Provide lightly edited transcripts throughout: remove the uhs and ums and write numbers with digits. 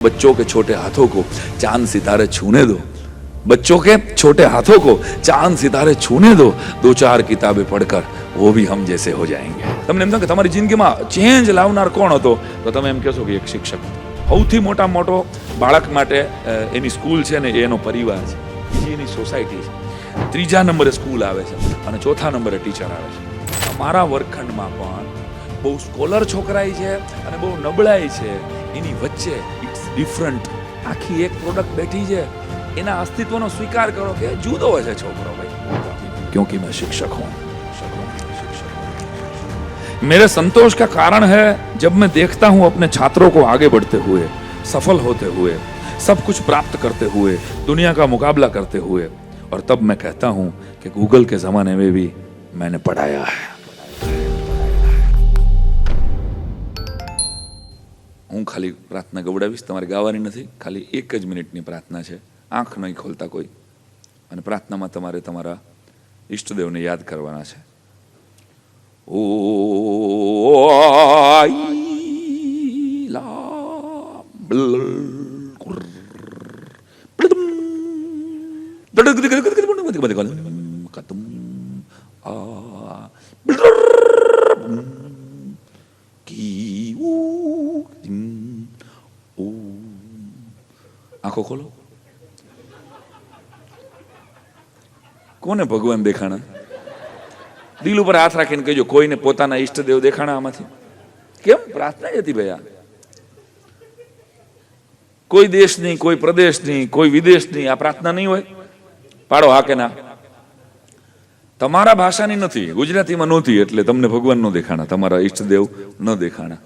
बच्चों के छोटे हाथों को चांद सितारे छूने दो, बच्चों के छोटे हाथों को चांद सितारे छूने दो, दो चार किताबें पढ़कर वो भी हम जैसे हो जाएंगे. તમને એમ થાય કે તમારી જિંદગીમાં ચેન્જ લાવનાર કોણ હતો, તો તમે એમ કહેશો કે એક શિક્ષક. સૌથી મોટો બાળક માટે એની સ્કૂલ છે ને એનો પરિવાર છે, બીજી એની સોસાયટી છે, ત્રીજા નંબરે સ્કૂલ આવે છે અને ચોથા નંબરે ટીચર આવે છે. અમારા વર્ગખંડમાં પણ બહુ સ્કોલર છોકરાઈ છે અને બહુ નબળાઈ છે, એની વચ્ચે ઇટ્સ ડિફરન્ટ. આખી એક પ્રોડક્ટ બેઠી છે, એના અસ્તિત્વનો સ્વીકાર કરો કે જુદો છે છોકરો ભાઈ, क्योंकि मैं शिक्षक हूँ. मेरे संतोष का कारण है जब मैं देखता हूँ अपने छात्रों को आगे बढ़ते हुए, सफल होते हुए, सब कुछ प्राप्त करते हुए, दुनिया का मुकाबला करते हुए, और तब मैं कहता हूँ कि गूगल के जमाने में भी मैंने पढ़ाया है. હું ખાલી પ્રાર્થના ગવડાવીશ, તમારે ગાવાની નથી, ખાલી 1 જ મિનિટની પ્રાર્થના છે. આંખ નહીં ખોલતા કોઈ, અને પ્રાર્થનામાં તમારે તમારા ઈષ્ટદેવને યાદ કરવાના છે. ઓ આંખો ખોલો. કોને ભગવાન દેખાણા? દિલ ઉપર હાથ રાખીને કહેજો, કોઈને પોતાના ઈષ્ટદેવ દેખાણા આમાંથી? કેમ પ્રાર્થના હતી ભાઈ? આ કોઈ દેશની, કોઈ પ્રદેશની, કોઈ વિદેશની આ પ્રાર્થના નહીં હોય? પાડો હા કે ના. તમારા ભાષાની નથી, ગુજરાતીમાં નહોતી એટલે તમને ભગવાન ન દેખાણા, તમારા ઈષ્ટદેવ ન દેખાણા.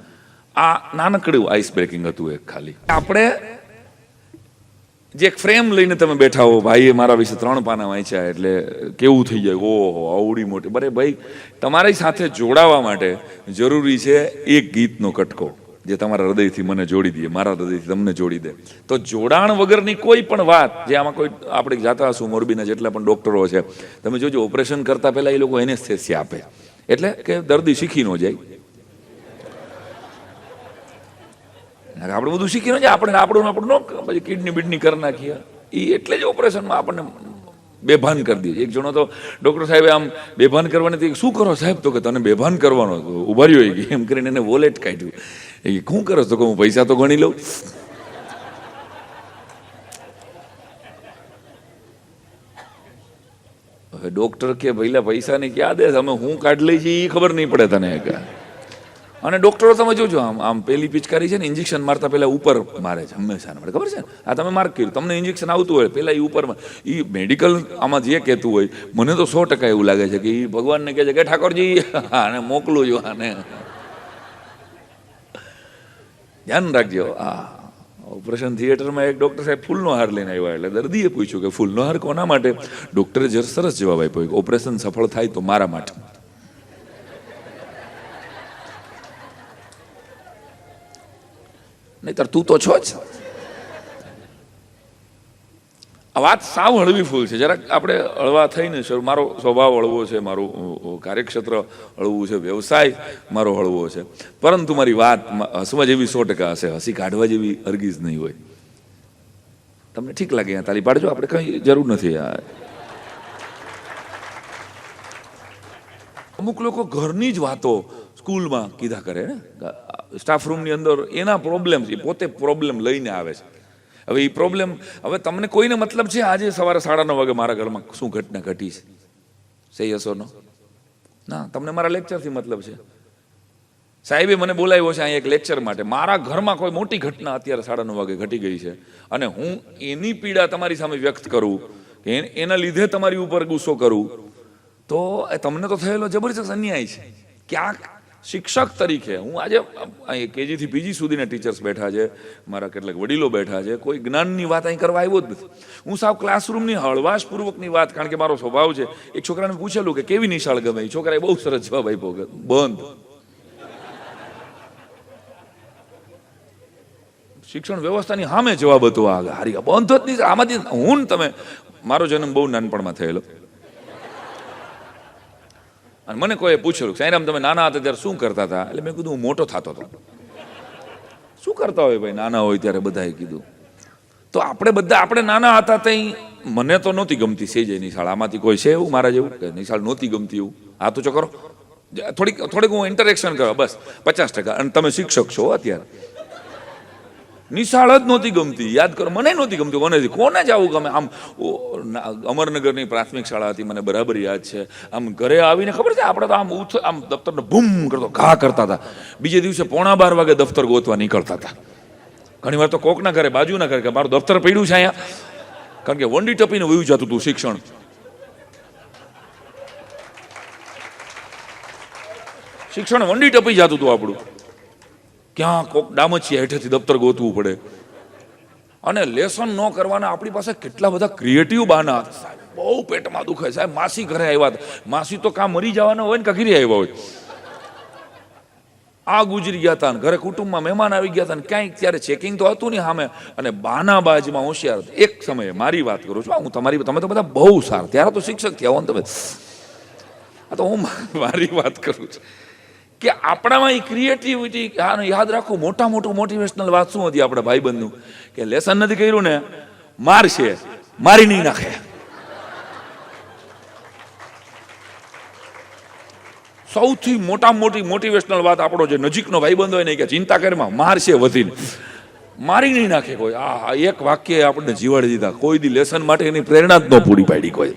આ નાનકડું આઈસ બ્રેકિંગ હતું એક ખાલી. આપણે જે એક ફ્રેમ લઈને તમે બેઠા હો, ભાઈએ મારા વિશે 3 પાના વાંચ્યા એટલે કેવું થઈ જાય, ઓહો આવડી મોટી. બરે ભાઈ, તમારી સાથે જોડાવા માટે જરૂરી છે એક ગીતનો કટકો જે તમારા હૃદયથી મને જોડી દે, મારા હૃદયથી તમને જોડી દે. તો જોડાણ વગરની કોઈ પણ વાત, જે આમાં કોઈ આપણે જાતા હશું, મોરબીના જેટલા પણ ડોક્ટરો છે, તમે જોજો ઓપરેશન કરતા પહેલા એ લોકો એનેસ્થેસિયા આપે, એટલે કે દર્દી શીખી ન જાય. આપણે બધું શીખી ન જાય, આપણું પછી કિડની બીડની કરી નાખીએ, એ એટલે જ ઓપરેશનમાં આપણને બેભાન કરી દે. એક જણો તો ડૉક્ટર સાહેબે આમ બેભાન કરવાની, શું કરો સાહેબ? તો કે તને બેભાન કરવાનો, ઉભા રહ્યો એમ કરીને એને વોલેટ કાઢ્યું. એ શું કરો તો કે હું પૈસા તો ગણી લઉં. હવે ડૉક્ટર કે ભઈલા પૈસાની ક્યાં દે, અમે હું કાઢી લઈ છીએ એ ખબર નહીં પડે તને. અને ડોક્ટરો તમે જોજો, આમ પેલી પિચકારી છે ને, ઇન્જેક્શન મારતા પહેલા ઉપર મારે છે હંમેશા, મને ખબર છે ને. આ તમે માર્ક કર્યું, તમને ઇન્જેક્શન આવતું હોય પહેલા એ ઉપર, એ મેડિકલ આમાં જે કહેતું હોય, મને તો 100% એવું લાગે છે કે એ ભગવાનને કહે છે કે ઠાકોરજી આને મોકલું છું, આને ધ્યાન રાખજો. આ ઓપરેશન થિયેટરમાં એક ડૉક્ટર સાહેબ ફૂલનો હાર લઈને આવ્યા, એટલે દર્દીએ પૂછ્યું કે ફૂલનો હાર કોના માટે? ડૉક્ટરે સરસ જવાબ આપ્યો કે ઓપરેશન સફળ થાય તો મારા માટે. નહીતર તું તો છો જ. આ વાત સાવ હળવી ફૂલ છે, જરાક આપણે હળવા થઈને, મારો સ્વભાવ હળવો છે, મારું કાર્યક્ષેત્ર હળવું છે, વ્યવસાય મારો હળવો છે, પરંતુ મારી વાત હસવા જેવી 100% હશે, હસી કાઢવા જેવી હરગીજ નહીં હોય. તમને ઠીક લાગે ત્યાં તાલી પાડજો, આપણે કંઈ જરૂર નથી. અમુક લોકો ઘરની જ વાતો સ્કૂલમાં કીધા કરે ને, સ્ટાફ રૂમની અંદર એના પ્રોબ્લેમ, એ પોતે પ્રોબ્લેમ લઈને આવે છે. હવે એ પ્રોબ્લેમ, હવે તમને કોઈને મતલબ છે આજે સવારે 9:30 વાગે મારા ઘરમાં શું ઘટના ઘટી છે? સે યસ ઓર નો? ના, તમને મારા લેક્ચરથી મતલબ છે. સાહેબે મને બોલાવ્યો છે અહીંયા એક લેક્ચર માટે, મારા ઘરમાં કોઈ મોટી ઘટના અત્યારે 9:30 વાગે ઘટી ગઈ છે, અને હું એની પીડા તમારી સામે વ્યક્ત કરું, એના લીધે તમારી ઉપર ગુસ્સો કરું, તો તમને તો થયેલો જબરજસ્ત અન્યાય છે. ક્યાંક શિક્ષક તરીકે હું આજે KG થી PG સુધીના ટીચર્સ બેઠા છે, મારા કેટલાક વડીલો બેઠા છે, કોઈ જ્ઞાનની વાત અહીં કરવા આવ્યો જ નથી. હું સાવ ક્લાસરૂમની હળવાશપૂર્વકની વાત, કારણ કે મારો સ્વભાવ છે. એક છોકરાને પૂછેલું કે કેવી નિશાળ ગમે, એ છોકરાએ બહુ સરસ જવાબ આપ્યો, બંધ. શિક્ષણ વ્યવસ્થાની સામે જવાબ હતો આ, હારી બંધ જ નહીં. આમાંથી હું તમે, મારો જન્મ બહુ નાનપણમાં થયેલો, અને મને કોઈ પૂછેલું સાંઈરામ તમે નાના હતા ત્યારે શું કરતા હતા, એટલે મેં કીધું હું મોટો થતો હતો. શું કરતા હોય ભાઈ નાના હોય ત્યારે બધાએ કીધું. તો આપણે નાના હતા ત્યાં મને તો નહોતી ગમતી સેજે નિશાળ. આમાંથી કોઈ છે એવું મારા જેવું કે નિશાળ નહોતી ગમતી એવું? હા તો કરો થોડીક હું ઇન્ટરેક્શન કરો બસ 50%. અને તમે શિક્ષક છો અત્યારે. નિશાળ જ નહોતી ગમતી, યાદ કરો. મને નહોતી ગમતી. કોને જ આવું ગમે? આમ અમરનગરની પ્રાથમિક શાળા હતી, મને બરાબર યાદ છે. આમ ઘરે આવીને ખબર છે આપણે તો આમ દફતરને બૂમ કરતો ઘા કરતા હતા. બીજે દિવસે 11:15 વાગે દફતર ગોતવા નીકળતા હતા. ઘણી વાર તો કોકના ઘરે, બાજુના ઘરે, કે મારું દફતર પડ્યું છે અહીંયા. કારણ કે વંડી ટપીને વયું જતું હતું શિક્ષણ. શિક્ષણ વંડી ટપી જતું હતું આપણું. ક્યાં કોક ડામચી હેઠેથી દફતર ગોતવું પડે. અને લેસન ન કરવાના આપણી પાસે કેટલા બધા ક્રિએટિવ બહાના હતા. સાહેબ બહુ પેટમાં દુખે, સાહેબ માસી ઘરે આવ્યા હતા. માસી તો કાં મરી જવાના હોય ને કાં ઘરે આવ્યા હોય. આ ગુજરી ગયા હતા, ઘરે કુટુંબમાં મહેમાન આવી ગયા હતા, ક્યાંય ત્યારે ચેકિંગ તો હતું નહીં સામે. અને બાના બાજમાં હોશિયાર. એક સમયે મારી વાત કરું છું, તમે તો બધા બહુ સારા, ત્યારે તો શિક્ષક થયા હો ને તમે. આ તો હું મારી વાત કરું છું કે આપણામાં એ ક્રિએટિવિટી. યાદ રાખો, મોટું મોટિવેશનલ વાત શું હતી આપણા ભાઈબંધનું, કે લેસન નથી કર્યું ને મારશે, મારી નહીં નાખે. સૌથી મોટી મોટિવેશનલ વાત આપણો જે નજીકનો ભાઈબંધ હોય ને કે ચિંતા કરમાં મારશે વધીને, મારી નહીં નાખે કોઈ. આ એક વાક્ય આપણને જીવાડી દીધા. કોઈ દી લેસન માટે એની પ્રેરણા જ ન પૂરી પાડી કોઈ.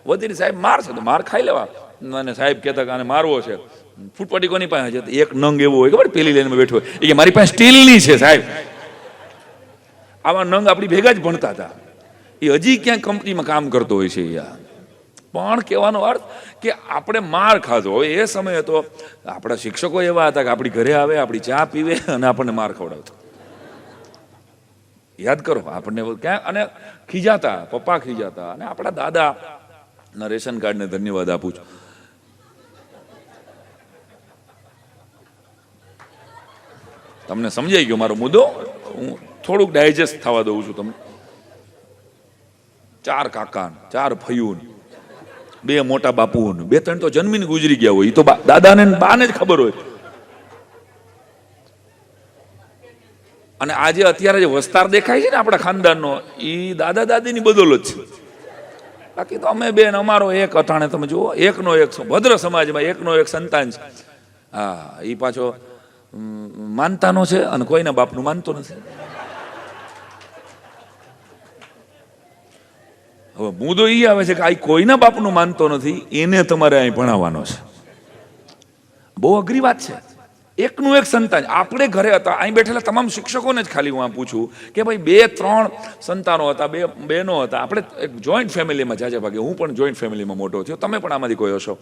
વધીને સાહેબ મારશે તો માર ખાઈ લેવા. અને સાહેબ કહેતા કે આને મારવો છે, ફૂટપટ્ટી કોની પાસે છે? એક નંગ એવો હોય ખબર, પેલી લાઈનમાં બેઠો હોય એ કે મારી પાસે સ્ટીલની છે સાહેબ. આવા નંગ આપણી ભેગા જ ભણતા હતા. એ હજી ક્યાંક કંપનીમાં કામ કરતો હોય છે યાર. પણ કહેવાનો અર્થ કે આપણે માર ખાધો હોય. એ સમયે તો આપણા શિક્ષકો એવા હતા કે આપણી ઘરે આવે, આપણી ચા પીવે અને આપણને માર ખવડાવતો. યાદ કરો આપણને ક્યાં. અને ખીજાતા, પપ્પા ખીજાતા. અને આપણા દાદાના રેશન કાર્ડને ધન્યવાદ આપું છું. તમને સમજાઈ ગયો મારો મુદ્દો? હું થોડુંક ડાયજેસ્ટ થવા દઉં છું તમને. 4 કાકા, 4 ફયું, 2 મોટા બાપુ, 2-3 તો જન્મીને ગુજરી ગયા હોય. એ તો દાદાને બાને જ ખબર હોય. અને આજે અત્યારે જે વસ્તાર દેખાય છે ને આપણા ખાનદાનનો, એ દાદા દાદીની બદોલત છે. બાકી તો અમે બેન, અમારો એક અટાણે તમે જુઓ, એકનો એક ભદ્ર સમાજમાં એકનો એક સંતાન છે. હા, એ પાછો માનતાનો છે અને કોઈના બાપનું માનતો નથી. હવે મુદ્દો એ આવે છે કે આ કોઈના બાપનું માનતો નથી, એને તમારે અહીં ભણાવવાનો છે. બહુ અઘરી વાત છે. એકનું એક સંતાન. આપણે ઘરે હતા, અહીં બેઠેલા તમામ શિક્ષકોને જ ખાલી હું આ પૂછું કે ભાઈ 2-3 સંતાનો હતા, 2 બહેનો હતા. આપણે એક જોઈન્ટ ફેમિલીમાં જાજા ભાગે, હું પણ જોઈન્ટ ફેમિલીમાં મોટો થયો, તમે પણ આમાંથી કોઈ હશો,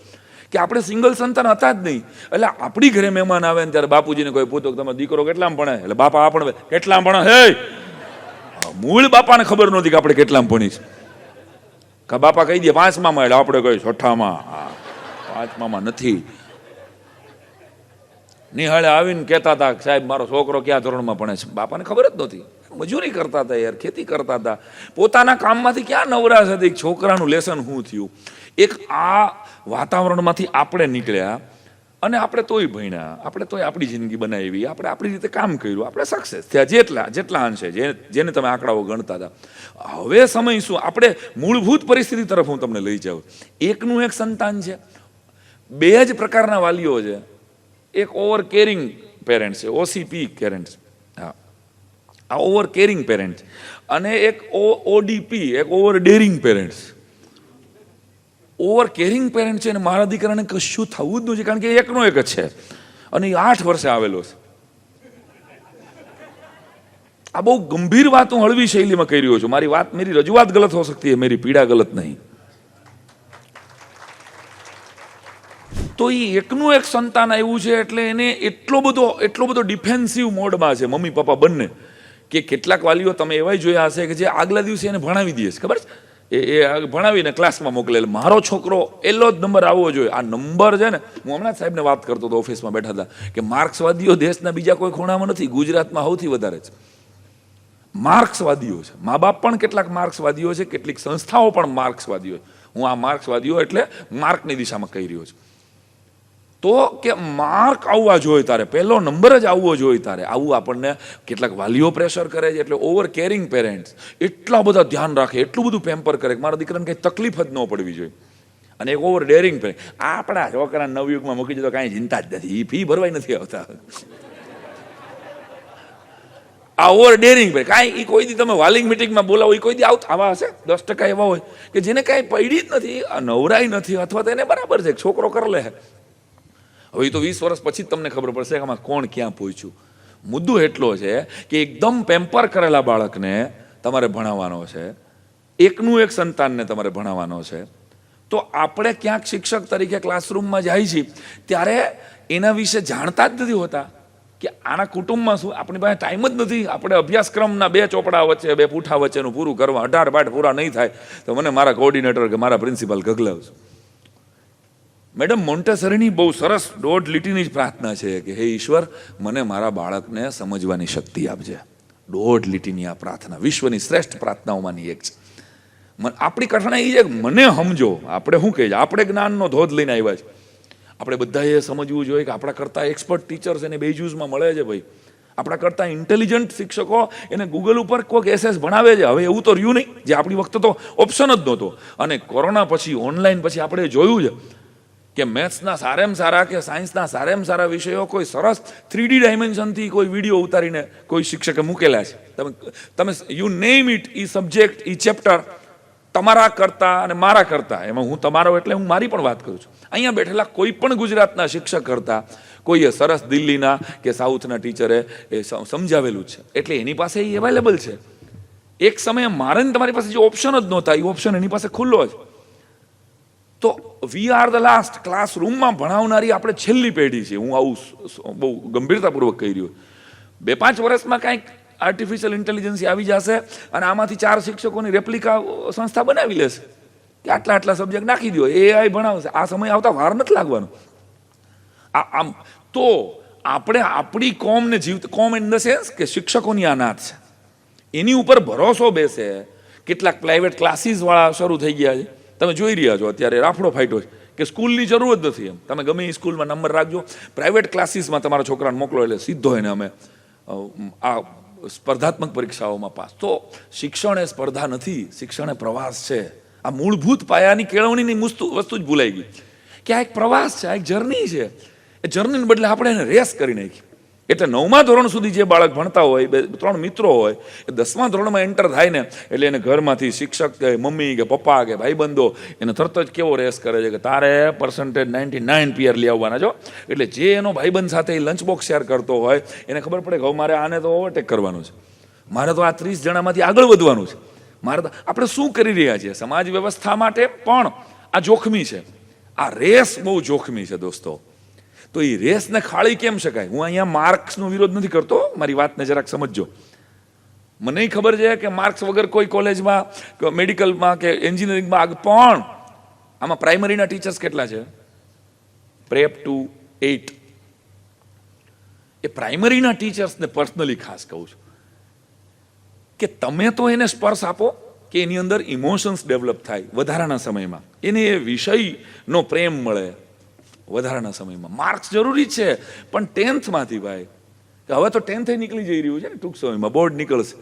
કે આપણે સિંગલ સંતાન હતા જ નહીં. એટલે આપણી ઘરે મહેમાન આવે ને ત્યારે બાપુજીને કોઈ પૂછો કે તમારો દીકરો કેટલામાં ભણે? એટલે બાપા આપણે કેટલામાં ભણે? હે, મૂળ બાપાને ખબર નહોતી કે આપણે કેટલામાં ભણીશ. કે બાપા કહી દે 5માં, એટલે આપણે કહી 6માં. 5માં નથી. નિહાળે આવીને કહેતા હતા સાહેબ મારો છોકરો કયા ધોરણમાં ભણે છે? બાપાને ખબર જ નહોતી. મજૂરી કરતા હતા યાર, ખેતી કરતા હતા, પોતાના કામમાંથી ક્યાં નવરાશ હતી. છોકરાનું લેસન શું થયું? એક આ વાતાવરણમાંથી આપણે નીકળ્યા અને આપણે તોય ભણ્યા, આપણે તોય આપણી જિંદગી બનાવી, આપણે આપણી રીતે કામ કર્યું, આપણે સક્સેસ થયા જેટલા અંશે જેને તમે આંકડાઓ ગણતા હતા. હવે સમય શું? આપણે મૂળભૂત પરિસ્થિતિ તરફ હું તમને લઈ જાઉં. એકનું એક સંતાન છે, 2 જ પ્રકારના વાલીઓ છે. એક ઓવર કેરિંગ પેરેન્ટ છે, ઓસીપી પેરેન્ટ. હા, આ ઓવર કેરિંગ પેરેન્ટ. અને એક ઓડીપી, એક over daring parent. Over caring parent છે અને મારા દીકરાને કશું થવું જ નથી, કારણ કે એકનો એક જ છે અને એ 8 વર્ષે આવેલો છે. આ બહુ ગંભીર વાત હું હળવી શૈલીમાં કરી રહ્યો છું. मेरी रजूआत गलत हो सकती है, मेरी पीड़ा गलत नहीं. તો એ એકનું એક સંતાન આવ્યું છે એટલે એને એટલો બધો ડિફેન્સિવ મોડમાં છે મમ્મી પપ્પા બંને, કે કેટલાક વાલીઓ તમે એવા જોયા હશે કે જે આગલા દિવસે એને ભણાવી દે છે. ખબર છે? એ ભણાવીને ક્લાસમાં મોકલે. મારો છોકરો એલો જ નંબર આવવો જોઈએ. આ નંબર છે ને, હું હમણાં સાહેબને વાત કરતો હતો, ઓફિસમાં બેઠા હતા, કે માર્ક્સવાદીઓ દેશના બીજા કોઈ ખૂણામાં નથી, ગુજરાતમાં સૌથી વધારે છે. માર્ક્સવાદીઓ છે. મા બાપ પણ કેટલાક માર્ક્સવાદીઓ છે, કેટલીક સંસ્થાઓ પણ માર્ક્સવાદીઓ. હું આ માર્ક્સવાદીઓ એટલે માર્કની દિશામાં કહી રહ્યો છું. તો કે માર્ક આવવા જોઈએ તારે, પહેલો નંબર જ આવવો જોઈએ તારે. આવું આપણને કેટલાક વાલીઓ પ્રેશર કરે છે. એટલે ઓવર કેરિંગ પેરેન્ટ્સ એટલા બધા ધ્યાન રાખે, એટલું બધું પેમ્પર કરે કે મારા દીકરાને કંઈ તકલીફ જ ન પડવી જોઈએ. અને એક ઓવર ડેરિંગ પેરેન્ટ, આપણા છોકરા નવયુગમાં મૂકી દીધો કાંઈ ચિંતા જ નથી, એ ફી ભરવાય નથી આવતા. આ ઓવર ડેરિંગ ભાઈ કાંઈ એ કોઈ દી તમે વાલિંગ મિટિંગમાં બોલાવો, એ કોઈ દી આવતા આવા હશે 10% એવા હોય કે જેને કાંઈ પડી જ નથી, નવરાઈ નથી, અથવા તો એને બરાબર છે છોકરો કરી લે. હવે તો 20 વર્ષ પછી જ તમને ખબર પડશે કે આમાં કોણ ક્યાં પહોંચ્યું. મુદ્દો એટલો છે કે એકદમ પેમ્પર કરેલા બાળકને તમારે ભણાવવાનો છે, એકનું એક સંતાનને તમારે ભણાવવાનો છે. તો આપણે ક્યાંક શિક્ષક તરીકે ક્લાસરૂમમાં જાય છીએ ત્યારે એના વિશે જાણતા જ નથી હોતા કે આના કુટુંબમાં શું. આપણી પાસે ટાઈમ જ નથી. આપણે અભ્યાસક્રમના 2 ચોપડા વચ્ચે 2 પૂઠા વચ્ચેનું પૂરું કરવા 18 પાઠ પૂરા નહીં થાય તો મને મારા કોઓર્ડિનેટર કે મારા પ્રિન્સિપાલ ગગલાવશે. મેડમ મોન્ટેસરીની બહુ સરસ 1.5 લીટીની જ પ્રાર્થના છે કે હે ઈશ્વર, મને મારા બાળકને સમજવાની શક્તિ આપજે. 1.5 લીટીની આ પ્રાર્થના વિશ્વની શ્રેષ્ઠ પ્રાર્થનાઓમાંની એક છે. આપણી કઠણાઈ એ છે કે મને સમજો. આપણે શું કહીએ, આપણે જ્ઞાનનો ધોધ લઈને આવ્યા છે. આપણે બધાએ સમજવું જોઈએ કે આપણા કરતાં એક્સપર્ટ ટીચર્સ એને બેજુઝમાં મળે છે ભાઈ. આપણા કરતાં ઇન્ટેલિજન્ટ શિક્ષકો એને ગૂગલ ઉપર કોઈક એસએસ ભણાવે છે. હવે એવું તો રહ્યું નહીં, જે આપણી વખતે તો ઓપ્શન જ નહોતો. અને કોરોના પછી ઓનલાઈન પછી આપણે જોયું છે કે મેથ્સના સારામાં સારા કે સાયન્સના સારામાં સારા વિષયો કોઈ સરસ 3D ડાયમેન્શનથી કોઈ વિડીયો ઉતારીને કોઈ શિક્ષકે મૂકેલા છે. તમે you name it, A subject, A chapter તમારા કરતાં અને મારા કરતાં, એમાં હું તમારો એટલે હું મારી પણ વાત કરું છું, અહીંયા બેઠેલા કોઈ પણ ગુજરાતના શિક્ષક કરતાં કોઈએ સરસ દિલ્હીના કે સાઉથના ટીચરે એ સમજાવેલું છે. એટલે એની પાસે એ અવેલેબલ છે. એક સમયે મારે ને તમારી પાસે જે ઓપ્શન જ નહોતા, એ ઓપ્શન એની પાસે ખુલ્લો જ. તો વી આર ધ લાસ્ટ. ક્લાસરૂમમાં ભણાવનારી આપણે છેલ્લી પેઢી છે. હું આવું બહુ ગંભીરતાપૂર્વક કહી રહ્યો. 2-5 વર્ષમાં કાંઈક આર્ટિફિશિયલ ઇન્ટેલિજન્સ આવી જશે અને આમાંથી 4 શિક્ષકોની રેપ્લિકા સંસ્થા બનાવી લેશે કે આટલા સબ્જેક્ટ નાખી દો, એઆઈ ભણાવશે. આ સમય આવતા વાર નથી લાગવાનો. આમ તો આપણે આપણી કોમને કોમ ઇન ધ સેન્સ કે શિક્ષકોની આ નાત છે, એની ઉપર ભરોસો બેસે. કેટલાક પ્રાઇવેટ ક્લાસીસ વાળા શરૂ થઈ ગયા છે. તમે જોઈ રહ્યા છો અત્યારે રાફડો ફાટ્યો છે કે સ્કૂલની જરૂર જ નથી. એમ તમે ગમે એ સ્કૂલમાં નંબર રાખજો, પ્રાઇવેટ ક્લાસીસમાં તમારા છોકરાને મોકલો એટલે સીધો એને અમે આ સ્પર્ધાત્મક પરીક્ષાઓમાં પાસ. તો શિક્ષણ એ સ્પર્ધા નથી, શિક્ષણ એ પ્રવાસ છે. આ મૂળભૂત પાયાની કેળવણીની વસ્તુ જ ભૂલાઈ ગઈ કે આ એક પ્રવાસ છે, આ એક જર્ની છે. એ જર્નીને બદલે આપણે એને રેસ કરી નાખી. એટલે 9મા ધોરણ સુધી જે બાળક ભણતા હોય, 2-3 મિત્રો હોય, એ 10મા ધોરણમાં એન્ટર થાય ને એટલે એને ઘરમાંથી શિક્ષક કે મમ્મી કે પપ્પા કે ભાઈબંધો એને તરત જ કેવો રેસ કરે છે કે તારે % 99 પીઆર લઈ આવવાના છો. એટલે જે એનો ભાઈબંધ સાથે લંચ બોક્સ શેર કરતો હોય એને ખબર પડે કે હવે મારે આને તો ઓવરટેક કરવાનું છે, મારે તો આ 30 જણામાંથી આગળ વધવાનું છે. મારે તો આપણે શું કરી રહ્યા છીએ સમાજ વ્યવસ્થા માટે પણ આ જોખમી છે. આ રેસ બહુ જોખમી છે દોસ્તો. તો એ રેસને ખાળી કેમ શકાય? હું અહીંયા માર્ક્સનો વિરોધ નથી કરતો, મારી વાતને જરાક સમજજો. મને ખબર છે કે માર્ક્સ વગર કોઈ કોલેજમાં, મેડિકલમાં કે એન્જિનિયરિંગમાં પણ આમાં પ્રાઇમરીના ટીચર્સ કેટલા છે? Prep to 8. એ પ્રાઇમરીના ટીચર્સને પર્સનલી ખાસ કહું છું કે તમે તો એને સ્પર્શ આપો કે એની અંદર ઇમોશન્સ ડેવલપ થાય વધારાના સમયમાં, એને એ વિષયનો પ્રેમ મળે વધારાના સમયમાં. માર્ક્સ જરૂરી છે પણ 10thમાંથી ભાઈ, હવે તો 10th નીકળી જઈ રહ્યું છે ને ટૂંક સમયમાં, બોર્ડ નીકળશે.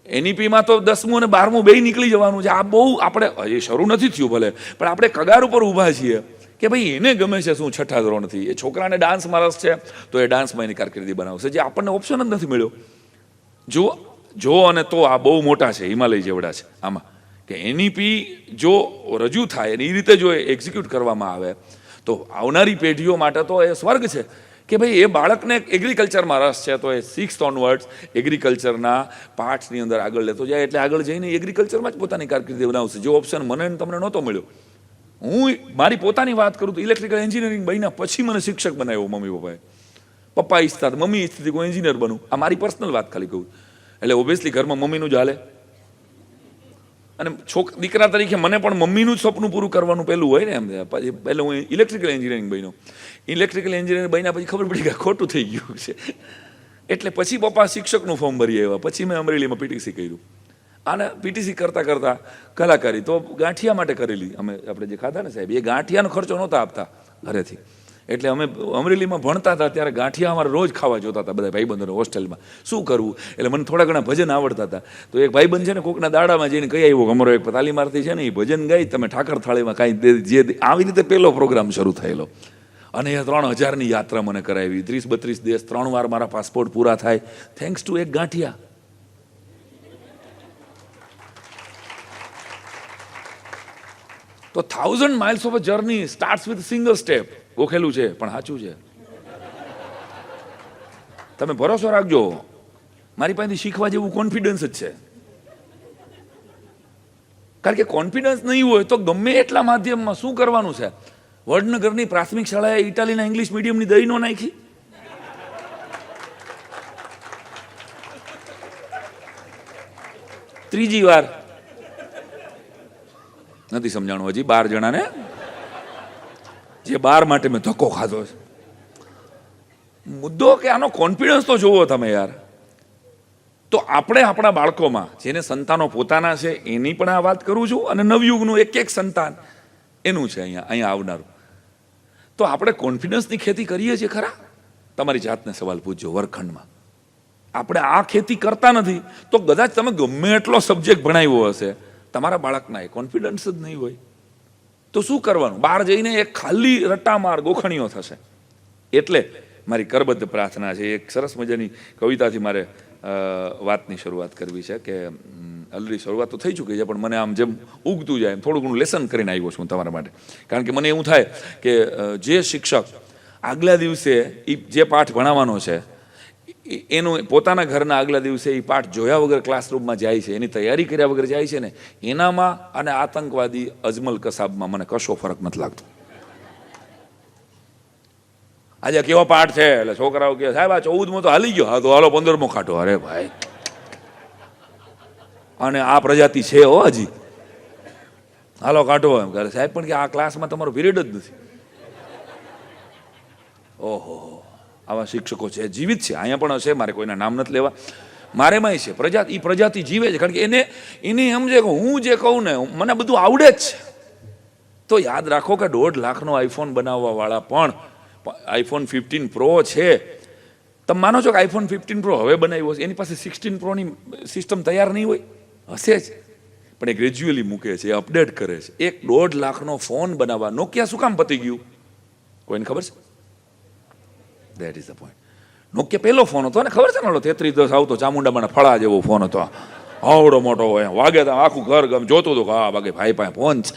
NEPમાં તો 10મું અને 12મું બેય નીકળી જવાનું છે. આ બહુ આપણે એ શરૂ નથી થયું ભલે, પણ આપણે કગાર ઉપર ઊભા છીએ કે ભાઈ એને ગમે છે શું 6ઠા ધોરણથી. એ છોકરાને ડાન્સમાં રસ છે તો એ ડાન્સમાં એની કારકિર્દી બનાવશે, જે આપણને ઓપ્શન જ નથી મળ્યો. જો અને તો આ બહુ મોટા છે, હિમાલય જેવડા છે આમાં, કે NEP જો રજૂ થાય અને એ રીતે જો એક્ઝિક્યુટ કરવામાં આવે તો આવનારી પેઢીઓ માટે તો એ સ્વર્ગ છે કે ભાઈ એ બાળકને એગ્રીકલ્ચરમાં રસ છે તો એ 6th ઓનવર્ડ્સ એગ્રીકલ્ચરના પાર્ટ્સની અંદર આગળ લેતો જાય, એટલે આગળ જઈને એગ્રીકલ્ચરમાં જ પોતાની કારકિર્દી બનાવશે. જે ઓપ્શન મને તમને નહોતો મળ્યો. હું મારી પોતાની વાત કરું તો ઇલેક્ટ્રિકલ એન્જિનિયરિંગ બન્યા પછી મને શિક્ષક બનાવ્યો મમ્મી પપ્પાએ. પપ્પા ઈચ્છતા, મમ્મી ઈચ્છતી હું એન્જિનિયર બનું. આ મારી પર્સનલ વાત ખાલી કહું. એટલે ઓબ્વિયસલી ઘરમાં મમ્મીનું જ હાલે. અને દીકરા તરીકે મને પણ મમ્મીનું જ સપનું પૂરું કરવાનું પહેલું હોય ને. એમ પછી પહેલાં હું ઇલેક્ટ્રિકલ એન્જિનિયરિંગ બન્યો. ઇલેક્ટ્રિકલ એન્જિનિયરિંગ બન્યા પછી ખબર પડી કે ખોટું થઈ ગયું છે. એટલે પછી પપ્પા શિક્ષકનું ફોર્મ ભરી આવ્યા. પછી મેં અમરેલીમાં PTC કર્યું. અને PTC કરતાં કરતાં કલાકારી તો ગાંઠિયા માટે કરેલી. અમે આપણે જે ખાધા ને સાહેબ, એ ગાંઠિયાનો ખર્ચો નહોતા આપતા ઘરેથી. એટલે અમે અમરેલીમાં ભણતા હતા ત્યારે ગાંઠિયા અમારે રોજ ખાવા જોતા હતા બધા ભાઈબંધોને હોસ્ટેલમાં. શું કરવું એટલે મને થોડા ઘણા ભજન આવડતા હતા. તો એક ભાઈબંધ છે ને કોકના દાડામાં જઈને કહી આવ્યો, અમારો એક તાલીમાર્થી છે ને એ ભજન ગાઈ તમે ઠાકર થાળીમાં કાંઈ જે આવી રીતે પહેલો પ્રોગ્રામ શરૂ થયેલો. અને એ 3000ની યાત્રા મને કરાવી, 30-32 દેશ, 3 વાર મારા પાસપોર્ટ પૂરા થાય થેન્ક્સ ટુ એક ગાંઠિયા. તો 1000 miles of a journey starts with a single step. ગોખેલું છે પણ સાચું છે. તમે ભરોસો રાખજો, મારી પાસેથી શીખવા જેવું કોન્ફિડન્સ જ છે. કારણ કે કોન્ફિડન્સ નહીં હોય તો ગમે એટલા માધ્યમમાં શું કરવાનું છે. વડનગરની પ્રાથમિક શાળાએ ઇટાલીના ઇંગ્લિશ મીડિયમની દહીં નો નાખી. ત્રીજી વાર નથી સમજાણું હજી 12 જણાને, જે 12 માટે મેં ધક્કો ખાધો છે. મુદ્દો કે આનો કોન્ફિડન્સ તો જોવો તમે યાર. તો આપણે આપણા બાળકોમાં જેને સંતાનો પોતાના છે એની પણ આ વાત કરું છું, અને નવયુગનું એક સંતાન એનું છે અહીંયા આવનારું. તો આપણે કોન્ફિડન્સની ખેતી કરીએ છીએ ખરા? તમારી જાતને સવાલ પૂછજો. વર્ગખંડમાં આપણે આ ખેતી કરતા નથી તો કદાચ તમે ગમે એટલો સબ્જેક્ટ ભણાવ્યો હશે, તમારા બાળકના એ કોન્ફિડન્સ જ નહીં હોય તો શું કરવાનું? બહાર જઈને એક ખાલી રટ્ટામાર ગોખણીઓ થશે. એટલે મારી કરબદ્ધ પ્રાર્થના છે, એક સરસ મજાની કવિતાથી મારે વાતની શરૂઆત કરવી છે. કે ઓલરેડી શરૂઆત તો થઈ ચૂકી છે, પણ મને આમ જેમ ઉગતું જાય એમ થોડું ઘણું લેસન કરીને આવ્યો છું તમારા માટે. કારણ કે મને એવું થાય કે જે શિક્ષક આગલા દિવસે એ જે પાઠ ભણાવવાનો છે એનું પોતાના ઘરના આગલા દિવસે એ પાઠ જોયા વગર ક્લાસરૂમમાં જાય છે, એની તૈયારી કર્યા વગર જાય છે ને, એનામાં અને આતંકવાદી અજમલ કસાબમાં મને કશો ફરક નથી લાગતો. આજે કેવો પાઠ છે એટલે છોકરાઓ કે સાહેબ આ 14મો તો હાલી ગયો, હા તો હાલો 15મો કાઢો. અરે ભાઈ, અને આ પ્રજાતિ છે હો હજી, હાલો કાઢો એમ કરે સાહેબ. પણ કે આ ક્લાસમાં તમારો પીરિયડ જ નથી. ઓહો, આવા શિક્ષકો છે, જીવિત છે, અહીંયા પણ હશે, મારે કોઈના નામ નથી લેવા, મારેમાંય છે. પ્રજાતિ જીવે છે, કારણ કે એને સમજે કે હું જે કહું ને મને બધું આવડે જ છે. તો યાદ રાખો કે 1.5 લાખનો આઈફોન બનાવવા વાળા પણ આઈફોન 15 પ્રો છે. તમે માનો છો કે આઈફોન 15 પ્રો હવે બનાવ્યો છે, એની પાસે 16 પ્રોની સિસ્ટમ તૈયાર નહીં હોય? હશે જ, પણ એ ગ્રેજ્યુઅલી મૂકે છે, અપડેટ કરે છે. 1.5 લાખનો ફોન બનાવવા નોકિયા શું કામ પતી ગયું કોઈને ખબર છે? That is the point. Nokia પહેલો ફોન હતો ને, ખબર છે ને, 3310 આવતો, ચામુંડામાં ફળા જેવો ફોન હતો, આવડો મોટો હોય, વાગે તો આખું ઘર ગમ જોતું હતું કે હા વાગે ભાઈ પાસે ફોન છે.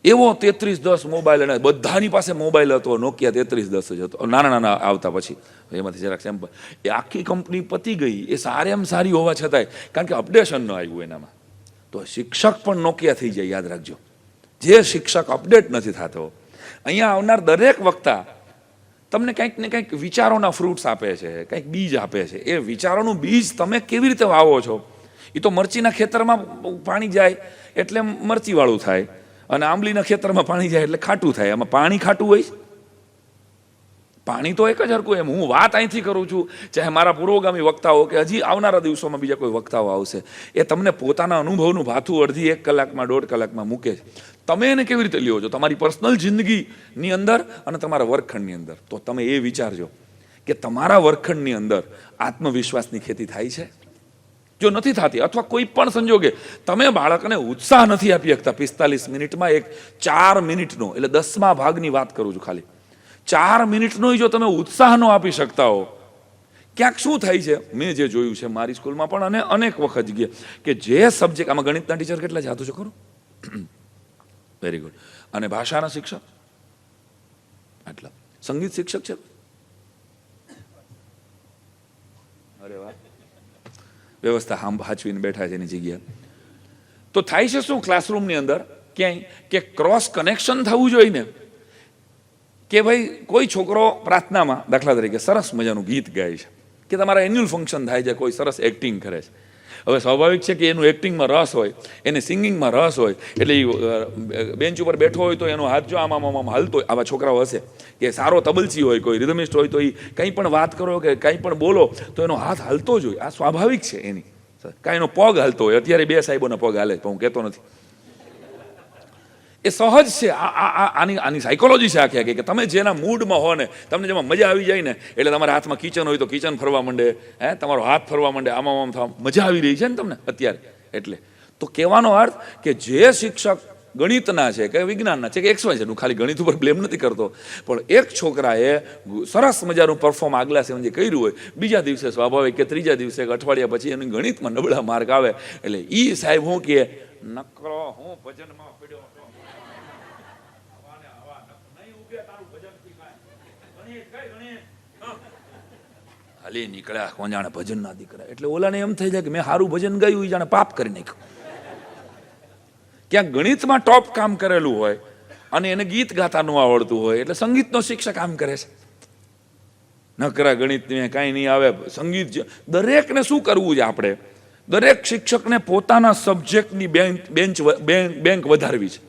એવો 3310 મોબાઈલ, અને બધાની પાસે મોબાઈલ હતો. નોકિયા 3310 જ હતો, નાના નાના આવતા પછી એમાંથી જરાક સેમ્પલ. એ આખી કંપની પતી ગઈ, એ સારામાં સારી હોવા છતાંય, કારણ કે અપડેશન ન આવ્યું એનામાં. તો શિક્ષક પણ નોકિયા થઈ જાય, યાદ રાખજો. જે શિક્ષક અપડેટ નથી થતો, અહીંયા આવનાર દરેક વક્તા તમને કંઈક ને કંઈક વિચારોના ફ્રૂટ્સ આપે છે, કંઈક બીજ આપે છે. એ વિચારોનું બીજ તમે કેવી રીતે વાવો છો? એ તો મરચીના ખેતરમાં પાણી જાય એટલે મરચીવાળું થાય, અને આંબલીના ખેતરમાં પાણી જાય એટલે ખાટું થાય. આમાં પાણી ખાટું હોય? પાણી તો એક જ હરકું. એમ હું વાત અહીંથી કરું છું, ચાહે મારા પૂર્વગામી વક્તાઓ કે હજી આવનારા દિવસોમાં બીજા કોઈ વક્તાઓ આવશે, એ તમને પોતાના અનુભવનું ભાથું અડધી 1 કલાકમાં 1.5 કલાકમાં મૂકે છે. તમે એને કેવી રીતે લ્યો છો તમારી પર્સનલ જિંદગીની અંદર અને તમારા વર્ગખંડની અંદર? તો તમે એ વિચારજો કે તમારા વર્ગખંડની અંદર આત્મવિશ્વાસની ખેતી થાય છે? જો નથી થતી, અથવા કોઈ પણ સંજોગે તમે બાળકને ઉત્સાહ નથી આપી શકતા, 45 મિનિટમાં એક 4 મિનિટનો, એટલે 10મા ભાગની વાત કરું છું, ખાલી 4 મિનિટનો જો તમે ઉત્સાહ ન આપી શકતા હો, ક્યાંક શું થાય છે? મેં જે જોયું છે મારી સ્કૂલમાં પણ, અને અનેક વખત ગયા કે જે સબ્જેક્ટ, આમાં ગણિતના ટીચર કેટલા છે? હાથ ઊંચો કરો. Very good. અને ભાષાના શિક્ષક આટલા, સંગીત શિક્ષક છે? અરે વાહ, વ્યવસ્થા હાચવીને બેઠા છે એની જગ્યા. તો થાય છે શું ક્લાસરૂમની અંદર ક્યાંય કે ક્રોસ કનેક્શન થવું જોઈએ ને, કે ભાઈ કોઈ છોકરો પ્રાર્થનામાં દાખલા તરીકે સરસ મજાનું ગીત ગાય છે, કે તમારા એન્યુઅલ ફંક્શન થાય છે, કોઈ સરસ એક્ટિંગ કરે છે. હવે સ્વાભાવિક છે કે એનું એક્ટિંગમાં રસ હોય, એને સિંગિંગમાં રસ હોય, એટલે એ બેન્ચ ઉપર બેઠો હોય તો એનો હાથ જો આમ હાલતો હોય. આવા છોકરાઓ હશે કે સારો તબલચી હોય, કોઈ રિધમિસ્ટ હોય, તો એ કંઈ પણ વાત કરો કે કંઈ પણ બોલો તો એનો હાથ હાલતો જ હોય. આ સ્વાભાવિક છે એની. કાંઈ એનો પગ હાલતો હોય. અત્યારે 2 સાહેબોના પગ હાલે, પણ હું કહેતો નથી. એ સહજ છે. આની સાયકોલોજી છે આખી કે તમે જેના મૂડમાં હો ને, તમને જેમાં મજા આવી જાય ને, એટલે તમારા હાથમાં કિચન હોય તો કિચન ફરવા માંડે, તમારો હાથ ફરવા માંડે, આમ થવા મજા આવી રહી છે ને તમને અત્યારે. એટલે તો કહેવાનો અર્થ કે જે શિક્ષક ગણિતના છે કે વિજ્ઞાનના છે કે XY છે, હું ખાલી ગણિત ઉપર બ્લેમ નથી કરતો, પણ એક છોકરાએ સરસ મજાનું પરફોર્મ આગલા સેવન જે કર્યું હોય, બીજા દિવસે સ્વાભાવિક કે ત્રીજા દિવસે કે અઠવાડિયા પછી એની ગણિતમાં નબળા માર્ક આવે, એટલે ઈ સાહેબ હું કે નકરો હું ભજનમાં પડ્યો હાલી નીકળ્યા કોણ જાણે ભજન ના દીકરા. એટલે ઓલાને એમ થઈ જાય કે મેં સારું ભજન ગાયું, જાણે પાપ કરી નાખ્યું. ક્યાંક ગણિતમાં ટોપ કામ કરેલું હોય અને એને ગીત ગાતા ન આવડતું હોય, એટલે સંગીતનો શિક્ષક કામ કરે છે. નકરા ગણિત કાંઈ નહીં આવે, સંગીત. દરેકને શું કરવું છે આપણે? દરેક શિક્ષકને પોતાના સબ્જેક્ટની બેંક વધારવી છે,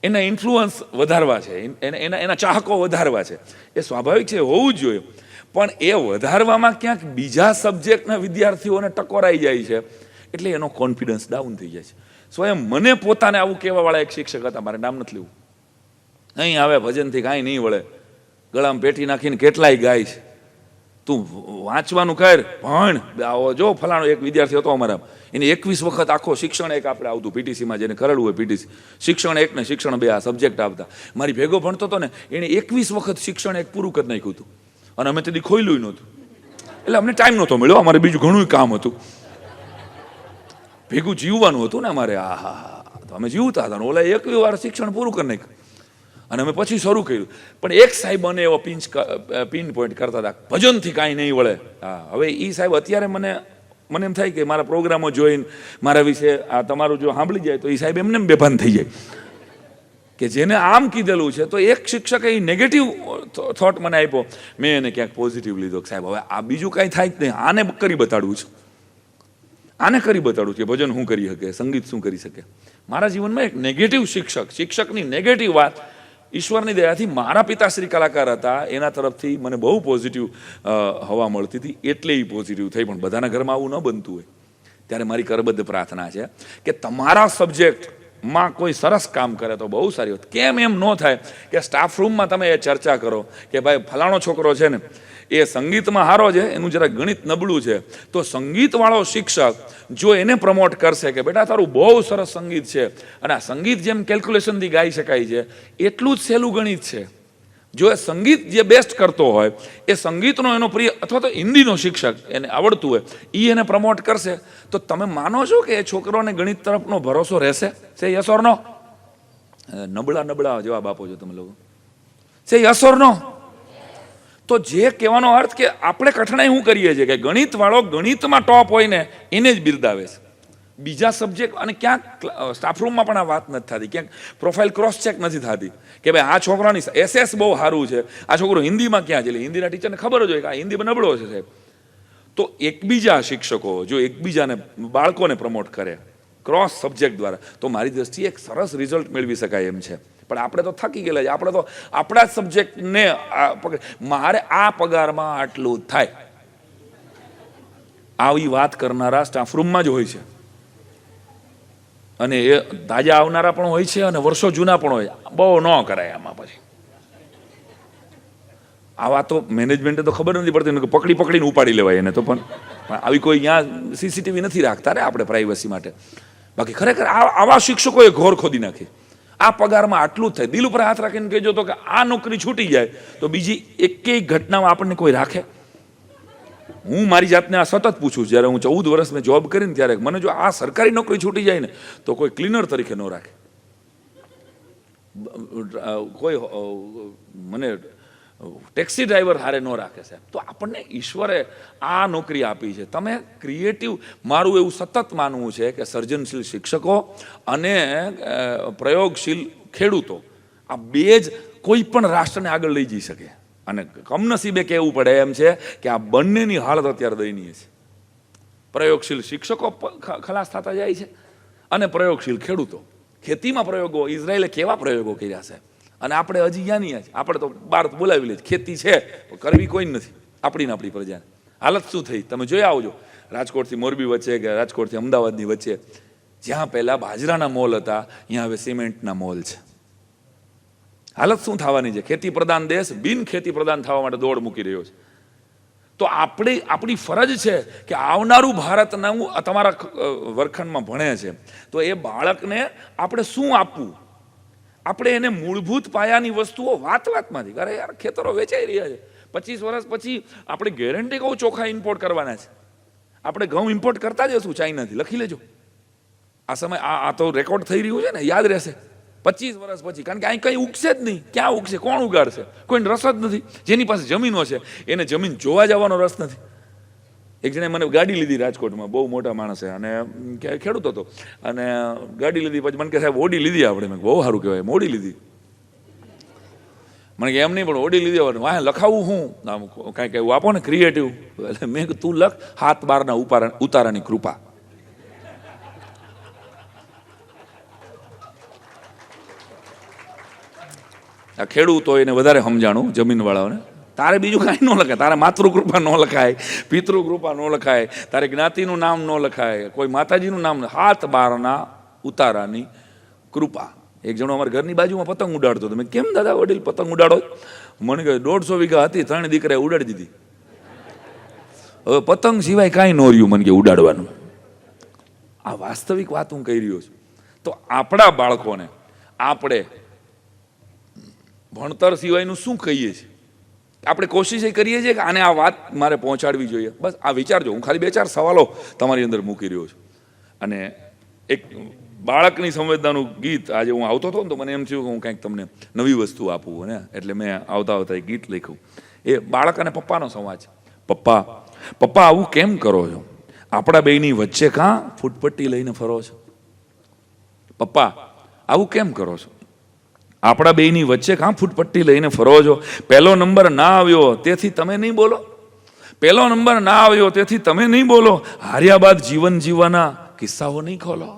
એના ઇન્ફ્લુઅન્સ વધારવા છે, એના ચાહકો વધારવા છે. એ સ્વાભાવિક છે, હોવું જ જોઈએ. પણ એ વધારવામાં ક્યાંક બીજા સબ્જેક્ટના વિદ્યાર્થીઓને ટકોરાઈ જાય છે, એટલે એનો કોન્ફિડન્સ ડાઉન થઈ જાય છે. સ્વયં મને પોતાને આવું કહેવાવાળા એક શિક્ષક હતા, મારે નામ નથી લેવું. અહીં આવે ભજનથી કાંઈ નહીં વળે, ગળામાં પેટી નાખીને કેટલાય ગાય છે, તું વાંચવાનું કર, ભણ. આવો જો ફલાણો એક વિદ્યાર્થી હતો અમારા, એને 21 વખત આખો શિક્ષણ એક આપણે આવતું પીટીસીમાં, જેને કરેલું હોય પીટીસી, શિક્ષણ 1 ને શિક્ષણ 2 આ સબ્જેક્ટ આવતા. મારી ભેગો ભણતો હતો ને, એને 21 વખત શિક્ષણ 1 પૂરું કરી નાખ્યું હતું, અને અમે તેથી ખોયલું નહોતું. એટલે અમને ટાઈમ નહોતો મળ્યો, અમારે બીજું ઘણું કામ હતું, ભેગું જીવવાનું હતું ને અમારે. તો અમે જીવતા હતા. ઓલા 21 વાર શિક્ષણ પૂરું કરી નાખ્યું અને અમે પછી શરૂ કર્યું. પણ એક સાહેબ મને એવો પિન પોઈન્ટ કરતા હતા, ભજનથી કાંઈ નહીં વળે. હવે એ સાહેબ અત્યારે મને એમ થાય કે મારા પ્રોગ્રામો જોઈને મારા વિશે આ તમારું જો સાંભળી જાય તો એ સાહેબ એમને બેભાન થઈ જાય કે જેને આમ કીધેલું છે. તો એક શિક્ષકે એ નેગેટિવ થોટ મને આપ્યો, મેં એને ક્યાંક પોઝિટિવ લીધો કે સાહેબ હવે આ બીજું કાંઈ થાય જ નહીં, આને કરી બતાડવું છે, આને કરી બતાડવું છે. ભજન શું કરી શકે, સંગીત શું કરી શકે. મારા જીવનમાં એક નેગેટિવ શિક્ષકની નેગેટિવ વાત ઈશ્વરની દયાથી મારા પિતાશ્રી કલાકાર હતા, એના તરફથી મને બહુ પોઝિટિવ હવા મળતી હતી, એટલે એ પોઝિટિવ થઈ. પણ બધાના ઘરમાં આવું ન બનતું હોય. ત્યારે મારી કરબદ્ધ પ્રાર્થના છે કે તમારા સબ્જેક્ટમાં કોઈ સરસ કામ કરે તો બહુ સારી વાત. કેમ એમ ન થાય કે સ્ટાફ રૂમમાં તમે એ ચર્ચા કરો કે ભાઈ ફલાણો છોકરો છે ને એ સંગીતમાં સારો છે, એનું જરા ગણિત નબળું છે, તો સંગીતવાળો શિક્ષક જો એને પ્રમોટ કરશે કે બેટા તારું બહુ સરસ સંગીત છે અને આ સંગીત જેમ કેલ્ક્યુલેશનથી ગાઈ શકાય છે એટલું જ સહેલું ગણિત છે, જો એ સંગીત જે બેસ્ટ કરતો હોય એ સંગીતનો એનો પ્રિય અથવા તો હિન્દીનો શિક્ષક એને આવડતું હોય એ એને પ્રમોટ કરશે, તો તમે માનો છો કે એ છોકરોને ગણિત તરફનો ભરોસો રહેશે? છે યસ ઓર નો? નબળા જવાબ આપો છો તમે લોકો. છે યસ ઓર નો? તો જે કહેવાનો અર્થ કે આપણે કઠણાઈ શું કરીએ છીએ કે ગણિતવાળો ગણિતમાં ટોપ હોય ને એને જ બિરદાવે છે, બીજા સબ્જેક્ટ. અને ક્યાંક સ્ટાફરૂમમાં પણ આ વાત નથી થતી, ક્યાંક પ્રોફાઇલ ક્રોસ ચેક નથી થતી કે ભાઈ આ છોકરાની SS બહુ સારું છે, આ છોકરો હિન્દીમાં ક્યાં છે, એટલે હિન્દીના ટીચરને ખબર જ હોય કે આ હિન્દીમાં નબળો છે સાહેબ. તો એકબીજા શિક્ષકો જો એકબીજાને બાળકોને પ્રમોટ કરે ક્રોસ સબ્જેક્ટ દ્વારા, તો મારી દ્રષ્ટિએ એક સરસ રિઝલ્ટ મેળવી શકાય એમ છે. પણ આપણે તો થાકી ગયેલા છે, આપણે તો આપણા સબ્જેક્ટને મારે આ પગારમાં આટલું થાય, આવી વાત કરનારા સ્ટાફ રૂમમાં જ હોય છે, અને એ તાજા આવનારા પણ હોય છે અને વર્ષો જૂના પણ હોય. બહુ ન કરાય આમાં. પછી આવા તો મેનેજમેન્ટે તો ખબર નથી પડતી, પકડીને ઉપાડી લેવાય એને. તો પણ આવી કોઈ અહીંયા CCTV નથી રાખતા રે આપણે પ્રાઇવસી માટે. બાકી ખરેખર આવા શિક્ષકોએ ઘોર ખોદી નાખી. આ પગારમાં આટલું જ થાય. દિલ ઉપર હાથ રાખીને કહેજો તો કે આ નોકરી છૂટી જાય તો બીજી એકેય ઘટનામાં આપણને કોઈ રાખે? હું મારી જાતને આ સતત પૂછું. જ્યારે હું 14 વર્ષ મેં જોબ કરીને ત્યારે મને જો આ સરકારી નોકરી છૂટી જાય ને તો કોઈ ક્લીનર તરીકે ન રાખે, કોઈ મને ટેક્સી ડ્રાઈવર હારે ન રાખે સાહેબ. તો આપણને ઈશ્વરે આ નોકરી આપી છે. તમે ક્રિએટિવ, મારું એવું સતત માનવું છે કે સર્જનશીલ શિક્ષકો અને પ્રયોગશીલ ખેડૂતો આ બે જ કોઈ પણ રાષ્ટ્રને આગળ લઈ જઈ શકે. અને કમનસીબે કહેવું પડે એમ છે કે આ બંનેની હાલત અત્યારે દયનીય છે. પ્રયોગશીલ શિક્ષકો ખલાસ થતા જાય છે અને પ્રયોગશીલ ખેડૂતો. ખેતીમાં પ્રયોગો, ઇઝરાયલે કેવા પ્રયોગો કર્યા છે અને આપણે હજી જ્ઞાનીયા છે. આપણે તો બહાર બોલાવી લે, ખેતી છે કરવી કોઈ નથી આપણી પ્રજાને. હાલત શું થઈ તમે જોઈ આવજો. રાજકોટથી મોરબી વચ્ચે કે રાજકોટથી અમદાવાદની વચ્ચે જ્યાં પહેલા બાજરાના મોલ હતા ત્યાં હવે સિમેન્ટના મોલ છે. હાલત શું થવાની છે? ખેતી પ્રધાન દેશ બિન ખેતી પ્રધાન થવા માટે દોડ મૂકી રહ્યો છે. તો આપણી ફરજ છે કે આવનારું ભારતનું તમારા વર્ગખંડમાં ભણે છે તો એ બાળકને આપણે શું આપવું? આપણે એને મૂળભૂત પાયાની વસ્તુઓ વાતમાંથી, અરે યાર ખેતરો વેચાઈ રહ્યા છે, 25 વર્ષ પછી આપણે ગેરંટી કહું ચોખા ઇમ્પોર્ટ કરવાના છે. આપણે ઘઉં ઇમ્પોર્ટ કરતા જશું ચાઇનાથી, લખી લેજો. આ સમય આ તો રેકોર્ડ થઈ રહ્યું છે ને, યાદ રહેશે 25 વર્ષ પછી. કારણ કે અહીં કંઈ ઉગશે જ નહીં. ક્યાં ઉગશે? કોણ ઉગાડશે? કોઈને રસ જ નથી. જેની પાસે જમીનો છે એને જમીન જોવા જવાનો રસ નથી. એક જણે મને ગાડી લીધી રાજકોટમાં, બહુ મોટા માણસ છે અને ખેડૂત હતો, અને ગાડી લીધી પછી મને કહે સાહેબ ઓડી લીધી આપણે. મેં બહુ સારું કહેવાય, મોડી લીધી. મને કે એમ નહીં પણ ઓડી લીધી હોય વાહ લખાવું હું કાંઈક એવું આપો ને ક્રિએટિવ. એટલે મેં તું લખ 7/12 ઉતારાની કૃપા. આ ખેડૂતો એને વધારે સમજાણું જમીનવાળાઓને. તારે બીજું કાંઈ ન લખાય, તારે માતૃકૃપા ન લખાય, પિતૃકૃપા ન લખાય, તારે જ્ઞાતિનું નામ ન લખાય, કોઈ માતાજીનું નામ 7/12 ઉતારાની કૃપા. એક જણો અમારા ઘરની બાજુમાં પતંગ ઉડાડતો હતો. મેં કેમ દાદા વડીલ પતંગ ઉડાડો? મને કહે 150 વીઘા હતી, 3 દીકરાએ ઉડાડી દીધી. હવે પતંગ સિવાય કાંઈ ન રહ્યું મને કે ઉડાડવાનું. આ વાસ્તવિક વાત હું કહી રહ્યો છું. તો આપણા બાળકોને આપણે ભણતર સિવાયનું શું કહીએ છીએ? આપણે કોશિશ એ કરીએ છીએ કે આને આ વાત મારે પહોંચાડવી જોઈએ. બસ આ વિચારજો. હું ખાલી 2-4 સવાલો તમારી અંદર મૂકી રહ્યો છું. અને એક બાળકની સંવેદનાનું ગીત આજે હું આવતો હતો ને તો મને એમ થયું કે હું કંઈક તમને નવી વસ્તુ આપું ને, એટલે મેં આવતા એ ગીત લખ્યું. એ બાળક અને પપ્પાનો સંવાદ છે. પપ્પા આવું કેમ કરો છો? આપણા બેયની વચ્ચે કાં ફૂટપટ્ટી લઈને ફરો છો? પપ્પા આવું કેમ કરો છો? આપણા બેયની વચ્ચે કાં ફૂટપટ્ટી લઈને ફરો છો? પહેલો નંબર ના આવ્યો તેથી તમે નહીં બોલો? પહેલો નંબર ના આવ્યો તેથી તમે નહીં બોલો? હાર્યા બાદ જીવન જીવવાના કિસ્સાઓ નહીં ખોલો?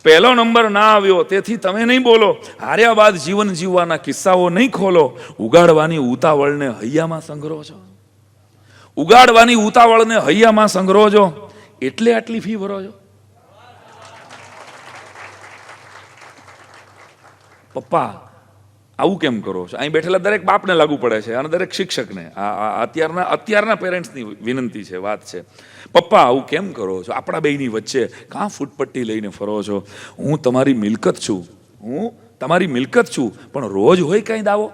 પહેલો નંબર ના આવ્યો તેથી તમે નહીં બોલો? હાર્યા બાદ જીવન જીવવાના કિસ્સાઓ નહીં ખોલો? ઉગાડવાની ઉતાવળને હૈયામાં સંગ્રહો છો? ઉગાડવાની ઉતાવળને હૈયામાં સંગ્રહો છો એટલે આટલી ફી ભરો છો? પપ્પા આવું કેમ કરો છો? અહીં બેઠેલા દરેક બાપને લાગુ પડે છે અને દરેક શિક્ષકને. અત્યારના પેરેન્ટ્સની વિનંતી છે, વાત છે. પપ્પા આવું કેમ કરો છો? આપણા બેયની વચ્ચે કાં ફૂટપટ્ટી લઈને ફરો છો? હું તમારી મિલકત છું, પણ રોજ હોય કાંઈ દાવો?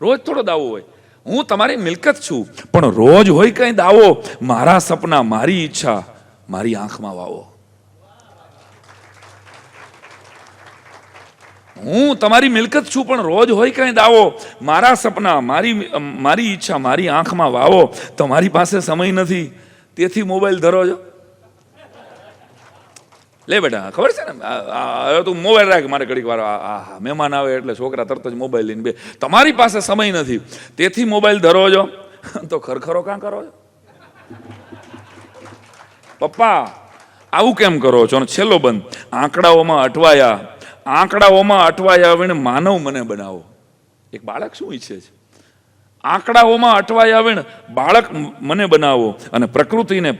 રોજ થોડો દાવો હોય? હું તમારી મિલકત છું પણ રોજ હોય કાંઈ દાવો? મારા સપના, મારી ઈચ્છા મારી આંખમાં વાવો. હું તમારી મિલકત છું પણ રોજ હોય કાંઈ દાવો? મારા સપના, મારી ઈચ્છા મારી આંખમાં વાવો. તમારી પાસે સમય નથી તેથી મોબાઈલ ધરો છો? લે બેટા, ખબર છે ને, હવે તું મોબાઈલ રાખ, મારે ઘડીક વાર મહેમાન આવે એટલે છોકરા તરત જ મોબાઈલ લઈને બે. તમારી પાસે સમય નથી તેથી મોબાઈલ ધરો છો? તો ખરખરો કાં કરો છો? પપ્પા આવું કેમ કરો છો? અને છેલ્લો બંધ, આંકડાઓમાં અટવાયા વિણ માનવ મને બનાવો. એક બાળક શું ઈચ્છે છે? આંકડાઓમાં અટવાયા વિણ બાળક મને બનાવો અને પ્રકૃતિને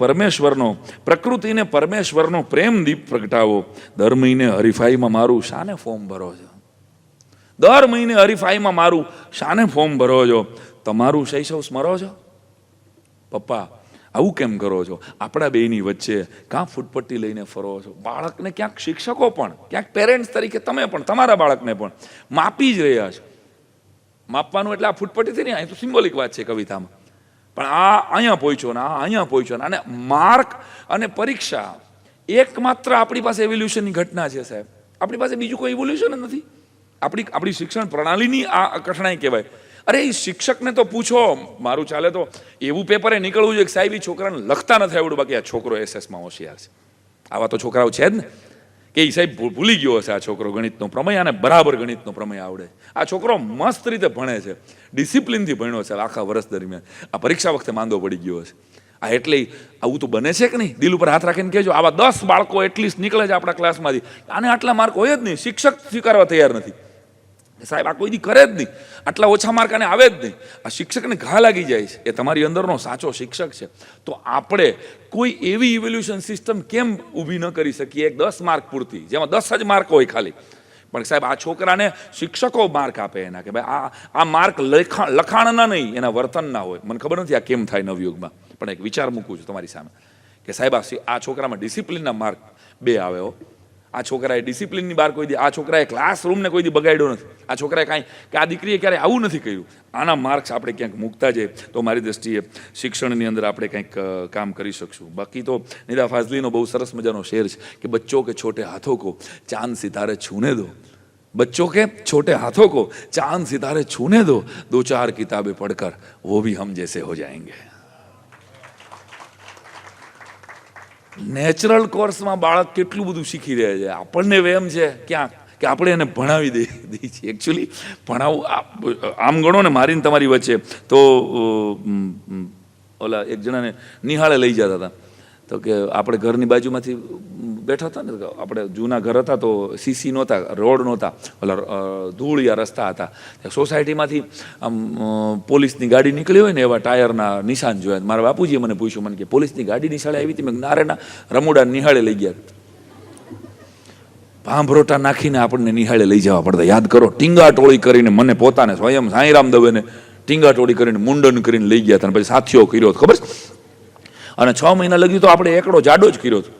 પરમેશ્વરનો પ્રેમ દીપ પ્રગટાવો. દર મહિને હરીફાઈમાં મારું શાને ફોર્મ ભરો છો? તમારું શૈશવ સ્મરો છો? પપ્પા આવું કેમ કરો છો? આપણા બેયની વચ્ચે કાં ફૂટપટ્ટી લઈને ફરો છો? બાળકને ક્યાંક શિક્ષકો પણ, ક્યાંક પેરેન્ટ્સ તરીકે તમે પણ તમારા બાળકને પણ માપી જ રહ્યા છો. માપવાનું એટલે આ ફૂટપટ્ટીથી નહીં, અહીં તો સિમ્બોલિક વાત છે કવિતામાં. પણ આ અહીંયા પહોંચ્યો ને આ અહીંયા પહોંચ્યો ને, અને માર્ક અને પરીક્ષા એકમાત્ર આપણી પાસે એવોલ્યુશનની ઘટના છે સાહેબ. આપણી પાસે બીજું કોઈ એવોલ્યુશન જ નથી. આપણી શિક્ષણ પ્રણાલીની આ કઠણાઈ કહેવાય. અરે એ શિક્ષકને તો પૂછો, મારું ચાલે તો એવું પેપરે નીકળવું જોઈએ કે સાહેબ એ છોકરાને લખતા નથી આવડું, બાકી આ છોકરો એસએસમાં હોશિયાર છે. આવા તો છોકરાઓ છે જ ને કે એ સાહેબ ભૂલી ગયો હશે આ છોકરો ગણિતનો પ્રમેય, અને બરાબર ગણિતનો પ્રમેય આવડે. આ છોકરો મસ્ત રીતે ભણે છે, ડિસિપ્લિનથી ભણ્યો છે આખા વર્ષ દરમિયાન. આ પરીક્ષા વખતે માંદો પડી ગયો હશે. આ એટલે આવું તો બને છે કે નહીં? દિલ ઉપર હાથ રાખીને કહેજો, આવા 10 બાળકો એટલીસ્ટ નીકળે છે આપણા ક્લાસમાંથી, આને આટલા માર્ક હોય જ નહીં. શિક્ષક સ્વીકારવા તૈયાર નથી. સાહેબ આ કોઈ દી કરે જ નહીં, આટલા ઓછા માર્ક આને આવે જ નહીં, આ શિક્ષકને ઘા લાગી જાય છે, એ તમારી અંદરનો સાચો શિક્ષક છે. તો આપણે કોઈ એવી ઇવેલ્યુશન સિસ્ટમ કેમ ઊભી ન કરી શકીએ 10 માર્ક પૂરતી, જેમાં 10 જ માર્ક હોય ખાલી, પણ સાહેબ આ છોકરાને શિક્ષકો માર્ક આપે એના કે ભાઈ આ માર્ક લખાણના નહીં, એના વર્તનના હોય. મને ખબર નથી આ કેમ થાય નવયુગમાં, પણ એક વિચાર મૂકું છું તમારી સામે કે સાહેબ આ છોકરામાં ડિસિપ્લિનના માર્ક 2 આવે હો. આ છોકરાએ ડિસિપ્લિનની બહાર કોઈ દી, આ છોકરાએ ક્લાસરૂમને કોઈ દી બગાડ્યો નથી, આ છોકરાએ કાંઈ કે આ દીકરીએ ક્યારેય આવું નથી કર્યું. આના માર્ક્સ આપણે ક્યાંક મૂકતા જઈએ તો મારી દ્રષ્ટિએ શિક્ષણની અંદર આપણે કંઈક કામ કરી શકશું. બાકી તો નિદા ફાઝલીનો બહુ સરસ મજાનો શેર છે કે બચ્ચો કે છોટે હાથો કો ચાંદ સિતારે છૂને દો, बच्चों के छोटे हाथों को चांद सितारे छूने दो, 2-4 किताबें पढ़कर वो भी हम जैसे हो जाएंगे. નેચરલ કોર્સમાં બાળક કેટલું બધું શીખી રહે છે, આપણને વેમ છે ક્યાંક કે આપણે એને ભણાવી દઈએ છીએ. એકચ્યુઅલી ભણાવવું આમ ગણો ને, મારીને તમારી વચ્ચે તો ઓલા એક જણાને નિહાળે લઈ જતા હતા, તો કે આપણે ઘરની બાજુમાંથી બેઠા હતા ને, આપણે જૂના ઘર હતા તો સીસી નહોતા, રોડ નહોતા, ઓલા ધૂળિયા રસ્તા હતા. સોસાયટીમાંથી આમ પોલીસની ગાડી નીકળી હોય ને એવા ટાયરના નિશાન જોયા. મારા બાપુજીએ મને પૂછ્યું, મને કે પોલીસની ગાડી નિશાળે આવી હતી? મેં નારેના રમુડા નિહાળે લઈ ગયા. ભાંભરોટા નાખીને આપણને નિહાળે લઈ જવા પડતા, યાદ કરો. ટીંગાટોળી કરીને મને પોતાને સ્વયં સાંઈરામ દવેને ટીંગાટોળી કરીને મુંડન કરીને લઈ ગયા હતા, પછી સાથીઓ કર્યો હતો, ખબર છે? અને 6 મહિના લગી તો આપણે એકડો જાડો જ કર્યો હતો,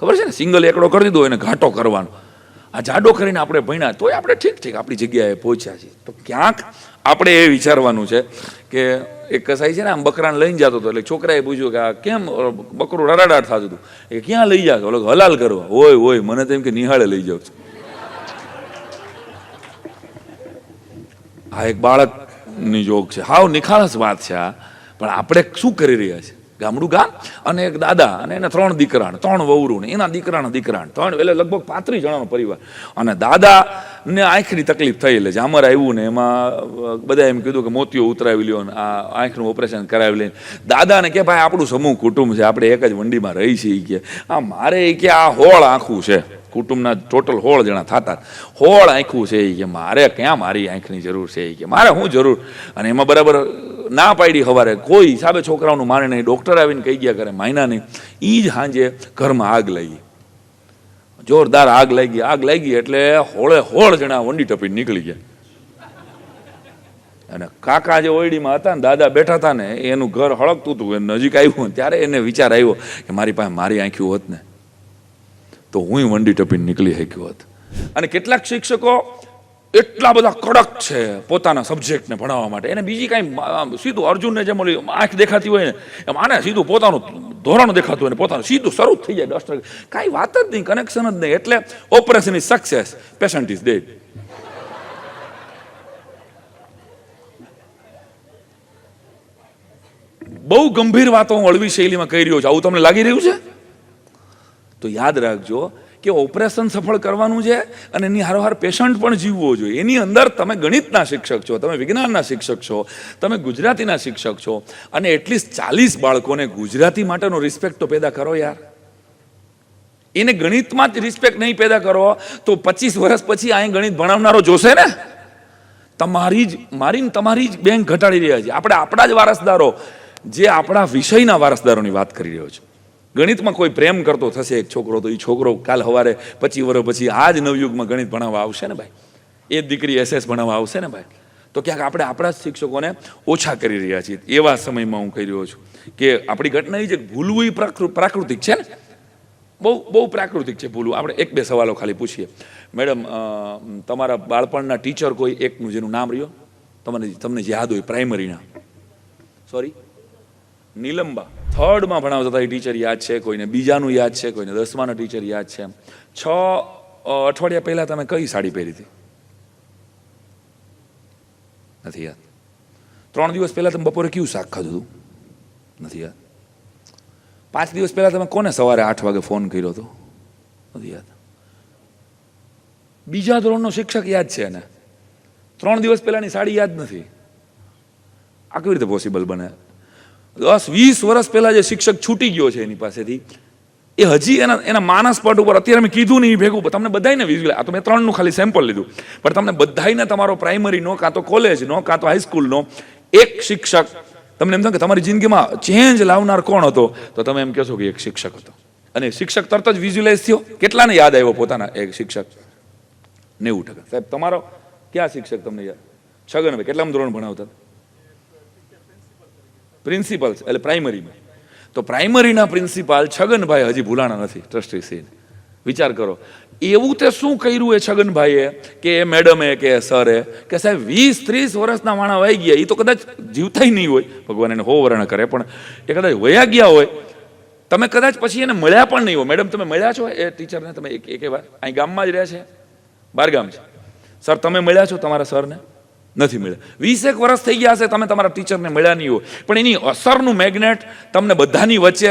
ખબર છે ને? સિંગલ એકડો કરી દીધો એને ઘાટો કરવાનો. આ જાડો કરીને આપણે ભણ્યા તોય આપણે ઠીક આપણી જગ્યાએ પહોંચ્યા છીએ. તો ક્યાંક આપણે એ વિચારવાનું છે કે એક કસાઈ છે ને આમ બકરાને લઈને જતો હતો, એટલે છોકરાએ પૂછ્યું કે આ કેમ બકરું રડાડાટ થતું હતું? એ ક્યાં લઈ જાતો? ઓલો હલાલ કરવા. હોય મને તો એમ કે નિહાળે લઈ જાઉં છું. આ એક બાળકની જોગ છે, હાવ નિખાલસ વાત છે આ. પણ આપણે શું કરી રહ્યા છીએ? ગામડું ગામ અને એક દાદા અને એના 3 દીકરા, 3 વહુરું ને એના દીકરાના 3, એટલે લગભગ 35 જણાનો પરિવાર. અને દાદાને આંખની તકલીફ થઈ, એટલે જામર આવ્યું ને એમાં બધા એમ કીધું કે મોતિયો ઉતરાવી લ્યો ને આ આંખનું ઓપરેશન કરાવી લઈને. દાદાને કે ભાઈ આપણું સમૂહ કુટુંબ છે, આપણે એક જ વંડીમાં રહી છીએ કે આ મારે કે આ હોળ આંખું છે, કુટુંબના ટોટલ 16 જણા થતા, 16 આંખું છે કે મારે ક્યાં મારી આંખની જરૂર છે કે મારે શું જરૂર? અને એમાં બરાબર ના પાડી હવારે, કોઈ હિસાબે છોકરાઓનું માને નહીં. ડૉક્ટર આવીને કહી ગયા કરે માયના નહીં. એ જ સાંજે ઘરમાં આગ લાગી, જોરદાર આગ લાગી એટલે 16 જણા વંડી ટપીને નીકળી ગયા. અને કાકા જે ઓયડીમાં હતા ને, દાદા બેઠા હતા ને, એનું ઘર હળકતું હતું, એ નજીક આવ્યું ત્યારે એને વિચાર આવ્યો કે મારી પાસે મારી આંખ્યું હોત ને તો હું વંડી ટપીને નીકળી શક્યો હોત. અને કેટલાક શિક્ષકો એટલા બધા કડક છે પોતાના સબ્જેક્ટને ભણાવવા માટે, એને બીજી કાંઈ સીધું અર્જુનને જેમ ઓલી આંખ દેખાતી હોય ને એમ આને સીધું પોતાનું ધોરણ દેખાતું હોય ને પોતાનું સીધું શરૂ થઈ જાય ડસ્ટર, કાંઈ વાત જ નહીં, કનેક્શન જ નહીં. એટલે operation is success, patient is dead. બહુ ગંભીર વાતો હું હળવી શૈલીમાં કહી રહ્યો છું, આવું તમને લાગી રહ્યું છે? તો યાદ રાખજો કે ઓપરેશન સફળ કરવાનું છે અને એની હારોહાર પેશન્ટ પણ જીવવો જોઈએ. એની અંદર તમે ગણિતના શિક્ષક છો, તમે વિજ્ઞાનના શિક્ષક છો, તમે ગુજરાતીના શિક્ષક છો, અને એટલીસ્ટ 40 બાળકોને ગુજરાતી માટેનો રિસ્પેક્ટ તો પેદા કરો યાર. એને ગણિતમાં જ રિસ્પેક્ટ નહીં પેદા કરો તો 25 વર્ષ પછી અહીં ગણિત ભણાવનારો જોશે ને. તમારી જ બેંક ઘટાડી રહ્યા છે. આપણે આપણા જ વારસદારો, જે આપણા વિષયના વારસદારોની વાત કરી રહ્યો છું. ગણિતમાં કોઈ પ્રેમ કરતો થશે એક છોકરો, તો એ છોકરો કાલ સવારે 25 વર્ષ પછી આ જ નવયુગમાં ગણિત ભણાવવા આવશે ને ભાઈ. એ દીકરી SS ભણાવવા આવશે ને ભાઈ. તો ક્યાંક આપણે આપણા જ શિક્ષકોને ઓછા કરી રહ્યા છીએ. એવા સમયમાં હું કહી રહ્યો છું કે આપણી ઘટના એ છે કે ભૂલવું એ પ્રાકૃતિક છે ને, બહુ પ્રાકૃતિક છે ભૂલવું. આપણે 1-2 સવાલો ખાલી પૂછીએ. મેડમ, તમારા બાળપણના ટીચર કોઈ એકનું જેનું નામ રહ્યો તમને યાદ હોય પ્રાઇમરીના? સોરી, નીલંબા. 3rd ભણાવતા હતા એ ટીચર યાદ છે કોઈને? બીજાનું યાદ છે કોઈને? 10માના ટીચર યાદ છે? 6 અઠવાડિયા પહેલા તમે કઈ સાડી પહેરી હતી? નથી યાદ. 3 દિવસ પહેલા તમે બપોરે કયું શાક ખાધું હતું? નથી યાદ. 5 દિવસ પહેલા તમે કોને સવારે 8 વાગે ફોન કર્યો હતો? નથી યાદ. બીજા ધોરણનો શિક્ષક યાદ છે એને, 3 દિવસ પહેલાની સાડી યાદ નથી. આ કેવી રીતે પોસિબલ બને? 10-20 વર્ષ પહેલા જે શિક્ષક છૂટી ગયો છે એની પાસેથી એ હજી એના માનસ પટ ઉપર અત્યારે મેં કીધું નહીં ભેગું તમને બધાને વિઝ્યુઅલ, આ તો મેં 3નું ખાલી સેમ્પલ લીધું, પણ તમને બધાને તમારો પ્રાઇમરીનો કાં તો કોલેજનો કાં તો હાઈસ્કૂલનો એક શિક્ષક તમને એમ થાય કે તમારી જિંદગીમાં ચેન્જ લાવનાર કોણ હતો, તો તમે એમ કહેશો કે એક શિક્ષક હતો. અને શિક્ષક તરત જ વિઝ્યુઅલાઇઝ થયો. કેટલાને યાદ આવ્યો પોતાના એક શિક્ષક? 90%. સાહેબ તમારો ક્યાં શિક્ષક તમને યાદ? છગનભાઈ કેટલામાં ધોરણ ભણાવતા? પ્રિન્સિપલ એટલે પ્રાઇમરીમાં. તો પ્રાઇમરીના પ્રિન્સિપાલ છગનભાઈ હજી ભૂલાણા નથી ટ્રસ્ટી સીટ. વિચાર કરો એવું તે શું કર્યું એ છગનભાઈએ કે એ મેડમે કે સરે કે સાહેબ 20-30 વર્ષના માણા વહી ગયા, એ તો કદાચ જીવતા નહીં હોય, ભગવાન એને હોવરણ કરે, પણ એ કદાચ વયા ગયા હોય, તમે કદાચ પછી એને મળ્યા પણ નહીં હોય. મેડમ તમે મળ્યા છો એ ટીચરને? તમે એક વાર અહીં ગામમાં જ રહે છે, બારગામ છે. સર તમે મળ્યા છો તમારા સરને? નથી મળ્યા. 20 વર્ષ થઈ ગયા હશે તમે તમારા ટીચરને મળ્યા નહીં હોય, પણ એની અસરનું મેગ્નેટ તમને બધાની વચ્ચે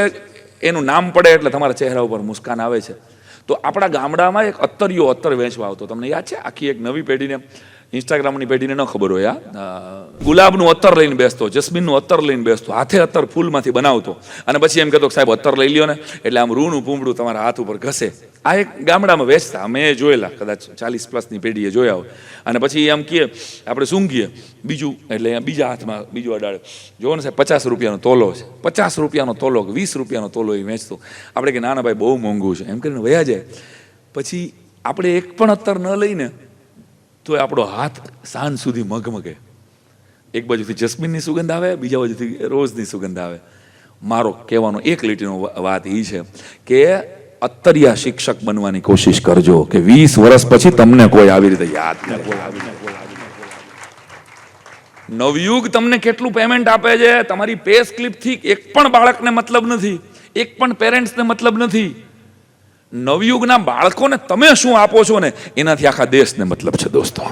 એનું નામ પડે એટલે તમારા ચહેરા ઉપર મુસ્કાન આવે છે. તો આપણા ગામડામાં એક અત્તરિયો અત્તર વેચવા આવતો, તમને યાદ છે? આખી એક નવી પેઢીને, ઇન્સ્ટાગ્રામની પેઢીને ન ખબર હોય, ગુલાબનું અત્તર લઈને બેસતો, જસ્મીનનું અત્તર લઈને બેસતો, હાથે અત્તર ફૂલમાંથી બનાવતો, અને પછી એમ કહેતો સાહેબ અત્તર લઈ લ્યો ને, એટલે આમ રૂનું પૂંબડું તમારા હાથ ઉપર ઘસે. આ એક ગામડામાં વેચતા, અમે જોયેલા, કદાચ 40+ પેઢીએ જોયા હોય. અને પછી એમ કહે આપણે સૂંઘીએ બીજું, એટલે બીજા હાથમાં બીજું અડાડે, જોવો ને સાહેબ 50 રૂપિયાનો તોલો છે, 50 રૂપિયાનો તોલો, 20 રૂપિયાનો તોલો એ વેચતો. આપણે કે ના ના ભાઈ બહુ મોંઘું છે એમ કરીને વયા જાય. પછી આપણે એક પણ અત્તર ન લઈને તો આપણો હાથ સાંજ સુધી મગમગે. એક બાજુથી જસ્મીનની સુગંધ આવે, બીજા બાજુથી રોઝની સુગંધ આવે. મારો કહેવાનો એક લીટીનો વાત એ છે કે અત્તરિયા શિક્ષક બનવાની કોશિશ કરજો કે 20 વર્ષ પછી તમને કોઈ આવી રીતે યાદ કરે. નવયુગ તમને કેટલું પેમેન્ટ આપે છે, તમારી પે સ્લિપથી એક પણ બાળકને મતલબ નથી, એક પણ પેરેન્ટ્સને મતલબ નથી. નવયુગના બાળકોને તમે શું આપો છો ને એનાથી આખા દેશને મતલબ છે દોસ્તો.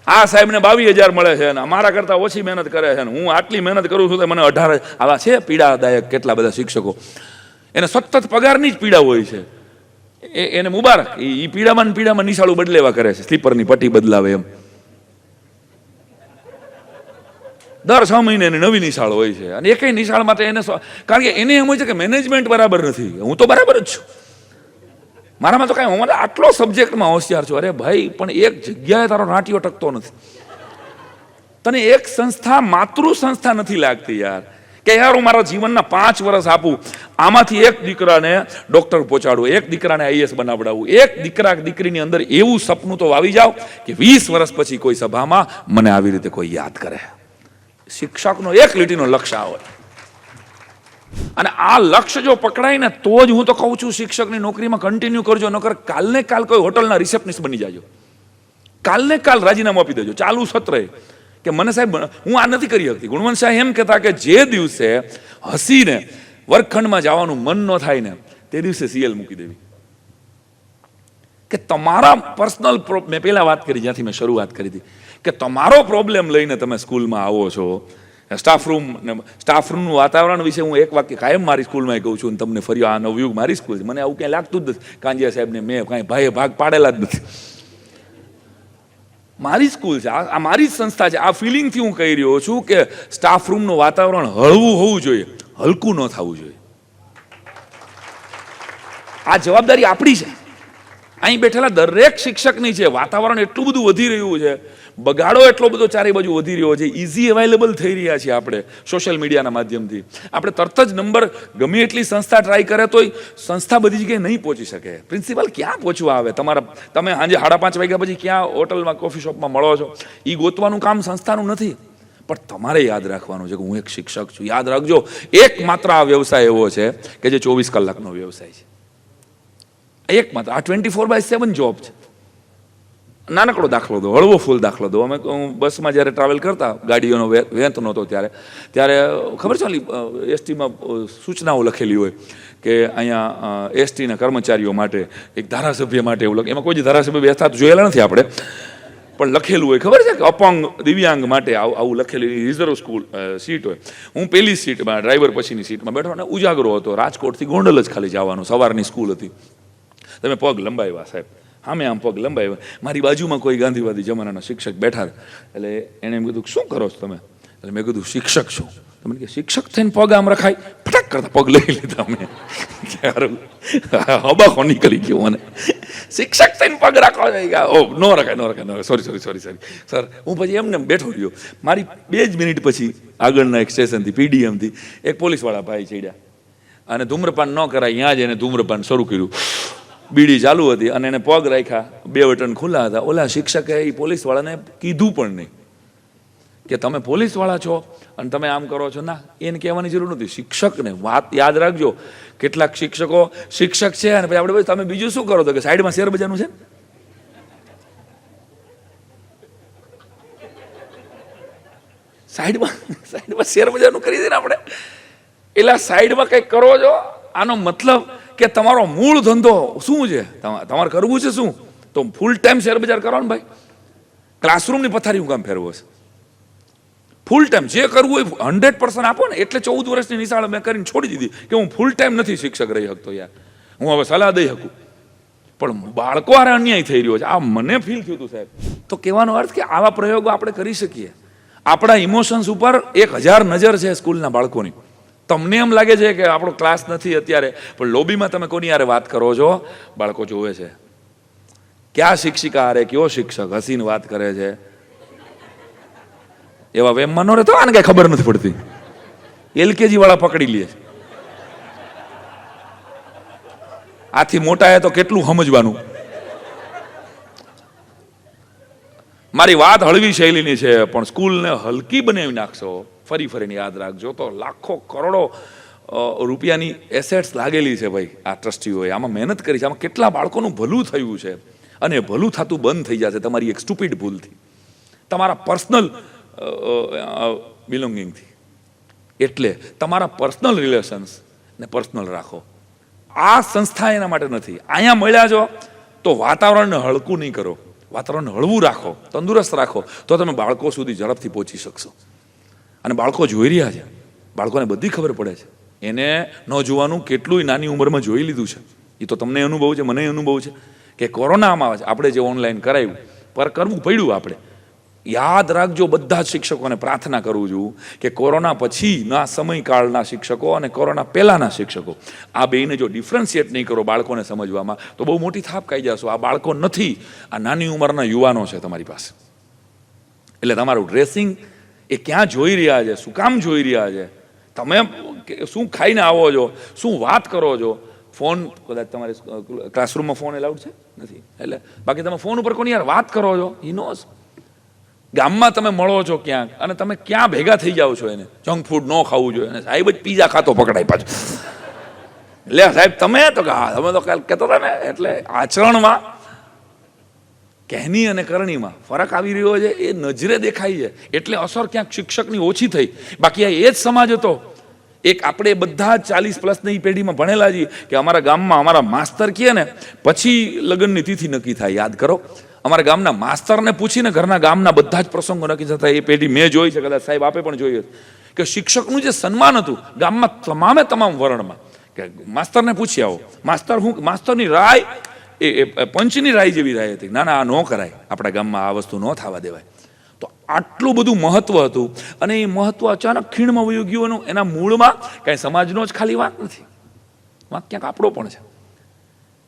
આ સાહેબને 22,000 મળે છે ને અમારા કરતા ઓછી મહેનત કરે છે ને હું આટલી મહેનત કરું છું તો મને 18. આવા છે પીડાદાયક કેટલા બધા શિક્ષકો, એને સતત પગારની જ પીડા હોય છે. એને મુબારક, એ પીડામાં નિશાળું બદલેવા કરે છે, સ્લીપરની પટ્ટી બદલાવે એમ. દર 6 મહિને એની નવી નિશાળ હોય છે, અને એકય નિશાળ માટે એને, કારણ કે એને એમ હોય છે કે મેનેજમેન્ટ બરાબર નથી. હું તો બરાબર જ છું, મારામાં તો કાંઈ, હું આટલો સબ્જેક્ટમાં હોશિયાર છું. અરે ભાઈ પણ એક જગ્યાએ તારો નાટ્યો ટકતો નથી. તને એક સંસ્થા માતૃ સંસ્થા નથી લાગતી યાર, કે યાર હું મારા જીવનના 5 વર્ષ આપું, આમાંથી એક દીકરાને ડોક્ટર પહોંચાડવું, એક દીકરાને IAS બનાવડાવવું, એક દીકરીની અંદર એવું સપનું તો વાવી જાવ કે 20 વર્ષ પછી કોઈ સભામાં મને આવી રીતે કોઈ યાદ કરે. શિક્ષકનો એક લીટીનો લક્ષ્ય આવે, અને આ લક્ષ્ય જો પકડાય ને તો જ હું તો કહું છું શિક્ષકની નોકરીમાં કન્ટિન્યુ કરજો, નકર કાલને કાલ કોઈ હોટલના રિસેપ્શનિસ્ટ બની જાજો, કાલને કાલ રાજીનામું આપી દેજો ચાલુ સત્રે કે મને સાહેબ હું આ નથી કરી શકતી. ગુણવંત શાહ એમ કહેતા કે જે દિવસે હસીને વર્ગખંડમાં જવાનું મન ન થાય ને તે દિવસે CL મૂકી દેવી. કે તમારા પર્સનલ, મેં પહેલા વાત કરી જ્યાંથી મેં શરૂઆત કરી હતી, કે તમારો પ્રોબ્લેમ લઈને તમે સ્કૂલમાં આવો છો. સ્ટાફરૂમનું વાતાવરણ વિશે હું એક વાક્ય કાયમ મારી સ્કૂલમાં કહું છું, અને તમને ફરી આ નવયુગ મારી સ્કૂલ છે, મને આવું ક્યાંય લાગતું જ નથી. કાંજિયા સાહેબને મેં કાંઈ ભાઈએ ભાગ પાડેલા જ નથી. મારી સ્કૂલ છે, આ મારી જ સંસ્થા છે. આ ફિલિંગથી હું કહી રહ્યો છું કે સ્ટાફરૂમનું વાતાવરણ હળવું હોવું જોઈએ, હલકું ન થવું જોઈએ. આ જવાબદારી આપણી છે, અહીં બેઠેલા દરેક શિક્ષકની છે. વાતાવરણ એટલું બધું વધી રહ્યું છે, બગાડો એટલો બધો ચારે બાજુ વધી રહ્યો છે, ઇઝી અવેલેબલ થઈ રહ્યા છે. આપણે સોશિયલ મીડિયાના માધ્યમથી આપણે તરત જ નંબર, ગમે એટલી સંસ્થા ટ્રાય કરે તોય સંસ્થા બધી જગ્યાએ નહીં પહોંચી શકે. પ્રિન્સિપાલ ક્યાં પહોંચવા આવે? તમે સાંજે 5:30 વાગ્યા પછી ક્યાં હોટલમાં, કોફી શોપમાં મળો છો, એ ગોતવાનું કામ સંસ્થાનું નથી. પણ તમારે યાદ રાખવાનું છે કે હું એક શિક્ષક છું. યાદ રાખજો, એકમાત્ર આ વ્યવસાય એવો છે કે જે 24 કલાકનો વ્યવસાય છે. એકમાત્ર આ 24/7 જોબ છે. નાનકડો દાખલો દો, હળવો ફૂલ દાખલો દો. અમે બસમાં જ્યારે ટ્રાવેલ કરતા, ગાડીઓનો વેંત નહોતો ત્યારે ખબર છે એસટીમાં સૂચનાઓ લખેલી હોય કે અહીંયા એસટીના કર્મચારીઓ માટે, એક ધારાસભ્ય માટે એવું લખે. એમાં કોઈ ધારાસભ્ય બેસતા જોયેલા નથી આપણે, પણ લખેલું હોય ખબર છે કે અપંગ દિવ્યાંગ માટે આવું લખેલું. રિઝર્વ સ્કૂલ સીટ હોય. હું પહેલી સીટમાં, ડ્રાઈવર પછીની સીટમાં બેઠો, અને ઉજાગરો હતો. રાજકોટથી ગોંડલ જ ખાલી જવાનું, સવારની સ્કૂલ હતી. તમે પગ લંબાવ્યા સાહેબ, સામે આમ પગ લંબાવ્યા. મારી બાજુમાં કોઈ ગાંધીવાદી જમાનાના શિક્ષક બેઠા, એટલે એણે એમ કીધું શું કરો છો તમે? એટલે મેં કીધું શિક્ષક છું. તમે કે શિક્ષક થઈને પગ આમ રખાય? ફટાક કરતા પગ લઈ લીધા અમે. હબાખો નીકળી ગયો મને. શિક્ષક થઈને પગ રાખવા જાય ગયા. નો રખાય. Sorry sir. હું પછી એમને બેઠો રહ્યો. મારી 2 જ મિનિટ પછી આગળના એક સ્ટેશનથી પીડીએમથી એક પોલીસવાળા ભાઈ ચડ્યા અને ધૂમ્રપાન ન કરાય ત્યાં જ એને ધૂમ્રપાન શરૂ કર્યું. બીડી ચાલુ હતી અને એને પગ રાખ્યા, 2 બટન ખુલ્લા હતા. ઓલા શિક્ષકે એ પોલીસવાળાને કીધું પણ નહીં કે તમે પોલીસવાળા છો અને તમે આમ કરો છો. ના, એને કહેવાની જરૂર નથી. શિક્ષકને વાત યાદ રાખજો, કેટલાક શિક્ષકો શિક્ષક છે અને પછી આપણે તમે બીજું શું કરો તો કે સાઈડમાં શેર બજારનું છે. સાઈડમાં શેર બજારનું કરી દે ને આપણે. એટલે સાઈડમાં કંઈક કરો છો, આનો મતલબ કે તમારો મૂળ ધંધો શું છે, તમારે કરવું છે શું, તો ફૂલ ટાઈમ શેર બજાર કરો ને ભાઈ. ક્લાસરૂમની પથારી હું કામ ફેરવો છે? ફૂલ ટાઈમ જે કરવું હોય 100% આપો ને. એટલે 14 વર્ષની નિશાળ મેં કરીને છોડી દીધી કે હું ફૂલ ટાઈમ નથી શિક્ષક રહી શકતો યાર. હું હવે સલાહ દઈ શકું પણ બાળકો હારે અન્યાય થઈ રહ્યો છે આ મને ફીલ થયું હતું સાહેબ. તો કહેવાનો અર્થ કે આવા પ્રયોગો આપણે કરી શકીએ. આપણા ઇમોશન્સ ઉપર 1000 નજર છે સ્કૂલના બાળકોની. તમને એમ લાગે છે કે આપણો ક્લાસ નથી અત્યારે, પણ લોબીમાં તમે કોની યારે વાત કરો છો, બાળકો જોવે છે. ક્યાં શિક્ષિકા હારે કયો શિક્ષક હસીને વાત કરે છે. એવા વેમમાં ન રહેતો, આને કઈ ખબર નથી પડતી. LKG વાળા પકડી લે. આથી મોટા એ તો કેટલું સમજવાનું. મારી વાત હળવી શૈલીની છે પણ સ્કૂલને હલકી બનાવી નાખશો, ફરીને યાદ રાખજો તો લાખો કરોડો રૂપિયાની એસેટ્સ લાગેલી છે ભાઈ. આ ટ્રસ્ટીઓએ આમાં મહેનત કરી છે. આમાં કેટલા બાળકોનું ભલું થયું છે અને ભલું થતું બંધ થઈ જશે તમારી એક સ્ટુપિડ ભૂલથી, તમારા પર્સનલ બિલોંગિંગથી. એટલે તમારા પર્સનલ રિલેશન્સ ને પર્સનલ રાખો. આ સંસ્થા એના માટે નથી. અહીંયા મળ્યા છો તો વાતાવરણને હળકું નહીં કરો, વાતાવરણ હળવું રાખો, તંદુરસ્ત રાખો, તો તમે બાળકો સુધી ઝડપથી પહોંચી શકશો. અને બાળકો જોઈ રહ્યા છે, બાળકોને બધી ખબર પડે છે. એને ન જોવાનું કેટલું નાની ઉંમરમાં જોઈ લીધું છે. એ તો તમને અનુભવ છે, મને અનુભવ છે કે કોરોનામાં આપણે જે ઓનલાઈન કરાવ્યું પર કરવું પડ્યું. આપણે યાદ રાખજો, બધા જ શિક્ષકોને પ્રાર્થના કરું છું કે કોરોના પછીના સમયકાળના શિક્ષકો અને કોરોના પહેલાના શિક્ષકો આ બેને જો ડિફરન્શિએટ નહીં કરો બાળકોને સમજવામાં તો બહુ મોટી થાપ ખાઈ જશો. આ બાળકો નથી, આ નાની ઉંમરના યુવાનો છે તમારી પાસે. એટલે તમારું ડ્રેસિંગ એ ક્યાં જોઈ રહ્યા છે, શું કામ જોઈ રહ્યા છે, તમે શું ખાઈને આવો છો, શું વાત કરો છો. ફોન કદાચ તમારે ક્લાસરૂમમાં ફોન એલાઉડ છે નથી, એટલે બાકી તમે ફોન ઉપર કોની યાર વાત કરો છો. ઈ નોઝ. ગામમાં તમે મળો છો ક્યાંક અને તમે ક્યાં ભેગા થઈ જાઓ છો. એને જંક ફૂડ ન ખાવું જોઈએ અને સાહેબ જ પીઝા ખાતો પકડાય પાછું. લે સાહેબ તમે તો તમે તો કાલ કહેતો હતા ને. એટલે આચરણમાં, કહેની અને કરણીમાં ફરક આવી રહ્યો છે, એ નજરે દેખાય છે. એટલે અસર ક્યાંક શિક્ષકની ઓછી થઈ. બાકી આ એ જ સમાજ હતો. એક આપણે બધા 40+ પેઢીમાં ભણેલા છીએ કે અમારા ગામમાં અમારા માસ્તર કહે ને પછી લગ્નની તિથિ નક્કી થાય. યાદ કરો, અમારા ગામના માસ્તરને પૂછીને ઘરના ગામના બધા જ પ્રસંગો નક્કી થતા. એ પેઢી મેં જોઈ છે, કદાચ સાહેબ આપે પણ જોઈ કે શિક્ષકનું જે સન્માન હતું ગામમાં તમામ વર્ણમાં કે માસ્તરને પૂછી આવો. માસ્તરની રાય એ પંચની રાય જેવી રાય હતી. ના આ ન કરાય, આપણા ગામમાં આ વસ્તુ ન થવા દેવાય. તો આટલું બધું મહત્વ હતું અને એ મહત્વ અચાનક ખીણમાં વયું ગયું. એના મૂળમાં કાંઈ સમાજનો જ ખાલી વાંક નથી, વાંક ક્યાંક આપણો પણ છે.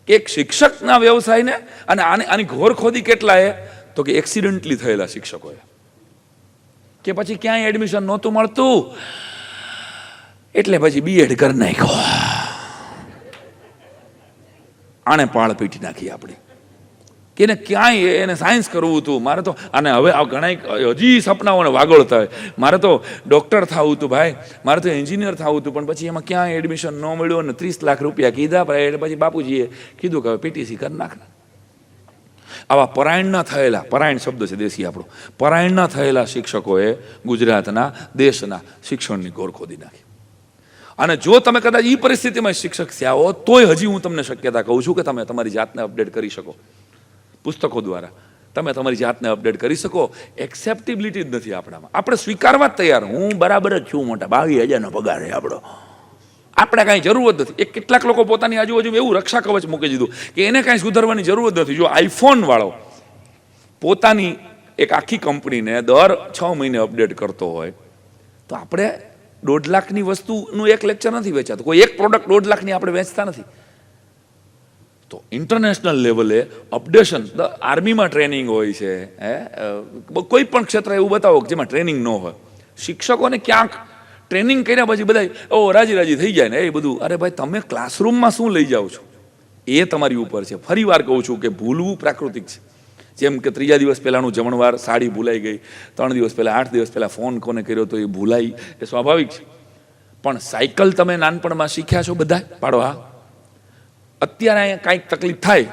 એક શિક્ષકના વ્યવસાયને અને આની ઘોરખોદી કેટલાય તો કે એક્સિડન્ટલી થયેલા શિક્ષકોએ કે પછી ક્યાંય એડમિશન નહોતું મળતું એટલે પછી બીએડ કરી નાખ્યો. આને પાળ પીટી નાખી આપણી કે એને ક્યાંય એને સાયન્સ કરવું હતું. મારે તો અને હવે ઘણા હજી સપનાઓને વાગોળતા હોય. મારે તો ડૉક્ટર થવું હતું ભાઈ, મારે તો એન્જિનિયર થવું હતું, પણ પછી એમાં ક્યાંય એડમિશન ન મળ્યું અને 30 લાખ રૂપિયા કીધા. પછી બાપુજીએ કીધું કે હવે પીટીસી કરી નાખના. આવા પરાયણ ન થયેલા, પરાયણ શબ્દ છે દેશી આપણો, પરાયણ ન થયેલા શિક્ષકોએ ગુજરાતના દેશના શિક્ષણની ઘોર ખોદી નાખી. અને જો તમે કદાચ એ પરિસ્થિતિમાં શિક્ષક થયા હો તોય હજી હું તમને શક્યતા કહું છું કે તમે તમારી જાતને અપડેટ કરી શકો. પુસ્તકો દ્વારા તમે તમારી જાતને અપડેટ કરી શકો. એક્સેપ્ટેબિલિટી જ નથી આપણામાં. આપણે સ્વીકારવા જ તૈયાર, હું બરાબર જ છું, મોટા 22,000નો પગાર છે આપણો, આપણે કાંઈ જરૂર જ નથી. એક કેટલાક લોકો પોતાની આજુબાજુ એવું રક્ષા કવચ મૂકી દીધું કે એને કાંઈ સુધારવાની જરૂર જ નથી. જો આઈફોન વાળો પોતાની એક આખી કંપનીને દર 6 મહિને અપડેટ કરતો હોય તો આપણે 1.5 લાખની વસ્તુનું એક લેક્ચર નથી વેચાતું, કોઈ એક પ્રોડક્ટ 1.5 લાખની આપણે વેચતા નથી. તો ઇન્ટરનેશનલ લેવલે અપડેશન, આર્મીમાં ટ્રેનિંગ હોય છે, કોઈ પણ ક્ષેત્ર એવું બતાવો જેમાં ટ્રેનિંગ ન હોય. શિક્ષકોને ક્યાંક ટ્રેનિંગ કર્યા પછી બધા રાજી થઈ જાય ને એ બધું. અરે ભાઈ, તમે ક્લાસરૂમમાં શું લઈ જાઓ છો એ તમારી ઉપર છે. ફરી વાર કહું છું કે ભૂલવું પ્રાકૃતિક છે. જેમ કે 3જા દિવસ પહેલાંનું જમણવાર, સાડી ભૂલાઈ ગઈ, 3 દિવસ પહેલાં, 8 દિવસ પહેલાં ફોન કોને કર્યો તો એ ભૂલાઈ, એ સ્વાભાવિક છે. પણ સાયકલ તમે નાનપણમાં શીખ્યા છો બધા પાડો? હા. અત્યારે અહીંયા કાંઈક તકલીફ થાય,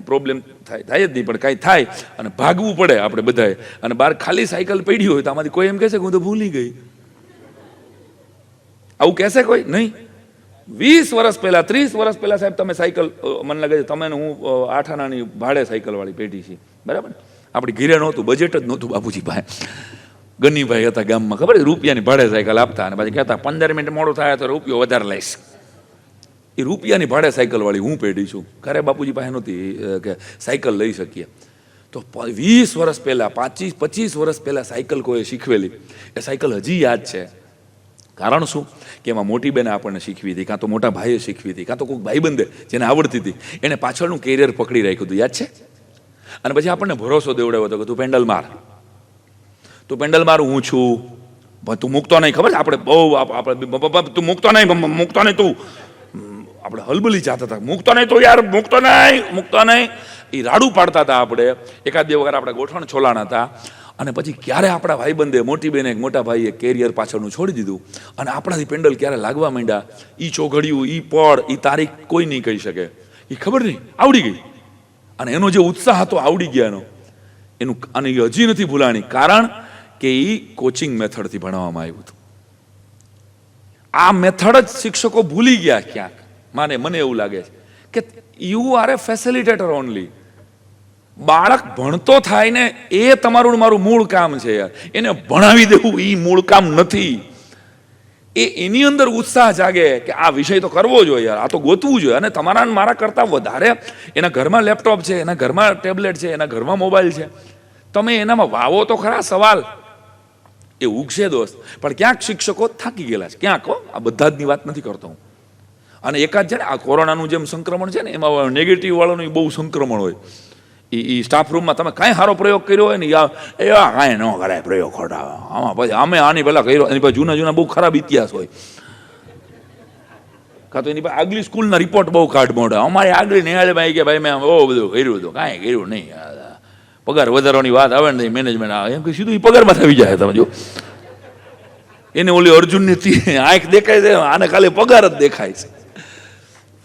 પ્રોબ્લેમ થાય જ નહીં, પણ કાંઈ થાય અને ભાગવું પડે આપણે બધાએ, અને બહાર ખાલી સાયકલ પડી હોય તો આમાંથી કોઈ એમ કહેશે કે હું તો ભૂલી ગઈ. આવું કહેશે કોઈ? નહીં. 20 વર્ષ પહેલા, 30 વર્ષ પહેલા સાહેબ તમે સાયકલ, મને લાગે છે તમે હું 8 આનાની ભાડે સાયકલ વાળી પેઢી છે, બરાબર? આપણી ઘીરે નહોતું, બજેટ જ નહોતું બાપુજી પાસે. ગનીભાઈ હતા ગામમાં, ખબર છે, રૂપિયાની ભાડે સાયકલ આપતા, અને પછી કહેતા 15 મિનિટ મોડું થાય તો રૂપિયો વધારે લઈશ. એ રૂપિયાની ભાડે સાયકલ વાળી હું પેઢી છું. ઘરે બાપુજી પાસે નહોતી કે સાયકલ લઈ શકીએ. તો 20 વર્ષ પહેલા, 25 વર્ષ પહેલા સાયકલ કોઈ શીખવેલી, એ સાયકલ હજી યાદ છે. કારણ શું? કે એમાં મોટી બેને આપણને શીખવી હતી, કાં તો મોટા ભાઈએ શીખવી હતી, કાં તો કોઈક ભાઈબંધે જેને આવડતી હતી એને પાછળનું કેરિયર પકડી રાખ્યું હતું, યાદ છે? અને પછી આપણને ભરોસો દેવડાવ્યો હતો કે તું પેન્ડલ માર, તું પેન્ડલ માર, હું છું, તું મૂકતો નહીં. ખબર છે આપણે બહુ આપણે તું મૂકતો નહીં તું, આપણે હલબલી જાતા હતા, મૂકતો નહીં તું યાર, મૂકતો નહીં. એ રાડું પાડતા હતા આપણે. 1-2 વખત આપણે ગોઠણ છોલાણા હતા. અને પછી ક્યારે આપણા ભાઈબંધે, મોટી બેને, મોટા ભાઈએ કેરિયર પાછળનું છોડી દીધું અને આપણાથી પેન્ડલ ક્યારે લાગવા માંડ્યા, એ ચોઘડિયું, એ પળ, એ તારીખ કોઈ નહીં કહી શકે. એ ખબર નહીં, આવડી ગઈ. અને એનો જે ઉત્સાહ હતો આવડી ગયા એનું, અને એ હજી નથી ભૂલાણી. કારણ કે એ કોચિંગ મેથડથી ભણાવવામાં આવ્યું હતું. આ મેથડ જ શિક્ષકો ભૂલી ગયા ક્યાંક. મને એવું લાગે છે કે you are A facilitator only. બાળક ભણતો થાય ને એ તમારું મારું મૂળ કામ છે યાર. એને ભણાવી દેવું એ મૂળ કામ નથી. એની અંદર ઉત્સાહ જાગે કે આ વિષય તો કરવો જોઈએ યાર, આ તો ગોતવું જોઈએ. અને તમારા મારા કરતાં વધારે એના ઘરમાં લેપટોપ છે, એના ઘરમાં ટેબ્લેટ છે, એના ઘરમાં મોબાઈલ છે. તમે એનામાં વાવો તો ખરા સવાલ, એ ઉગશે દોસ્ત. પણ ક્યાંક શિક્ષકો થાકી ગયેલા છે, ક્યાંક. આ બધા જ ની વાત નથી કરતો હું. અને એકાદ છે ને આ કોરોનાનું જેમ સંક્રમણ છે ને, એમાં નેગેટિવ વાળાનું બહુ સંક્રમણ હોય. એ સ્ટાફ રૂમમાં તમે કાંઈ સારો પ્રયોગ કર્યો હોય ને, એવા કાંઈ ન કરાય પ્રયોગ ખોટા. આમાં પછી અમે આની પહેલાં કર્યો, એની પછી જૂના બહુ ખરાબ ઇતિહાસ હોય, કાં તો એની પાસે આગલી સ્કૂલના રિપોર્ટ બહુ કાઢ મોઢા. અમારી આગળ નિહાળેમાં આવી ગયા ભાઈ મેં બહુ બધું કર્યું હતું, કાંઈ કર્યું નહીં, પગાર વધારવાની વાત આવે ને મેનેજમેન્ટ આવે એમ કે સીધું એ પગારમાં આવી જાય. તમે જો એને ઓલી અર્જુનની આંખ દેખાય છે, આને ખાલી પગાર જ દેખાય છે.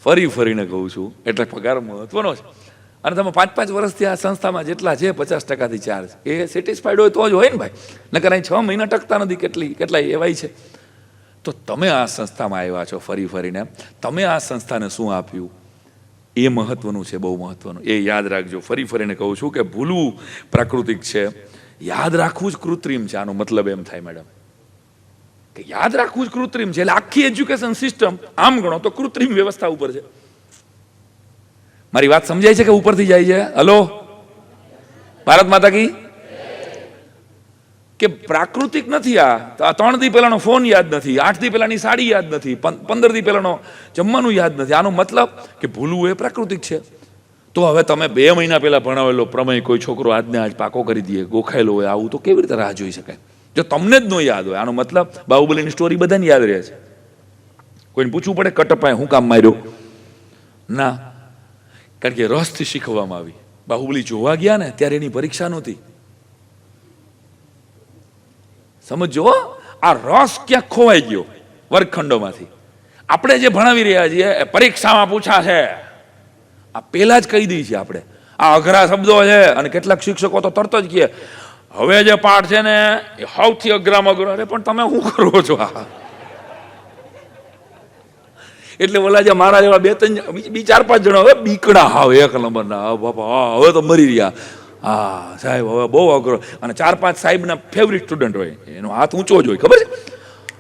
ફરીને કહું છું, એટલે પગાર મહત્વનો છે. અને તમે 5-5 વર્ષથી આ સંસ્થામાં જેટલા છે 50%થી ચાર્જ, એ સેટિસ્ફાઈડ હોય તો જ હોય ને ભાઈ. નકર અહીં 6 મહિના ટકતા નથી. કેટલાય એવાય છે. તો તમે આ સંસ્થામાં આવ્યા છો ફરીને, તમે આ સંસ્થાને શું આપ્યું એ મહત્વનું છે, બહુ મહત્વનું. એ યાદ રાખજો. ફરીને કહું છું કે ભૂલવું પ્રાકૃતિક છે, યાદ રાખવું જ કૃત્રિમ છે. આનો મતલબ એમ થાય મેડમ કે યાદ રાખવું જ કૃત્રિમ છે. એટલે આખી એજ્યુકેશન સિસ્ટમ આમ ગણો તો કૃત્રિમ વ્યવસ્થા ઉપર છે. મારી વાત સમજાય છે કે ઉપરથી જાય છે? હલો, ભારત માતા કી. કે પ્રાકૃતિક નથી. આ 3 દી પહેલાનો ફોન યાદ નથી, 8 દી પહેલાની સાડી યાદ નથી, 15 દી પહેલાનો જમવાનું યાદ નથી. આનો મતલબ કે ભૂલવું એ પ્રાકૃતિક છે. તો હવે તમે 2 મહિના પહેલા ભણાવેલો પ્રમેય કોઈ છોકરો આજને આજ પાકો કરી દે, ગોખાયેલો હોય, આવું તો કેવી રીતે રાહ જોઈ શકાય? જો તમને જ ન યાદ હોય, આનો મતલબ બાહુબલીની સ્ટોરી બધાને યાદ રહે છે. કોઈને પૂછવું પડે કટપ્પાએ શું કામ માર્યો? ના, કારણ કે રસથી શીખવામાં આવી. બાહુબલી જોવા ગયા ને ત્યારે એની પરીક્ષા નહોતી. સમજો, આ રસ ક્યાંક ખોવાઈ ગયો વર્ગખંડોમાંથી. આપણે જે ભણાવી રહ્યા છીએ પરીક્ષામાં પૂછા છે, આ પહેલા જ કહી દઈએ છીએ આપણે. આ અઘરા શબ્દો છે અને કેટલાક શિક્ષકો તો તરત જ કહે હવે જે પાઠ છે ને એ સૌથી અઘરામાં અઘરો. અરે પણ તમે શું કરો છો? એટલે ઓલા જે મારા જેવા 4-5 જણા હવે બીકડા, હાવ 1 નંબરના, બાપા હવે તો મરી રહ્યા. હા સાહેબ હવે બહુ અઘરો. અને 4-5 સાહેબના ફેવરિટ સ્ટુડન્ટ હોય, એનો હાથ ઊંચો જ હોય. ખબર છે?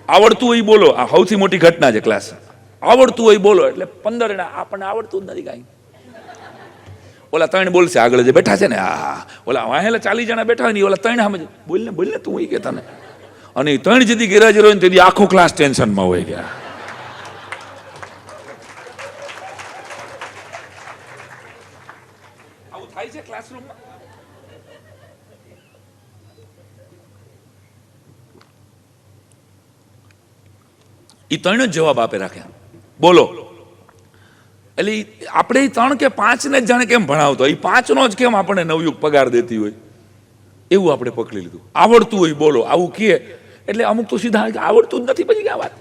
આવડતું હોય બોલો. આ સૌથી મોટી ઘટના છે ક્લાસ. આવડતું હોય બોલો એટલે 15 જણા આપણને આવડતું જ નથી કાંઈ. ઓલા 3 બોલશે આગળ જે બેઠા છે ને, ઓલા વાહેલા 40 જણા બેઠા હોય ને, ઓલા 3 સામે બોલને તું એ કે તને. અને 3 જેથી ગેરહાજર હોય ને તેથી આખો ક્લાસ ટેન્શનમાં હોય ગયા. આવું થાય છે ક્લાસરૂમમાં. એ 3 જ જવાબ આપે રાખ્યા. બોલો, એટલે આપણે 3 કે 5 ને જ જાણે કેમ ભણાવતો, એ 5 નો જ કેમ આપણને નવયુગ પગાર દેતી હોય એવું આપણે પકડી લીધું. આવડતું હોય બોલો આવું કહે એટલે અમુક તો સીધા આવડતું જ નથી, પછી ક્યાં વાત,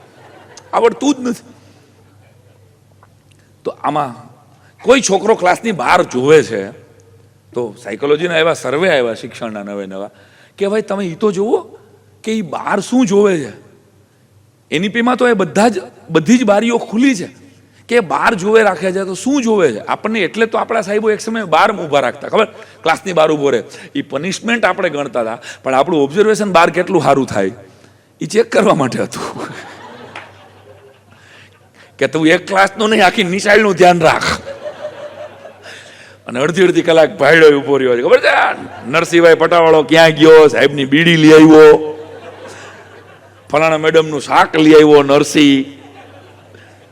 આવડતું જ નથી. તો આમાં કોઈ છોકરો ક્લાસની બહાર જોવે છે તો સાયકોલોજીના એવા સર્વે આવ્યા શિક્ષણના નવા કે ભાઈ તમે એ તો જુઓ કે એ બહાર શું જોવે છે. એનઈપીમાં તો એ બધી જ બારીઓ ખુલ્લી છે કે બહાર જોવે રાખે છે. તો શું જોવે છે આપણને? એટલે તો આપણા સાહેબો એક સમય બહાર ઊભા રાખતા, ખબર, ક્લાસની બહાર ઊભો રહે. એ પનિશમેન્ટ આપણે ગણતા હતા, પણ આપણું ઓબ્ઝર્વેશન બહાર કેટલું સારું થાય એ ચેક કરવા માટે હતું કે તું એક ક્લાસનું નહીં આખી નિશાળનું ધ્યાન રાખ. અને અડધી કલાક ભાઈડો ઉભો રહ્યો છે, ખબર છે, નરસિંહભાઈ પટાવાળો ક્યાં ગયો, સાહેબની બીડી લઈ આવ્યો, ફલાણા મેડમનું શાક લઈ આવ્યો નરસિંહ.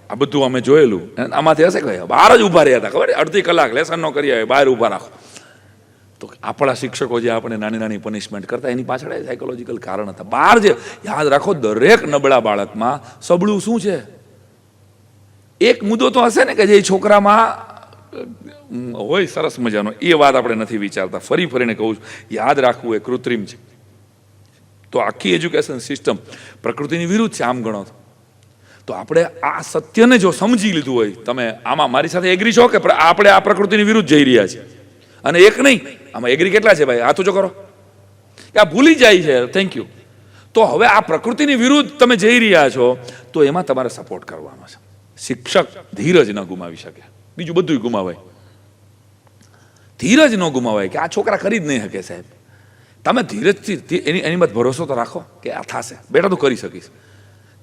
આ બધું અમે જોયેલું. આમાંથી હશે કયા બહાર જ ઉભા રહ્યા હતા, ખબર, અડધી કલાક લેસન નો કરી આવે, બહાર ઉભા રાખો. તો આપણા શિક્ષકો જે આપણે નાની નાની પનિશમેન્ટ કરતા એની પાછળ સાયકોલોજીકલ કારણ હતા. બહાર જે યાદ રાખો, દરેક નબળા બાળકમાં સબળું શું છે? એક મુદ્દો તો હશે ને કે જે છોકરામાં હોય સરસ મજાનો. એ વાત આપણે નથી વિચારતા. ફરીને કહું છું, યાદ રાખવું એ કૃત્રિમ છે. તો આખી એજ્યુકેશન સિસ્ટમ પ્રકૃતિની વિરુદ્ધ છે આમ ગણો તો. આપણે આ સત્યને જો સમજી લીધું હોય, તમે આમાં મારી સાથે એગ્રી છો કે આપણે આ પ્રકૃતિની વિરુદ્ધ જઈ રહ્યા છીએ? અને એક નહીં, આમાં એગ્રી કેટલા છે ભાઈ? હાથ ઊંચો કરો કે આ ભૂલી જાય છે. Thank you. તો હવે આ પ્રકૃતિની વિરુદ્ધ તમે જઈ રહ્યા છો તો એમાં તમારે સપોર્ટ કરવાનો છે. શિક્ષક ધીરજ ન ગુમાવી શકે, બીજું બધું ગુમાવાય, ધીરજ ન ગુમાવાય કે આ છોકરા કરી જ નહીં શકે. સાહેબ તમે ધીરજથી એની મત ભરોસો તો રાખો કે આ થશે, બેટા તું કરી શકીશ.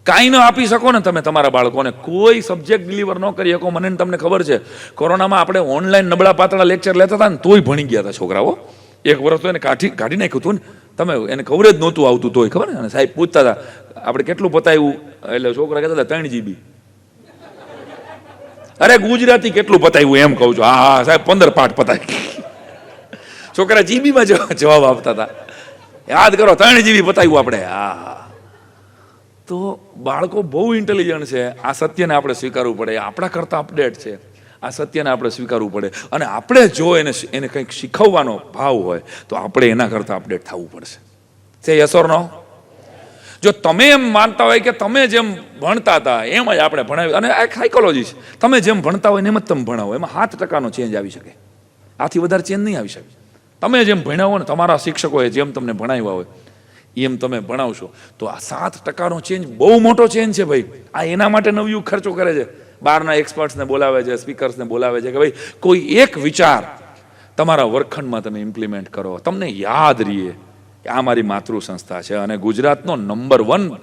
કાંઈ ન આપી શકો ને તમે તમારા બાળકોને, કોઈ સબ્જેક્ટ ડિલિવર ન કરી શકો. મને તમને ખબર છે, કોરોનામાં આપણે ઓનલાઈન નબળા પાતળા લેક્ચર લેતા હતા ને તોય ભણી ગયા હતા છોકરાઓ. 1 વર્ષ તો એને કાઢી નાખ્યું હતું ને, તમે એને કવરેજ નહોતું આવતું તોય, ખબર ને. અને સાહેબ પૂછતા હતા આપણે કેટલું પતાવ્યું, એટલે છોકરા કહેતા હતા 3 GB. અરે ગુજરાતી કેટલું પતાવ્યું એમ કહું છું. હા સાહેબ 15 પાઠ પતાવી. છોકરા જીબીમાં જવાબ આપતા હતા. યાદ કરો 3 GB પતાવ્યું આપણે. હા, તો બાળકો બહુ ઇન્ટેલિજન્ટ છે. આ સત્યને આપણે સ્વીકારવું પડે. આપણા કરતા અપડેટ છે. આ સત્યને આપણે સ્વીકારવું પડે. અને આપણે જો એને કંઈક શીખવવાનો ભાવ હોય તો આપણે એના કરતા અપડેટ થવું પડશે. છે યસ ઓર નો? જો તમે એમ માનતા હોય કે તમે જેમ ભણતા હતા એમ જ આપણે ભણાવી, અને આ સાયકોલોજી છે, તમે જેમ ભણતા હોય એમ જ તમે ભણાવો, એમાં 7% ચેન્જ આવી શકે. આથી વધારે ચેન્જ નહીં આવી શકે. તમે જેમ ભણાવો ને, તમારા શિક્ષકોએ જેમ તમને ભણાવ્યા હોય એમ તમે ભણાવશો તો આ 7% ચેન્જ બહુ મોટો ચેન્જ છે ભાઈ. આ એના માટે નવયુગ ખર્ચો કરે છે. બહારના એક્સપર્ટ્સને બોલાવે છે, સ્પીકર્સને બોલાવે છે કે ભાઈ કોઈ એક વિચાર તમારા વર્ગખંડમાં તમે ઇમ્પ્લિમેન્ટ કરો, તમને યાદ રહીએ કે આ મારી માતૃ સંસ્થા છે અને ગુજરાતનો નંબર 1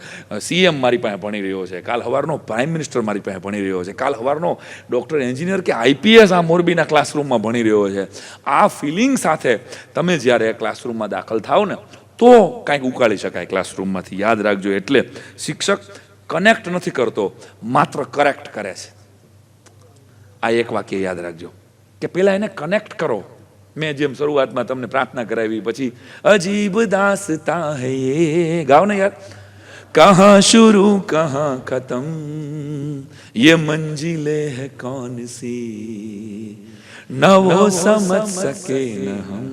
CM મારી પાસે ભણી રહ્યો છે, કાલ સવારનો પ્રાઇમ મિનિસ્ટર મારી પાસે ભણી રહ્યો છે, કાલ સવારનો ડૉક્ટર, એન્જિનિયર કે IPS આ મોરબીના ક્લાસરૂમમાં ભણી રહ્યો છે. આ ફિલિંગ સાથે તમે જ્યારે ક્લાસરૂમમાં દાખલ થાવ ને તો કાંઈક ઉકાળી શકાય ક્લાસરૂમમાંથી. યાદ રાખજો, એટલે શિક્ષક કનેક્ટ નથી કરતો, માત્ર કરેક્ટ કરે છે. આ એક વાક્ય યાદ રાખજો કે પહેલાં એને કનેક્ટ કરો. મેં જેમ શરૂઆતમાં તમને પ્રાર્થના કરાવી, પછી અજીબ દાસ્તા હૈ યે ગાઓ ને યાર, કહાં શુરૂ કહાં ખતમ, ये मंजिलें है कौन सी, न वो समझ सके न हम,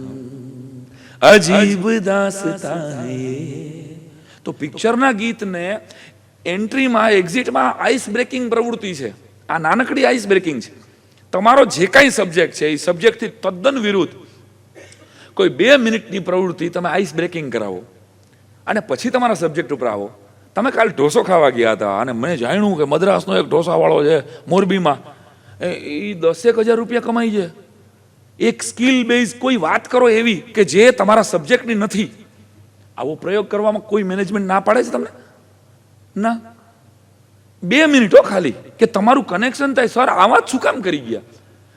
अजीब दास्तां है ये. તો પિક્ચરના ગીતને એન્ટ્રીમાં એક્ઝિટમાં આઈસ બ્રેકિંગ પ્રવૃત્તિ છે. આ નાનકડી આઈસ બ્રેકિંગ છે. તમારો જે કાંઈ સબ્જેક્ટ છે એ સબ્જેક્ટથી તદ્દન વિરુદ્ધ કોઈ 2 મિનિટની પ્રવૃત્તિ તમે આઈસ બ્રેકિંગ કરાવો અને પછી તમારા સબ્જેક્ટ ઉપર આવો. તમે કાલે ઢોસો ખાવા ગયા હતા અને મેં જાણ્યું કે મદ્રાસનો એક ઢોસાવાળો છે મોરબીમાં, એ 10,000 રૂપિયા કમાઈ છે. એક સ્કિલ બેઝ કોઈ વાત કરો એવી કે જે તમારા સબ્જેક્ટની નથી. આવો પ્રયોગ કરવામાં કોઈ મેનેજમેન્ટ ના પાડે છે તમને? ના. 2 મિનિટો ખાલી કે તમારું કનેક્શન થાય. સર આવા જ શું કામ કરી ગયા?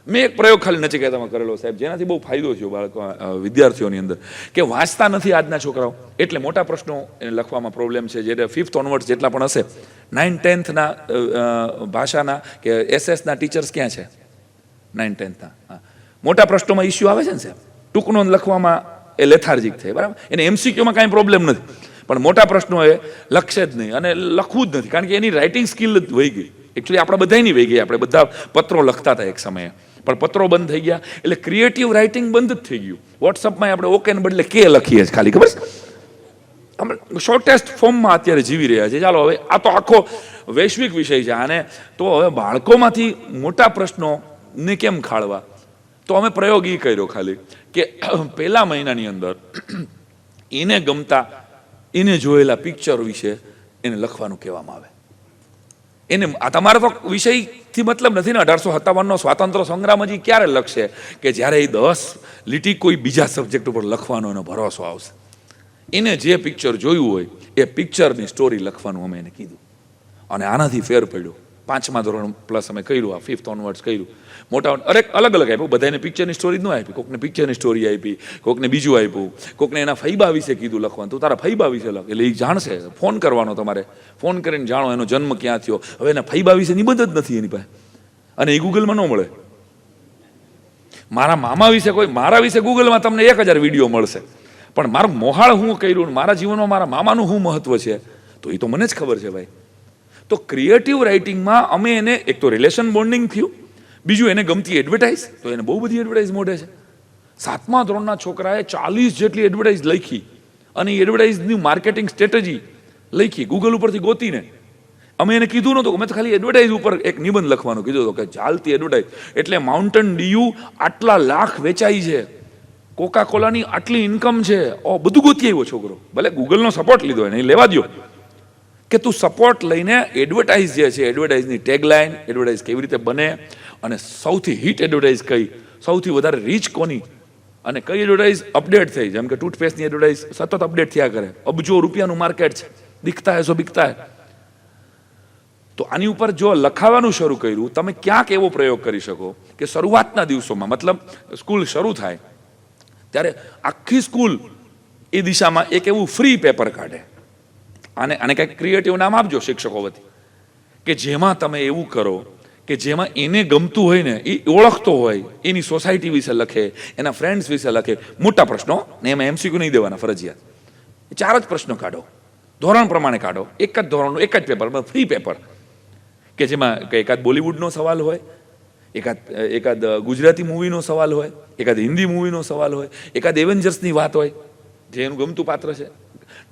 મેં એક પ્રયોગ ખાલી નચિકેતામાં કરેલો સાહેબ, જેનાથી બહુ ફાયદો થયો બાળકો વિદ્યાર્થીઓની અંદર, કે વાંચતા નથી આજના છોકરાઓ, એટલે મોટા પ્રશ્નો એને લખવામાં પ્રોબ્લેમ છે. જે 5th ઓનવર્ડ્સ જેટલા પણ હશે, 9th 10thના ભાષાના કે એસએસના ટીચર્સ ક્યાં છે? 9th 10thના મોટા પ્રશ્નોમાં ઇસ્યુ આવે છે ને સાહેબ, ટૂંકનો લખવામાં એ લેથાર્જિક થાય, બરાબર. એને એમસીક્યુમાં કાંઈ પ્રોબ્લેમ નથી, પણ મોટા પ્રશ્નો એ લખશે જ નહીં અને લખવું જ નથી, કારણ કે એની રાઇટિંગ સ્કિલ જ વહી ગઈ. એકચ્યુઅલી આપણે બધાની વહી ગઈ. આપણે બધા પત્રો લખતા હતા એક સમયે, પણ પત્રો બંધ થઈ ગયા એટલે ક્રિએટિવ રાઇટિંગ બંધ જ થઈ ગયું. વોટ્સઅપમાં આપણે ઓકે ને બદલે કે લખીએ છીએ ખાલી, ખબર છે? આપણે શોર્ટેસ્ટ ફોર્મમાં અત્યારે જીવી રહ્યા છે. ચાલો હવે આ તો આખો વૈશ્વિક વિષય છે, આને તો હવે બાળકોમાંથી મોટા પ્રશ્નોને કેમ ખાળવા, તો અમે પ્રયોગ એ કર્યો ખાલી કે પહેલા મહિનાની અંદર એને ગમતા, એને જોયેલા પિક્ચર વિશે એને લખવાનું કહેવામાં આવે. એને તમારે તો વિષયથી મતલબ નથી ને. 1857નો સ્વાતંત્ર્ય સંગ્રામ હજી ક્યારે લખશે? કે જ્યારે એ 10 લીટી કોઈ બીજા સબ્જેક્ટ ઉપર લખવાનો એનો ભરોસો આવશે. એને જે પિક્ચર જોયું હોય એ પિક્ચરની સ્ટોરી લખવાનું અમે એને કીધું, અને આનાથી ફેર પડ્યો. 5મા ધોરણ પ્લસ અમે કર્યું, આ 5th ઓનવર્ડ્સ કર્યું. મોટા અલગ અલગ આપ્યું, બધાને પિક્ચરની સ્ટોરી ન આપી. કોકને પિક્ચરની સ્ટોરી આપી, કોકને બીજું આપ્યું, કોકને એના ફૈબા વિશે કીધું લખવાનું. તું તારા ફૈબા વિશે લખ, એટલે એ જાણશે. ફોન કરવાનો તમારે, ફોન કરીને જાણો એનો જન્મ ક્યાં થયો. હવે એના ફૈબા વિશે નિબંધ જ નથી એની પાસે, અને એ ગૂગલમાં ન મળે. મારા મામા વિશે મારા વિશે ગૂગલમાં તમને 1000 વિડીયો મળશે, પણ મારું મોહાળ હું કર્યું, મારા જીવનમાં મારા મામાનું શું મહત્વ છે, તો એ તો મને જ ખબર છે ભાઈ. તો ક્રિએટિવ રાઇટિંગમાં અમે એને એક તો રિલેશન બોન્ડિંગ થયું, બીજું એને ગમતી એડવર્ટાઇઝ, તો એને બહુ બધી એડવર્ટાઇઝ મોઢે છે. 7મા ધોરણના છોકરાએ 40 જેટલી એડવર્ટાઇઝ લખી, અને એ એડવર્ટાઇઝની માર્કેટિંગ સ્ટ્રેટેજી લખી ગૂગલ ઉપરથી ગોતીને. અમે એને કીધું નહોતું, અમે તો ખાલી એડવર્ટાઇઝ ઉપર એક નિબંધ લખવાનું કીધું હતું કે ચાલતી એડવર્ટાઇઝ એટલે માઉન્ટેન ડ્યુ આટલા લાખ વેચાઈ છે, કોકા કોલાની આટલી ઇન્કમ છે, બધું ગોતી આવ્યો છોકરો. ભલે ગૂગલનો સપોર્ટ લીધો એને, લેવા દો કે તું સપોર્ટ લઈને એડવર્ટાઇઝ જે છે, એડવર્ટાઇઝની ટેગલાઇન, એડવર્ટાઇઝ કેવી રીતે બને, અને સૌથી હિટ એડવર્ટાઇઝ કઈ, સૌથી વધારે રીચ કોની, અને કઈ એડવર્ટાઇઝ અપડેટ થઈ. જેમ કે ટૂથપેસ્ટની એડવર્ટાઇઝ સતત અપડેટ થયા કરે, અબજો રૂપિયાનું માર્કેટ છે, દિખતા હે સો બિકતા હે. તો આની ઉપર જો લખાવાનું શરૂ કર્યું, તમે ક્યાંક એવો પ્રયોગ કરી શકો કે શરૂઆતના દિવસોમાં, મતલબ સ્કૂલ શરૂ થાય ત્યારે આખી સ્કૂલ એ દિશામાં એક એવું ફ્રી પેપર કાઢે. આને કંઈક ક્રિએટિવ નામ આપજો શિક્ષકો વતી, કે જેમાં તમે એવું કરો કે જેમાં એને ગમતું હોય ને, એ ઓળખતો હોય, એની સોસાયટી વિશે લખે, એના ફ્રેન્ડ્સ વિશે લખે. મોટા પ્રશ્નો ને એમાં એમસીક્યુ નહીં દેવાના ફરજિયાત. 4 જ પ્રશ્નો કાઢો, ધોરણ પ્રમાણે કાઢો, એક જ ધોરણનું એક જ પેપર, ફ્રી પેપર, કે જેમાં એકાદ બોલિવૂડનો સવાલ હોય, એકાદ ગુજરાતી મૂવીનો સવાલ હોય, એકાદ હિન્દી મૂવીનો સવાલ હોય, એકાદ એવેન્જર્સની વાત હોય જે એનું ગમતું પાત્ર છે.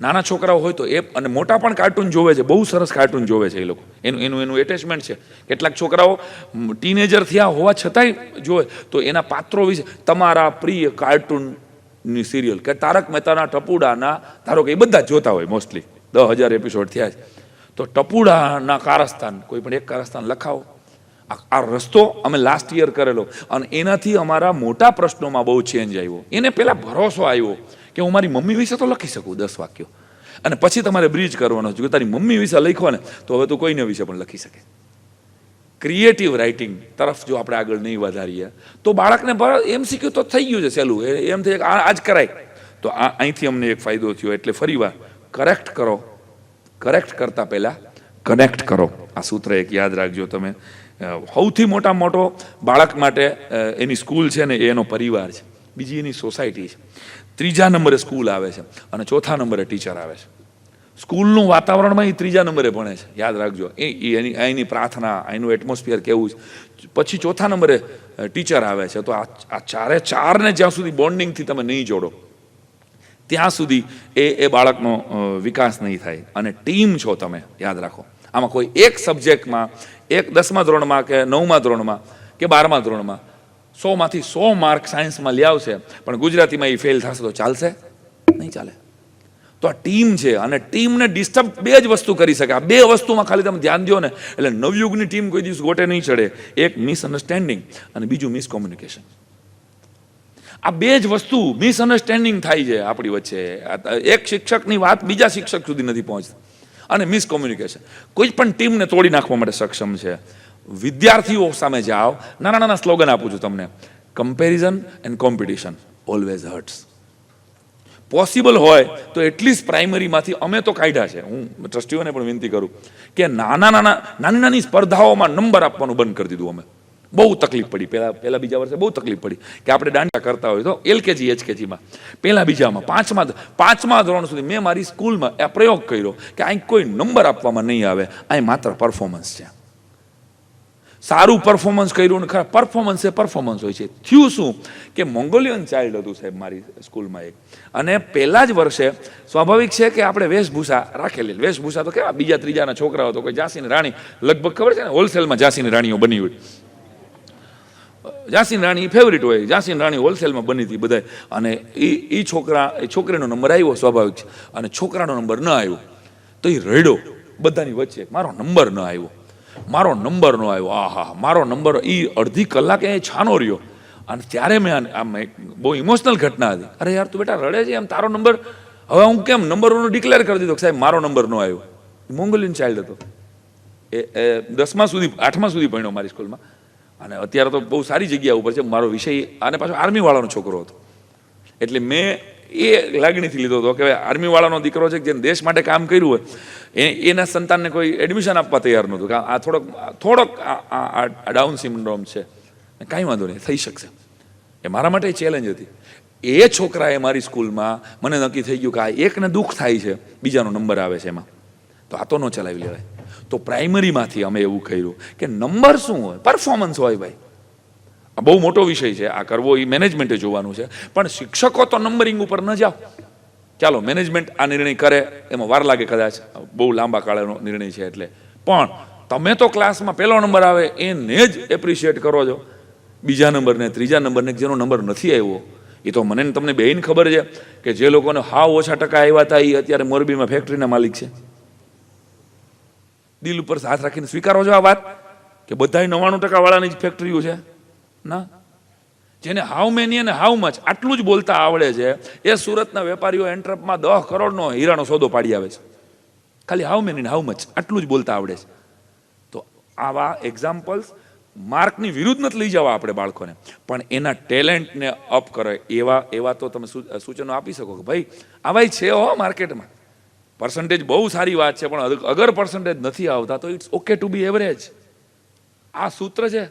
નાના છોકરાઓ હોય તો એ, અને મોટા પણ કાર્ટૂન જોવે છે, બહુ સરસ કાર્ટૂન જોવે છે એ લોકો, એનું એટેચમેન્ટ છે. કેટલાક છોકરાઓ ટીનેજર થયા હોવા છતાંય જોવે, તો એના પાત્રો વિશે તમારા પ્રિય કાર્ટૂનની સિરિયલ કે તારક મહેતાના ટપુડાના, ધારો કે એ બધા જ જોતા હોય, મોસ્ટલી 10,000 એપિસોડ થયા છે, તો ટપુડાના કારસ્તાન, કોઈ પણ એક કારસ્તાન લખાવો. આ રસ્તો અમે લાસ્ટ યર કરેલો, અને એનાથી અમારા મોટા પ્રશ્નોમાં બહુ ચેન્જ આવ્યો. એને પહેલા ભરોસો આવ્યો કે હું મારી મમ્મી વિશે તો લખી શકું 10 વાક્યો, અને પછી તમારે બ્રિજ કરવાનો છે. જો તારી મમ્મી વિશે લખો ને, તો હવે તું કોઈને વિશે પણ લખી શકે. ક્રિએટિવ રાઇટિંગ તરફ જો આપણે આગળ નહીં વધારીએ તો બાળકને એમસીક્યુ તો થઈ ગયું છે સહેલું, એમ થઈ આ જ કરાય. તો અહીંથી અમને એક ફાયદો થયો. એટલે ફરીવાર કરેક્ટ કરો, કરેક્ટ કરતા પહેલા કનેક્ટ કરો. આ સૂત્ર એક યાદ રાખજો તમે. સૌથી મોટામાં મોટો બાળક માટે એની સ્કૂલ છે ને, એ એનો પરિવાર છે, બીજી એની સોસાયટી છે, 3જા નંબરે સ્કૂલ આવે છે, અને 4થા નંબરે ટીચર આવે છે. સ્કૂલનું વાતાવરણમાં એ 3જા નંબરે ભણે છે, યાદ રાખજો. એની પ્રાર્થના, એનું એટમોસ્ફિયર કેવું છે. પછી 4થા નંબરે ટીચર આવે છે. તો આ ચારને જ્યાં સુધી બોન્ડિંગથી તમે નહીં જોડો, ત્યાં સુધી એ બાળકનો વિકાસ નહીં થાય. અને ટીમ છો તમે, યાદ રાખો. આમાં કોઈ એક સબ્જેક્ટમાં, એક 10મા ધોરણમાં કે 9મા ધોરણમાં કે 12મા ધોરણમાં 100માંથી 100 માર્ક સાયન્સમાં લઈ આવશે, પણ ગુજરાતીમાં એ ફેલ થશે તો ચાલશે? નહીં ચાલે. તો આ ટીમ છે, અને ટીમને ડિસ્ટર્બ 2 જ વસ્તુ કરી શકે. આ 2 વસ્તુમાં ખાલી તમે ધ્યાન દો ને, એટલે નવયુગની ટીમ કોઈ દિવસ ગોટે નહીં ચડે. એક મિસઅન્ડરસ્ટેન્ડિંગ, અને બીજું મિસકોમ્યુનિકેશન. આ 2 જ વસ્તુ, મિસઅન્ડરસ્ટેન્ડિંગ થાય છે આપણી વચ્ચે. એક શિક્ષકની વાત બીજા શિક્ષક સુધી નથી પહોંચતી, અને મિસકોમ્યુનિકેશન કોઈ પણ ટીમને તોડી નાખવા માટે સક્ષમ છે. વિદ્યાર્થીઓ સામે જાઓ, નાના નાના સ્લોગન આપું છું તમને. Comparison and competition always hertz. Possible હોય તો એટલીસ્ટ પ્રાઇમરીમાંથી અમે તો કાઢ્યા છે, હું ટ્રસ્ટીઓને પણ વિનંતી કરું કે નાની નાની સ્પર્ધાઓમાં નંબર આપવાનું બંધ કરી દીધું અમે. બહુ તકલીફ પડી પહેલા બીજા વર્ષે, બહુ તકલીફ પડી કે આપણે દાંડિયા કરતા હોય તો એલકેજી એચકેજીમાં, પહેલા બીજામાં, પાંચમા ધોરણ સુધી મેં મારી સ્કૂલમાં આ પ્રયોગ કર્યો કે અહીં કોઈ નંબર આપવામાં નહીં આવે, અહીં માત્ર પરફોર્મન્સ છે. સારું પરફોર્મન્સ કર્યું ને ખરાબ પરફોર્મન્સ એ પરફોર્મન્સ હોય છે. થયું શું કે મોંગોલિયન ચાઇલ્ડ હતું સાહેબ મારી સ્કૂલમાં એક, અને પહેલા જ વર્ષે સ્વાભાવિક છે કે આપણે વેશભૂષા રાખેલી. વેશભૂષા તો કેવા બીજા ત્રીજાના છોકરાઓ તો કોઈ ઝાંસીની રાણી, લગભગ ખબર છે ને હોલસેલમાં ઝાંસીની રાણીઓ બની હોય, ઝાંસીની રાણી ફેવરિટ હોય, ઝાંસીની રાણી હોલસેલમાં બની હતી બધા. અને એ છોકરીનો નંબર આવ્યો સ્વાભાવિક છે, અને છોકરાનો નંબર ન આવ્યો તો એ રડ્યો બધાની વચ્ચે, મારો નંબર ન આવ્યો, મારો નંબર ન આવ્યો. આહા, મારો નંબર. એ અડધી કલાકે એ છાનો રહ્યો. અને ત્યારે મેં આમ બહુ ઇમોશનલ ઘટના હતી. અરે યાર તું બેટા રડે છે એમ, તારો નંબર હવે હું કેમ નંબરનો ડિક્લેર કરી દીધો કે સાહેબ મારો નંબર ન આવ્યો. મોંગોલિયન ચાઇલ્ડ હતો એ 10મા સુધી 8મા સુધી ભણ્યો મારી સ્કૂલમાં, અને અત્યારે તો બહુ સારી જગ્યા ઉપર છે. મારો વિષય આને પાછો આર્મીવાળાનો છોકરો હતો, એટલે મેં એ લાગણીથી લીધો હતો કે આર્મીવાળાનો દીકરો છે જેને દેશ માટે કામ કર્યું હોય, એના સંતાનને કોઈ એડમિશન આપવા તૈયાર નહોતું. આ થોડોક ડાઉન સિન્ડ્રોમ છે, કાંઈ વાંધો નહીં, થઈ શકશે. એ મારા માટે ચેલેન્જ હતી. એ છોકરાએ મારી સ્કૂલમાં મને નક્કી થઈ ગયું કે આ એકને દુઃખ થાય છે, બીજાનો નંબર આવે છે એમાં, તો આ તો ન ચલાવી લેવાય. તો પ્રાઇમરીમાંથી અમે એવું કર્યું કે નંબર શું હોય, પરફોર્મન્સ હોય ભાઈ. આ બહુ મોટો વિષય છે, આ કરવો એ મેનેજમેન્ટે જોવાનું છે. પણ શિક્ષકો તો નંબરિંગ ઉપર ન જાઓ. ચાલો મેનેજમેન્ટ આ નિર્ણય કરે, એમાં વાર લાગે કદાચ, બહુ લાંબા ગાળાનો નિર્ણય છે એટલે, પણ તમે તો ક્લાસમાં પહેલો નંબર આવે એને જ એપ્રિશિએટ કરો છો. બીજા નંબરને, ત્રીજા નંબરને, જેનો નંબર નથી આવ્યો એ તો મને તમને બેન ખબર છે કે જે લોકોને હાવ ઓછા ટકા આવ્યા હતા એ અત્યારે મોરબીમાં ફેક્ટરીના માલિક છે. દિલ ઉપર હાથ રાખીને સ્વીકારો છો આ વાત કે બધા 99% વાળાની જ ફેક્ટરીઓ છે? ના. જેને હાઉ મેની અને હાઉ મચ આટલું જ બોલતા આવડે છે એ સુરતના વેપારીઓ એન્ટ્રપમાં 10 કરોડનો હીરાનો સોદો પાડી આવે છે. ખાલી હાઉ મેની ને હાઉ મચ આટલું જ બોલતા આવડે છે. તો આવા એક્ઝામ્પલ્સ માર્કની વિરુદ્ધ નથી લઈ જવા આપણે બાળકોને, પણ એના ટેલેન્ટને અપ કરે એવા તો તમે સૂચનો આપી શકો કે ભાઈ આવાય છે હો માર્કેટમાં. પર્સન્ટેજ બહુ સારી વાત છે, પણ અગર પર્સન્ટેજ નથી આવતા તો it's okay to be average. આ સૂત્ર છે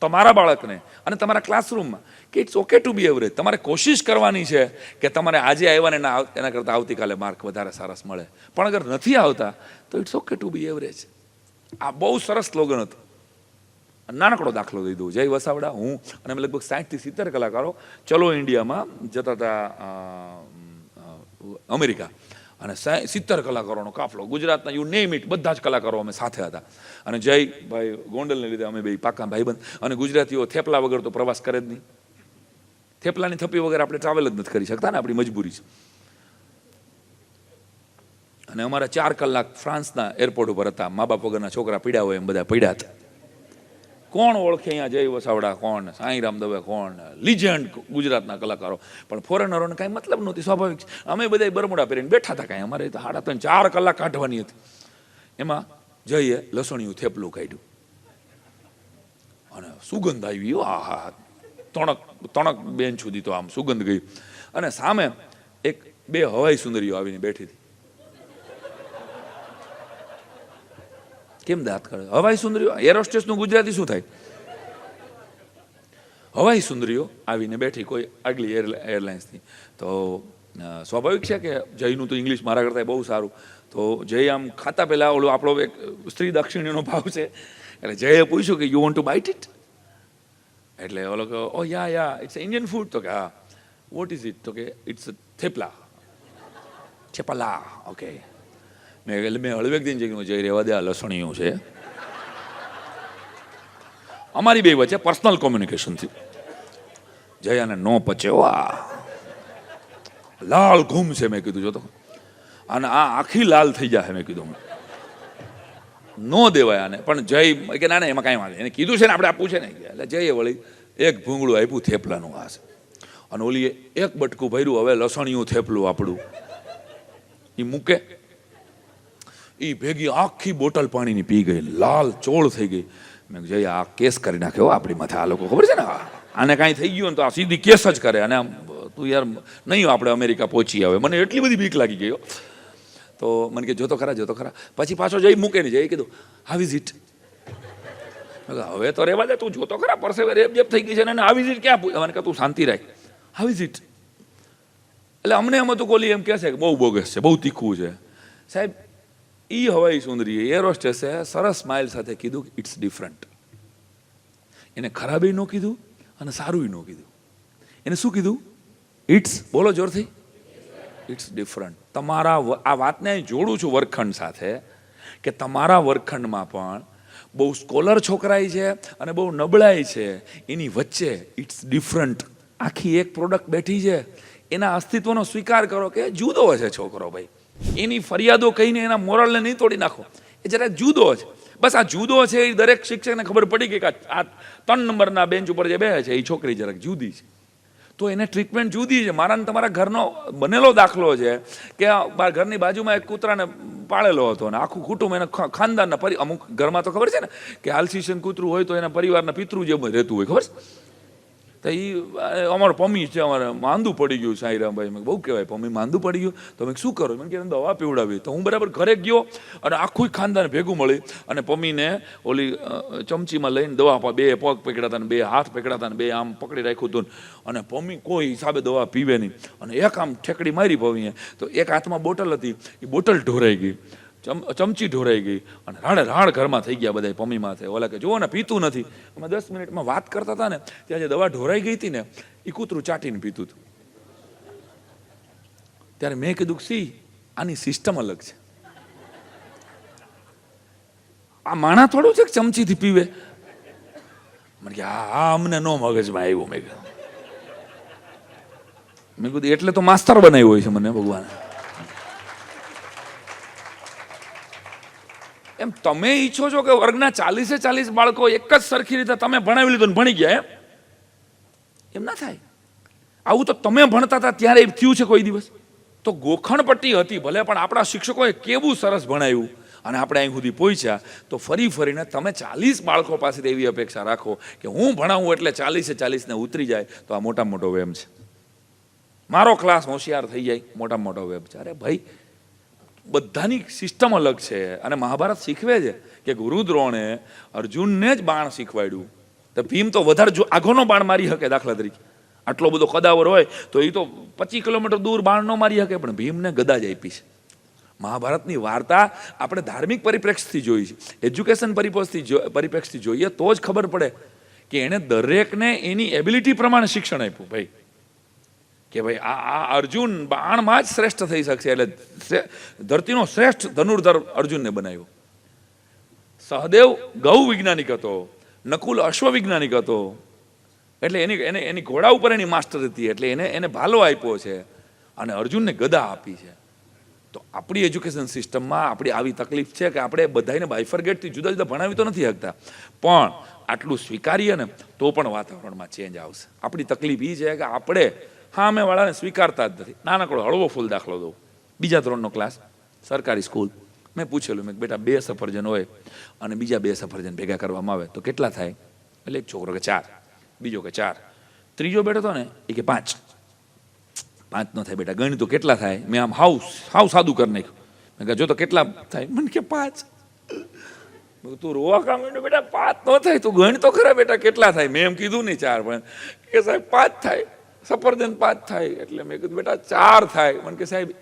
તમારા બાળકને અને તમારા ક્લાસરૂમમાં કે it's okay to be average. તમારે કોશિશ કરવાની છે કે તમારે આજે આવ્યા ને એના કરતાં આવતીકાલે માર્ક વધારે સરસ મળે, પણ અગર નથી આવતા તો it's okay to be average. આ બહુ સરસ સ્લોગન હતું. નાનકડો દાખલો દઈ દઉં. જય વસાવડા, હું અને અમે લગભગ 60 થી 70 કલાકારો ચલો ઇન્ડિયામાં જતા હતા અમેરિકા, અને 70 કલાકારોનો કાફલો, ગુજરાતના યુ નેમ ઇટ બધા જ કલાકારો અમે સાથે હતા. અને જયભાઈ ગોંડલને લીધે અમે બે પાકા ભાઈબંધ. અને ગુજરાતીઓ થેપલા વગર તો પ્રવાસ કરે જ નહીં. થેપલાની થપ્પી વગર આપણે ટ્રાવેલ જ નથી કરી શકતા ને, આપણી મજબૂરી છે. અને અમારા 4 કલાક ફ્રાન્સના એરપોર્ટ ઉપર હતા. મા બાપ વગરના છોકરા પીડ્યા હોય એમ બધા પીડ્યા હતા. કોણ ઓળખે અહીંયા જય વસાવડા કોણ, સાંઈરામ દવે કોણ, લિજેન્ડ ગુજરાતના કલાકારો. પણ ફોરેનરોને કાંઈ મતલબ નહોતી, સ્વાભાવિક છે. અમે બધા બરમુડા પહેરીને બેઠા હતા. કાંઈ અમારે તો 3.5-4 કલાક કાઢવાની હતી. એમાં જઈએ લસણીયું થેપલું કાઢ્યું અને સુગંધ આવી. આહા, તણક બેન સુધી તો આમ સુગંધ ગઈ. અને સામે 2 હવાઈ સુંદરીઓ આવીને બેઠી હતી. કેમ દાંત કરે? હવાઈ સુંદરીઓ, એરોસ્ટેસનું ગુજરાતી શું થાય? હવાઈ સુંદરીઓ આવીને બેઠી, કોઈ આગલી એરલાઇન્સની. તો સ્વાભાવિક છે કે જયનું તો ઇંગ્લિશ મારા કરતાં બહુ સારું. તો જય આમ ખાતા પહેલાં ઓલો આપણો એક સ્ત્રી દક્ષિણીનો ભાવ છે, એટલે જયે પૂછ્યું કે you want to bite it? એટલે ઓલો કે oh yeah it's Indian food. તો કે હા. What is it? તો કે ઇટ્સ થેપલા. થેપલા, ઓકે. મેં હળવેક દિન જઈને જઈ રહેવા દે, આ લસણીયું છે. અમારી બે વચ્ચે પર્સનલ કોમ્યુનિકેશન થયું. જયાને નો પચે, વાહ લાલ ઘૂમ છે. મેં કીધું જો તો, અને આ આખી લાલ થઈ જાય. મેં કીધું નો દેવાય આને. પણ જય કે ના એમાં કાંઈ વાંધો, એને કીધું છે ને આપણે આપવું છે ને. એટલે જઈએ વળી એક ભૂંગળું આપ્યું થેપલાનું. આ છે. અને ઓલીએ એક બટકું ભર્યું. હવે લસણીયું થેપલું આપણું એ મૂકે. એ ભેગી આખી બોટલ પાણીની પી ગઈ, લાલ ચોળ થઈ ગઈ. મેં કીધું જય આ કેસ કરી નાખ્યો આપણી માથે, આ લોકો ખબર છે ને આને કાંઈ થઈ ગયું ને તો આ સીધી કેસ જ કરે, અને આમ તું યાર નહીં આપણે અમેરિકા પહોંચી આવે. મને એટલી બધી બીક લાગી ગઈ. તો મને કે જોતો ખરા. પછી પાછો જઈ મૂકે નહીં જઈ કીધું હાવ ઇઝ ઇટ. હવે તો રેવા દે, તું જોતો ખરા પરસેવે રેપ થઈ ગઈ છે ને હાવ ઇઝ ઇટ ક્યાં પૂછે. મને કે તું શાંતિ રાખ, હાવ ઇઝ ઇટ. એટલે અમને એમ હતું કોલી એમ કહે છે કે બહુ બોગસ છે, બહુ તીખું છે. સાહેબ એ હવાઈ સુંદરી એર હોસ્ટેસે સરસ સ્માઇલ સાથે કીધું કે ઇટ્સ ડિફરન્ટ. એને ખરાબી ન કીધું અને સારું ન કીધું. એને શું કીધું? ઇટ્સ, બોલો જોરથી, ઇટ્સ ડિફરન્ટ. તમારા આ વાતને જોડું છું વર્ગખંડ સાથે કે તમારા વર્ગખંડમાં પણ બહુ સ્કોલર છોકરાઈ છે અને બહુ નબળાઈ છે, એની વચ્ચે ઇટ્સ ડિફરન્ટ આખી એક પ્રોડક્ટ બેઠી છે. એના અસ્તિત્વનો સ્વીકાર કરો કે જુદો છે છોકરો ભાઈ. એની ફરિયાદો કહીને એના મોરલને નહીં તોડી નાખો, એ જરાક જુદો છે. બસ આ જુદો છે એ દરેક શિક્ષકને ખબર પડી ગઈ કે આ 3 નંબરના બેન્ચ ઉપર જે બેસે છે એ છોકરી જરાક જુદી છે, તો એને ટ્રીટમેન્ટ જુદી છે. મારા તમારા ઘરનો બનેલો દાખલો છે કે ઘરની બાજુમાં એક કૂતરાને પાળેલો હતો અને આખું કુટુંબ એના ખાનદાનના અમુક ઘરમાં તો ખબર છે ને કે આલ્સીશન કૂતરું હોય તો એના પરિવારના પિતૃ જેવું રહેતું હોય, ખબર છે. તો એ અમારો પમ્મી છે, અમારે માંદું પડી ગયું સાંઈરામભાઈ. મેં બહુ કહેવાય પમ્મી માંદું પડી ગયું તો મેં શું કરું? મને કે દવા પીવડાવી. તો હું બરાબર ઘરે ગયો અને આખું ખાનદાન ભેગું મળી અને પમ્મીને ઓલી ચમચીમાં લઈને દવા, 2 પગ પકડાતા ને 2 હાથ પકડાતા ને 2 આમ પકડી રાખ્યું હતું અને પમ્મી કોઈ હિસાબે દવા પીવે નહીં. અને એક આમ ઠેકડી મારી પમ્મીએ તો એક હાથમાં બોટલ હતી, એ બોટલ ઢોરાઈ ગઈ, ચમચી ઢોરાઈ ગઈ અને રાડ ઘરમાં થઈ ગયા બધા પમ્મી માથે. ઓલા કે જુઓ ને પીતું નથી. અમે 10 મિનિટમાં વાત કરતા હતા ને ત્યાં જે દવા ઢોરાઈ ગઈ હતી ને એ કૂતરું ચાટીને પીતું હતું. ત્યારે મેં કીધું સી આની સિસ્ટમ અલગ છે, આ માણા થોડું છે કે ચમચીથી પીવે. મને કે હા અમને નો મગજમાં આવ્યું. મેં કીધું એટલે તો માસ્તર બનાવ્યો હોય છે મને ભગવાને. એમ તમે ઈચ્છો છો કે વર્ગના 40 બાળકો એક જ સરખી રીતે તમે ભણાવી લીધું ભણી ગયા, એમ ના થાય. આવું તો તમે ભણતા હતા ત્યારે એમ થયું છે કોઈ દિવસ? તો ગોખણપટ્ટી હતી ભલે, પણ આપણા શિક્ષકોએ કેવું સરસ ભણાવ્યું અને આપણે અહીં સુધી પહોંચ્યા. તો ફરીને તમે 40 બાળકો પાસેથી એવી અપેક્ષા રાખો કે હું ભણાવું એટલે 40 ને ઉતરી જાય, તો આ મોટામાં મોટો વેમ છે. મારો ક્લાસ હોશિયાર થઈ જાય, મોટામાં મોટો વેમ છે. અરે ભાઈ બધાની સિસ્ટમ અલગ છે. અને મહાભારત શીખવે છે કે ગુરુદ્રોણે અર્જુનને જ બાણ શીખવાડ્યું. તો ભીમ તો વધારે જો આગોનો બાણ મારી શકે, દાખલા તરીકે આટલો બધો કદાવર હોય તો એ તો 25 કિલોમીટર દૂર બાણ ન મારી શકે, પણ ભીમને ગદા જ આપી છે. મહાભારતની વાર્તા આપણે ધાર્મિક પરિપ્રેક્ષથી જોઈ છે, એજ્યુકેશન પરિપ્રેક્ષથી જોઈએ તો જ ખબર પડે કે એણે દરેકને એની એબિલિટી પ્રમાણે શિક્ષણ આપ્યું. ભાઈ કે ભાઈ આ અર્જુન બાણમાં જ શ્રેષ્ઠ થઈ શકશે, એટલે ધરતીનો શ્રેષ્ઠ ધનુર્ધર અર્જુનને બનાવ્યો. સહદેવ ગૌ વૈજ્ઞાનિક હતો, નકુલ અશ્વ વૈજ્ઞાનિક હતો, એટલે એની ઘોડા ઉપર એની માસ્ટર હતી, એટલે એને ભાલો આપ્યો છે અને અર્જુનને ગદા આપી છે. તો આપણી એજ્યુકેશન સિસ્ટમમાં આપણી આવી તકલીફ છે કે આપણે બધાને બાયફર્ગેટથી જુદા જુદા ભણાવી તો નથી શકતા, પણ આટલું સ્વીકારીએ ને તો પણ વાતાવરણમાં ચેન્જ આવશે. આપણી તકલીફ એ છે કે આપણે અમે વાળાને સ્વીકારતા જ નથી. નાનકડો હળવો ફૂલ દાખલો દઉં. બીજા 3નો ક્લાસ, સરકારી સ્કૂલ. મેં પૂછેલું, મેં બેટા 2 સફરજન હોય અને બીજા 2 સફરજન ભેગા કરવામાં આવે તો કેટલા થાય? એટલે એક છોકરો કે 4, બીજો કે 4, ત્રીજો બેઠો હતો ને એ કે 5. 5 ન થાય બેટા, ગણ તો કેટલા થાય? મેં આમ હાવ સાદું કરી નાખ્યું. મેં કહ્યું જો તો કેટલા થાય? મને કે 5. તું રોવા કામ બેટા 5 ન થાય, તું ગણ તો ખરા બેટા કેટલા થાય? મેં એમ કીધું નહીં 4, પણ કે સાહેબ 5 થાય, સફરજન 5 થાય. એટલે મેં કીધું બેટા 4 થાય. મને કે સાહેબ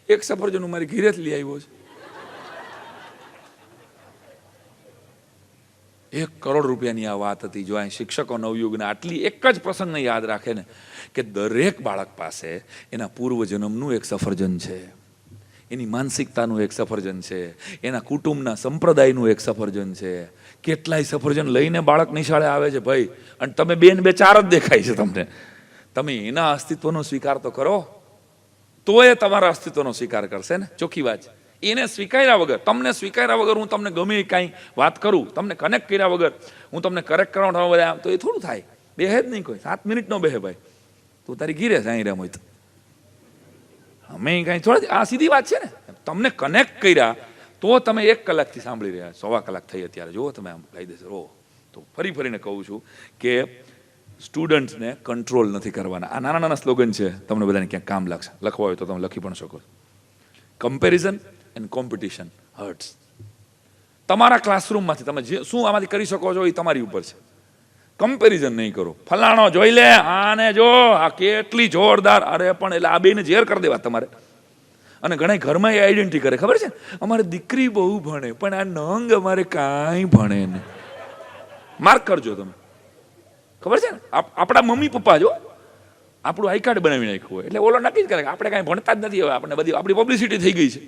એક સફરજન હું મારી ઘીરે જ લઈ આવ્યો છે. 1 કરોડ રૂપિયાની આ વાત હતી. જો અહીં શિક્ષકો નવયુગના આટલી એક જ પ્રસંગને યાદ રાખે ને કે દરેક બાળક પાસે એના પૂર્વજન્મનું એક સફરજન છે, એની માનસિકતાનું એક સફરજન છે, એના કુટુંબના સંપ્રદાયનું એક સફરજન છે. કેટલાય સફરજન લઈને બાળક નિશાળે આવે છે ભાઈ, અને તમે 2 ને 2 4 જ દેખાય છે તમને. તમે એના અસ્તિત્વનો સ્વીકાર તો કરો, તો એ તમારા અસ્તિત્વનો સ્વીકાર કરશે ને. ચોખ્ખી વાત છે. એને સ્વીકાર્યા વગર, તમને સ્વીકાર્યા વગર હું તમને ગમે કાંઈ વાત કરું, તમને કનેક્ટ કર્યા વગર હું તમને કરેક્ટ કરવા બધા, તો એ થોડું થાય. બેહે જ નહીં કોઈ, 7 મિનિટ નો બેહે ભાઈ. તું તારી ઘીરે સાંઈ રેમ હોય તો અમે કાંઈ થોડા, આ સીધી વાત છે ને. તમને કનેક્ટ કર્યા તો તમે 1 કલાકથી સાંભળી રહ્યા, 1.25 કલાક થઈ અત્યારે, જુઓ તમે આમ કાયદેસર. તો ફરીને કહું છું કે સ્ટુડન્ટ્સને કંટ્રોલ નથી કરવાના. આ નાના સ્લોગન છે, તમને બધાને ક્યાંક કામ લાગશે. લખવા હોય તો તમે લખી પણ શકો. Comparison and competition hertz. તમારા ક્લાસરૂમમાંથી તમે શું આમાંથી કરી શકો છો એ તમારી ઉપર છે. કમ્પેરિઝન નહીં કરો. ફલાણો જોઈ લે, આને જો, આ કેટલી જોરદાર. અરે પણ એટલે આ બેને ઝેર કરી દેવા તમારે. અને ઘણા ઘરમાં એ આઈડેન્ટિટી કરે, ખબર છે, અમારી દીકરી બહુ ભણે પણ આ નંગ અમારે કાંઈ ભણે નહીં. માર્ક કરજો તમે. ખબર છે ને, આપણા મમ્મી પપ્પા જો આપણું આઈ કાર્ડ બનાવી નાખ્યું હોય એટલે ઓલો નક્કી જ કરે કે આપણે કાંઈ ભણતા જ નથી. હવે આપણે બધી આપણી પબ્લિસિટી થઈ ગઈ છે.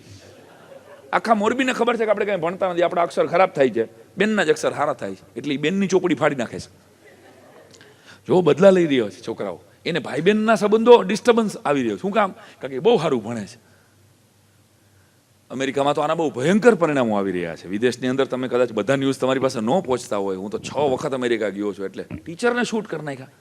આખા મોરબીને ખબર છે કે આપણે કાંઈ ભણતા નથી, આપણા અક્ષર ખરાબ થાય છે, બેનના જ અક્ષર સારા થાય છે, એટલે બેનની ચોપડી ફાડી નાખે છે. જો બદલા લઈ રહ્યો છે છોકરાઓ, એને ભાઈ બહેનના સંબંધો ડિસ્ટર્બન્સ આવી રહ્યો. શું કામ? કારણ કે બહુ સારું ભણે છે. અમેરિકામાં તો આના બહુ ભયંકર પરિણામો આવી રહ્યા છે. વિદેશની અંદર તમે કદાચ બધા ન્યૂઝ તમારી પાસે ન પહોંચતા હોય. હું તો 6 વખત અમેરિકા ગયો છું. એટલે ટીચરને શૂટ કરી નાખ્યા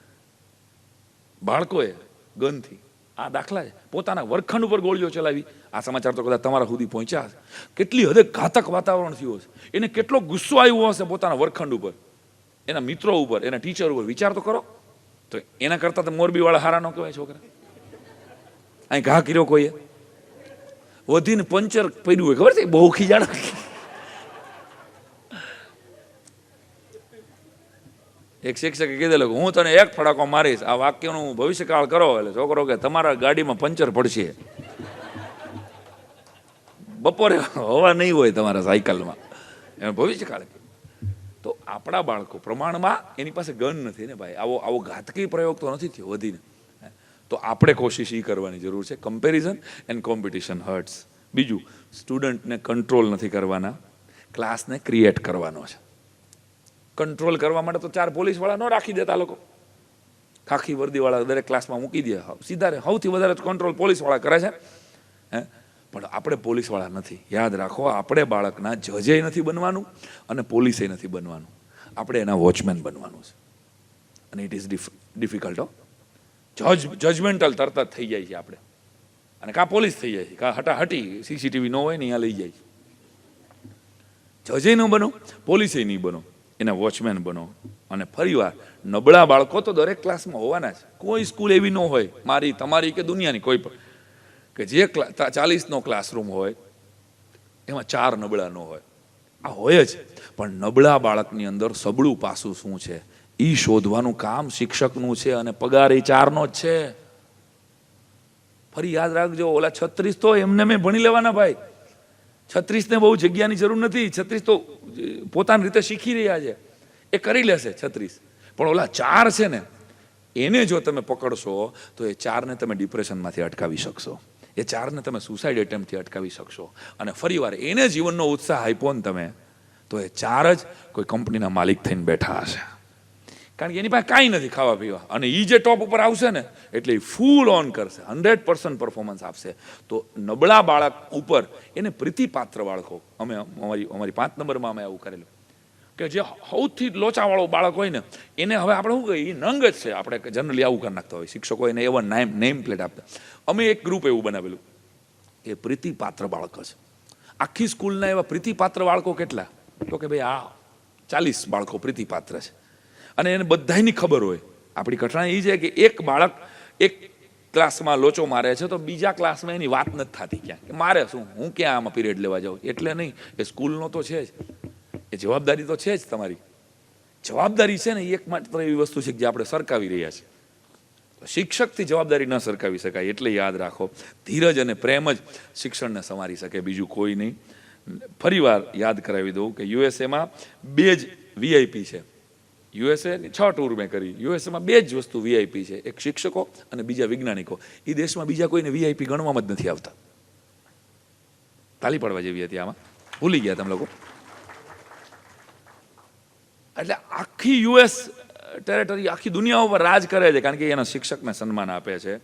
બાળકોએ ગનથી. આ દાખલા છે. પોતાના વર્ગખંડ ઉપર ગોળીઓ ચલાવી. આ સમાચાર તો કદાચ તમારા સુધી પહોંચ્યા હશે. કેટલી હદે ઘાતક વાતાવરણ થયું હશે. એને કેટલો ગુસ્સો આવ્યો હશે પોતાના વર્ગખંડ ઉપર, એના મિત્રો ઉપર, એના ટીચર ઉપર. વિચાર તો કરો. તો એના કરતાં તો મોરબીવાળા હારા ન કહેવાય છોકરા. અહીં ઘા કર્યો કોઈએ, વધીને પંચર પડ્યું હોય, ખબર છે, બહુ ખીજાડ. એક શિક્ષકે કીધેલું કે હું તને 1 ફડાકો મારીશ, આ વાક્યનું ભવિષ્યકાળ કરો. એટલે છોકરો કે તમારા ગાડીમાં પંચર પડશે, બપોરે હવા નહીં હોય તમારા સાયકલમાં. એનો ભવિષ્યકાળ. તો આપણા બાળકો પ્રમાણમાં એની પાસે ગન નથી ને ભાઈ. આવો ઘાતકી પ્રયોગ તો નથી થયો વધીને. તો આપણે કોશિશ એ કરવાની જરૂર છે. Comparison and competition hertz. બીજું, સ્ટુડન્ટને કંટ્રોલ નથી કરવાના, ક્લાસને ક્રિએટ કરવાનો છે. કંટ્રોલ કરવા માટે તો 4 પોલીસવાળા ન રાખી દેતા લોકો. ખાખી વર્દીવાળા દરેક ક્લાસમાં મૂકી દે. સીધા સૌથી વધારે કંટ્રોલ પોલીસવાળા કરે છે. પણ આપણે પોલીસવાળા નથી. યાદ રાખો, આપણે બાળકના જજે નથી બનવાનું અને પોલીસે નથી બનવાનું. આપણે એના વોચમેન બનવાનું છે. અને ઇટ ઇઝ ડિફિકલ્ટ. જજમેન્ટલ તરત જ થઈ જાય છે આપણે. અને કાં પોલીસ થઈ જાય છે, કાં હટાહટી સીસીટીવી ન હોય ને અહીંયા લઈ જાય છે. જજે ન બનો, પોલીસે નહીં બનો, એના વોચમેન બનો. અને ફરીવાર નબળા બાળકો તો દરેક ક્લાસમાં હોવાના છે. કોઈ સ્કૂલ એવી ન હોય, મારી, તમારી કે દુનિયાની કોઈ પણ, કે જે 40નો ક્લાસરૂમ હોય એમાં 4 નબળા ન હોય. આ હોય જ. પણ નબળા બાળકની અંદર સબળું પાસું શું છે એ શોધવાનું કામ શિક્ષકનું છે. અને પગાર એ 4નો જ છે. ફરી યાદ રાખજો, ઓલા 36 તો એમને મેં ભણી લેવાના ભાઈ. 36ને બહુ જગ્યાની જરૂર નથી. 36 તો પોતાની રીતે શીખી રહ્યા છે, એ કરી લેશે 36. પણ ઓલા 4 છે ને, એને જો તમે પકડશો તો એ 4ને તમે ડિપ્રેશનમાંથી અટકાવી શકશો. એ 4ને તમે સુસાઇડ એટેમ્પથી અટકાવી શકશો. અને ફરીવાર એને જીવનનો ઉત્સાહ આપ્યો ને તમે, તો એ 4 જ કોઈ કંપનીના માલિક થઈને બેઠા હશે. કારણ કે એની પાસે કાંઈ નથી ખાવા પીવા. અને એ જે ટોપ ઉપર આવશે ને એટલે એ ફૂલ ઓન કરશે, 100% પરફોર્મન્સ આપશે. તો નબળા બાળક ઉપર એને પ્રીતિપાત્ર બાળકો, અમારી 5 નંબરમાં અમે આવું કરેલું કે જે સૌથી લોચાવાળો બાળક હોય ને એને હવે આપણે શું કહીએ, એ નંગ જ છે. આપણે જનરલી આવું કરી નાખતા હોય શિક્ષકો, એને એવા નેમ પ્લેટ આપતા. અમે એક ગ્રુપ એવું બનાવેલું, એ પ્રીતિપાત્ર બાળક છે. આખી સ્કૂલના એવા પ્રીતિપાત્ર બાળકો કેટલા? તો કે ભાઈ આ 40 બાળકો પ્રીતિપાત્ર છે. અને એને બધાની ખબર હોય. આપણી કઠણાઈ એ છે કે એક બાળક એક ક્લાસમાં લોચો મારે છે તો બીજા ક્લાસમાં એની વાત નથી થતી. ક્યાં કે મારે શું, હું ક્યાં આમાં પીરિયડ લેવા જાઉં? એટલે નહીં, એ સ્કૂલનો તો છે જ, એ જવાબદારી તો છે જ તમારી. જવાબદારી છે ને એ એકમાત્ર એવી વસ્તુ છે કે જે આપણે સરકાવી રહ્યા છીએ. શિક્ષકથી જવાબદારી ન સરકાવી શકાય. એટલે યાદ રાખો, ધીરજ અને પ્રેમ જ શિક્ષણને સંવારી શકે, બીજું કોઈ નહીં. ફરીવાર યાદ કરાવી દઉં કે યુએસએમાં 2 જ વીઆઈપી છે. યુએસએની 6 ટૂર મેં કરી. યુએસએમાં 2 જ વસ્તુ વીઆઈપી છે, એક શિક્ષકો અને બીજા વૈજ્ઞાનિકો. એ દેશમાં બીજા કોઈને વીઆઈપી ગણવામાં જ નથી આવતા. તાલી પાડવા જેવી હતી આમાં, ભૂલી ગયા તમે લોકો. એટલે આખી યુએસ ટેરેટરી આખી દુનિયા ઉપર રાજ કરે છે કારણ કે એના શિક્ષકને સન્માન આપે છે.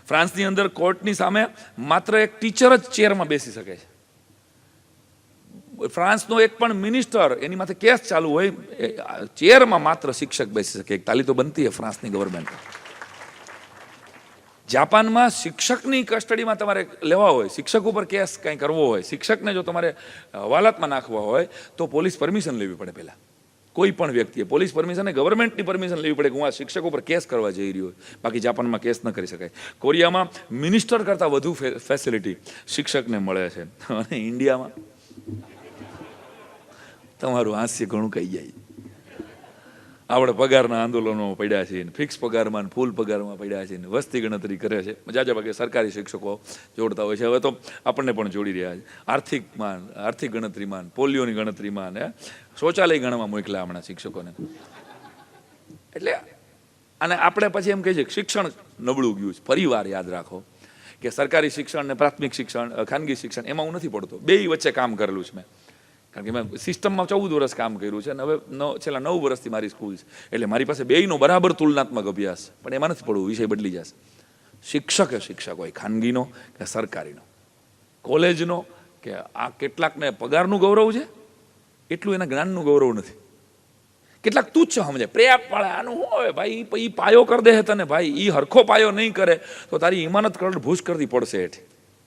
ફ્રાન્સની અંદર કોર્ટની સામે માત્ર એક ટીચર જ ચેરમાં બેસી શકે છે. ફ્રાન્સનો એક પણ મિનિસ્ટર, એની માથે કેસ ચાલુ હોય, ચેરમાં માત્ર શિક્ષક બેસી શકે. એક તાલી તો બનતી છે ફ્રાન્સની ગવર્મેન્ટ. જાપાનમાં શિક્ષકની કસ્ટડીમાં તમારે લેવા હોય, શિક્ષક ઉપર કેસ કંઈ કરવો હોય, શિક્ષકને જો તમારે હવાલાતમાં નાખવા હોય તો પોલીસ પરમિશન લેવી પડે પહેલાં. કોઈ પણ વ્યક્તિએ પોલીસ પરમિશન અને ગવર્મેન્ટની પરમિશન લેવી પડે કે હું આ શિક્ષક ઉપર કેસ કરવા જઈ રહ્યો હોય. બાકી જાપાનમાં કેસ ન કરી શકાય. કોરિયામાં મિનિસ્ટર કરતાં વધુ ફેસિલિટી શિક્ષકને મળે છે. અને ઇન્ડિયામાં તમારું હાસ્ય ઘણું કહી જાય. આપણે પગારના આંદોલનો પડ્યા છે, ફિક્સ પગારમાં ફૂલ પગારમાં પડ્યા છે, વસ્તી ગણતરી કરે છે. જાજા ભાગે સરકારી શિક્ષકો જોડતા હોય છે. હવે તો આપણને પણ જોડી રહ્યા છે. આર્થિક ગણતરીમાં, પોલિયોની ગણતરીમાં, શૌચાલય ગણવા મોકલ્યા હમણાં શિક્ષકોને. એટલે અને આપણે પછી એમ કહીએ છીએ કે શિક્ષણ નબળું ગયું છે. પરિવાર યાદ રાખો કે સરકારી શિક્ષણ ને પ્રાથમિક શિક્ષણ, ખાનગી શિક્ષણ એમાં હું નથી પડતો. બેય વચ્ચે કામ કરેલું છે મેં. કારણ કે મેં સિસ્ટમમાં 14 વર્ષ કામ કર્યું છે અને હવે છેલ્લા 9 વર્ષથી મારી સ્કૂલ છે. એટલે મારી પાસે બેયનો બરાબર તુલનાત્મક અભ્યાસ. પણ એમાં નથી પડવું, વિષય બદલી જશે. શિક્ષક એ શિક્ષક હોય, ખાનગીનો કે સરકારીનો, કોલેજનો કે આ કેટલાકને પગારનું ગૌરવ છે એટલું એના જ્ઞાનનું ગૌરવ નથી. કેટલાક તુચ્છ સમજે, પ્રેપ વાળા આનું શું હોય ભાઈ, એ પાયો કરી દે તને ભાઈ, એ હરખો પાયો નહીં કરે તો તારી ઇમાનત કરોડ ભૂસ કરતી પડશે હેઠ.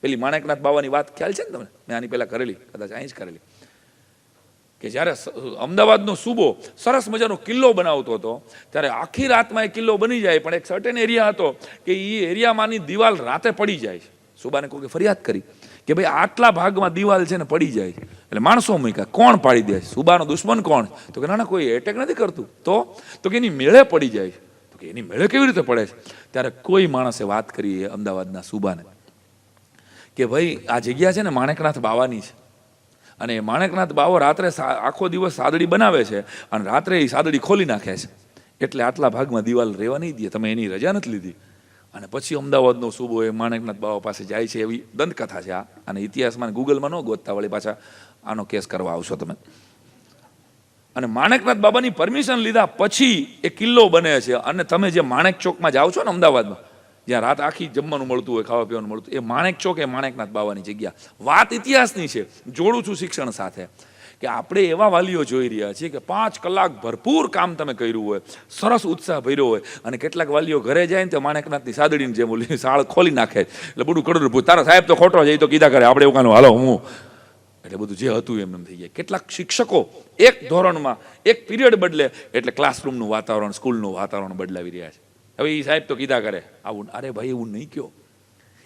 પેલી માણેકનાથ બાવાની વાત ખ્યાલ છે ને તમને? મેં આની પહેલાં કરેલી, કદાચ અહીં જ કરેલી, કે જ્યારે અમદાવાદનો સૂબો સરસ મજાનો કિલ્લો બનાવતો હતો ત્યારે આખી રાતમાં એ કિલ્લો બની જાય, પણ એક સર્ટેન એરિયા હતો કે એ એરિયામાંની દિવાલ રાતે પડી જાય છે. સૂબાને કોઈ ફરિયાદ કરી કે ભાઈ આટલા ભાગમાં દિવાલ છે ને પડી જાય છે. એટલે માણસો મૂક્યા, કોણ પાડી દે? સૂબાનો દુશ્મન કોણ? તો કે ના કોઈ એટેક નથી કરતું. તો કે એની મેળે પડી જાય છે. તો કે એની મેળે કેવી રીતે પડે છે? ત્યારે કોઈ માણસે વાત કરી અમદાવાદના સૂબાને કે ભાઈ આ જગ્યા છે ને માણેકનાથ બાવાની છે, અને માણેકનાથ બાવો રાત્રે આખો દિવસ સાદડી બનાવે છે અને રાત્રે એ સાદડી ખોલી નાખે છે, એટલે આટલા ભાગમાં દિવાલ રહેવા નહીં દે, તમે એની રજા નથી લીધી. અને પછી અમદાવાદનો સૂબો એ માણેકનાથ બાવા પાસે જાય છે. એવી દંતકથા છે આ, અને ઇતિહાસમાં ગૂગલમાં ન ગોતતા વળી પાછા આનો કેસ કરવા આવશો તમે. અને માણેકનાથ બાબાની પરમિશન લીધા પછી એ કિલ્લો બને છે. અને તમે જે માણેક ચોકમાં જાઓ છો ને અમદાવાદમાં, જ્યાં રાત આખી જમવાનું મળતું હોય, ખાવા પીવાનું મળતું, એ માણેક ચોક એ માણેકનાથ બાવાની જગ્યા. વાત ઇતિહાસની છે, જોડું છું શિક્ષણ સાથે, કે આપણે એવા વાલીઓ જોઈ રહ્યા છીએ કે 5 કલાક ભરપૂર કામ તમે કર્યું હોય, સરસ ઉત્સાહ ભર્યો હોય, અને કેટલાક વાલીઓ ઘરે જાય ને તો માણેકનાથની સાદડીને જેમ ઓલી સાળ ખોલી નાખે. એટલે બધું કડું પૂછ, તારા સાહેબ તો ખોટો જાય તો કીધા કરે, આપણે એવું કાનું હાલો હું. એટલે બધું જે હતું એમ થઈ જાય. કેટલાક શિક્ષકો એક ધોરણમાં એક પીરિયડ બદલે એટલે ક્લાસરૂમનું વાતાવરણ, સ્કૂલનું વાતાવરણ બદલાવી રહ્યા છે. હવે એ સાહેબ તો કીધા કરે આવું. અરે ભાઈ એવું નહીં કયો.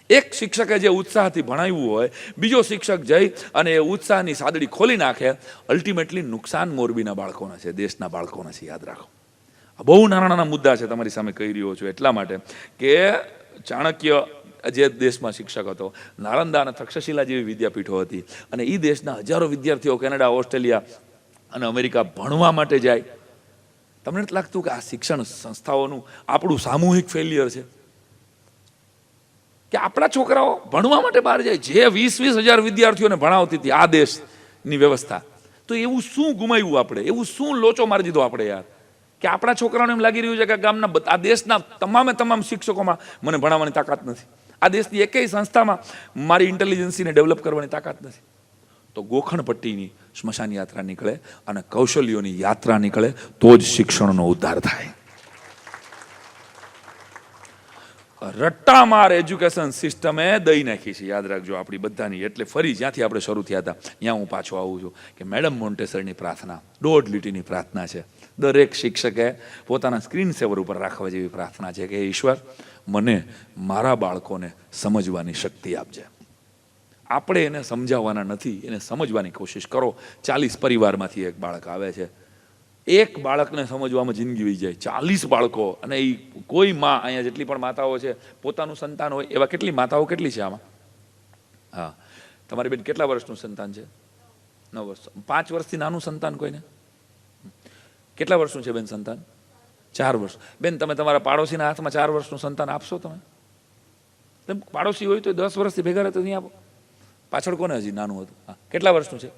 એક શિક્ષકે જે ઉત્સાહથી ભણાવ્યું હોય, બીજો શિક્ષક જઈ અને એ ઉત્સાહની સાદડી ખોલી નાખે, અલ્ટિમેટલી નુકસાન મોરબીના બાળકોના છે, દેશના બાળકોના છે. યાદ રાખો, આ બહુ નાના નાના મુદ્દા છે તમારી સામે કહી રહ્યો છું એટલા માટે કે ચાણક્ય જે દેશમાં શિક્ષક હતો, નાલંદા અને તક્ષશિલા જેવી વિદ્યાપીઠો હતી, અને એ દેશના હજારો વિદ્યાર્થીઓ કેનેડા, ઓસ્ટ્રેલિયા અને અમેરિકા ભણવા માટે જાય. તમને નથી લાગતું કે આ શિક્ષણ સંસ્થાઓનું આપણું સામૂહિક ફેલિયર છે? કે આપણા છોકરાઓ ભણવા માટે બહાર જાય, જે 20-20 હજાર વિદ્યાર્થીઓને ભણાવતી હતી આ દેશની વ્યવસ્થા, તો એવું શું ગુમાવ્યું આપણે? એવું શું લોચો મારી દીધો આપણે યાર? કે આપણા છોકરાઓને એમ લાગી રહ્યું છે કે ગામના આ દેશના તમામ શિક્ષકોમાં મને ભણાવવાની તાકાત નથી, આ દેશની એકેય સંસ્થામાં મારી ઇન્ટેલિજન્સીને ડેવલપ કરવાની તાકાત નથી. તો ગોખણ પટ્ટીની સ્મશાન યાત્રા નીકળે અને કૌશલ્યોની યાત્રા નીકળે તો જ શિક્ષણનો ઉદ્ધાર થાય. રટ્ટામાર એજ્યુકેશન સિસ્ટમે દઈ નાખી છે, યાદ રાખજો આપણી બધાની. એટલે ફરી જ્યાંથી આપણે શરૂ થયા હતા ત્યાં હું પાછો આવું છું કે મેડમ મોન્ટેસરની પ્રાર્થના 1.5 લીટીની પ્રાર્થના છે. દરેક શિક્ષકે પોતાના સ્ક્રીન સેવર ઉપર રાખવા જેવી પ્રાર્થના છે કે ઈશ્વર મને મારા બાળકોને સમજવાની શક્તિ આપજે. આપણે એને સમજાવવાના નથી, એને સમજવાની કોશિશ કરો. 40 પરિવારમાંથી એક બાળક આવે છે, એક બાળકને સમજવામાં જિંદગી વહી જાય. 40 બાળકો, અને એ કોઈ માં, અહીંયા જેટલી પણ માતાઓ છે પોતાનું સંતાન હોય એવા કેટલી માતાઓ કેટલી છે આમાં? હા, તમારી બેન કેટલા વર્ષનું સંતાન છે? 9 વર્ષ. 5 વર્ષથી નાનું સંતાન કોઈને? કેટલા વર્ષનું છે બેન સંતાન? 4 વર્ષ. બેન તમે તમારા પાડોશીના હાથમાં 4 વર્ષનું સંતાન આપશો? તમે પાડોશી હોય તો 10 વર્ષથી ભેગા રહે તો નહીં આપો? પાછળ કોને હજી નાનું હતું? હા, કેટલા વર્ષનું છે?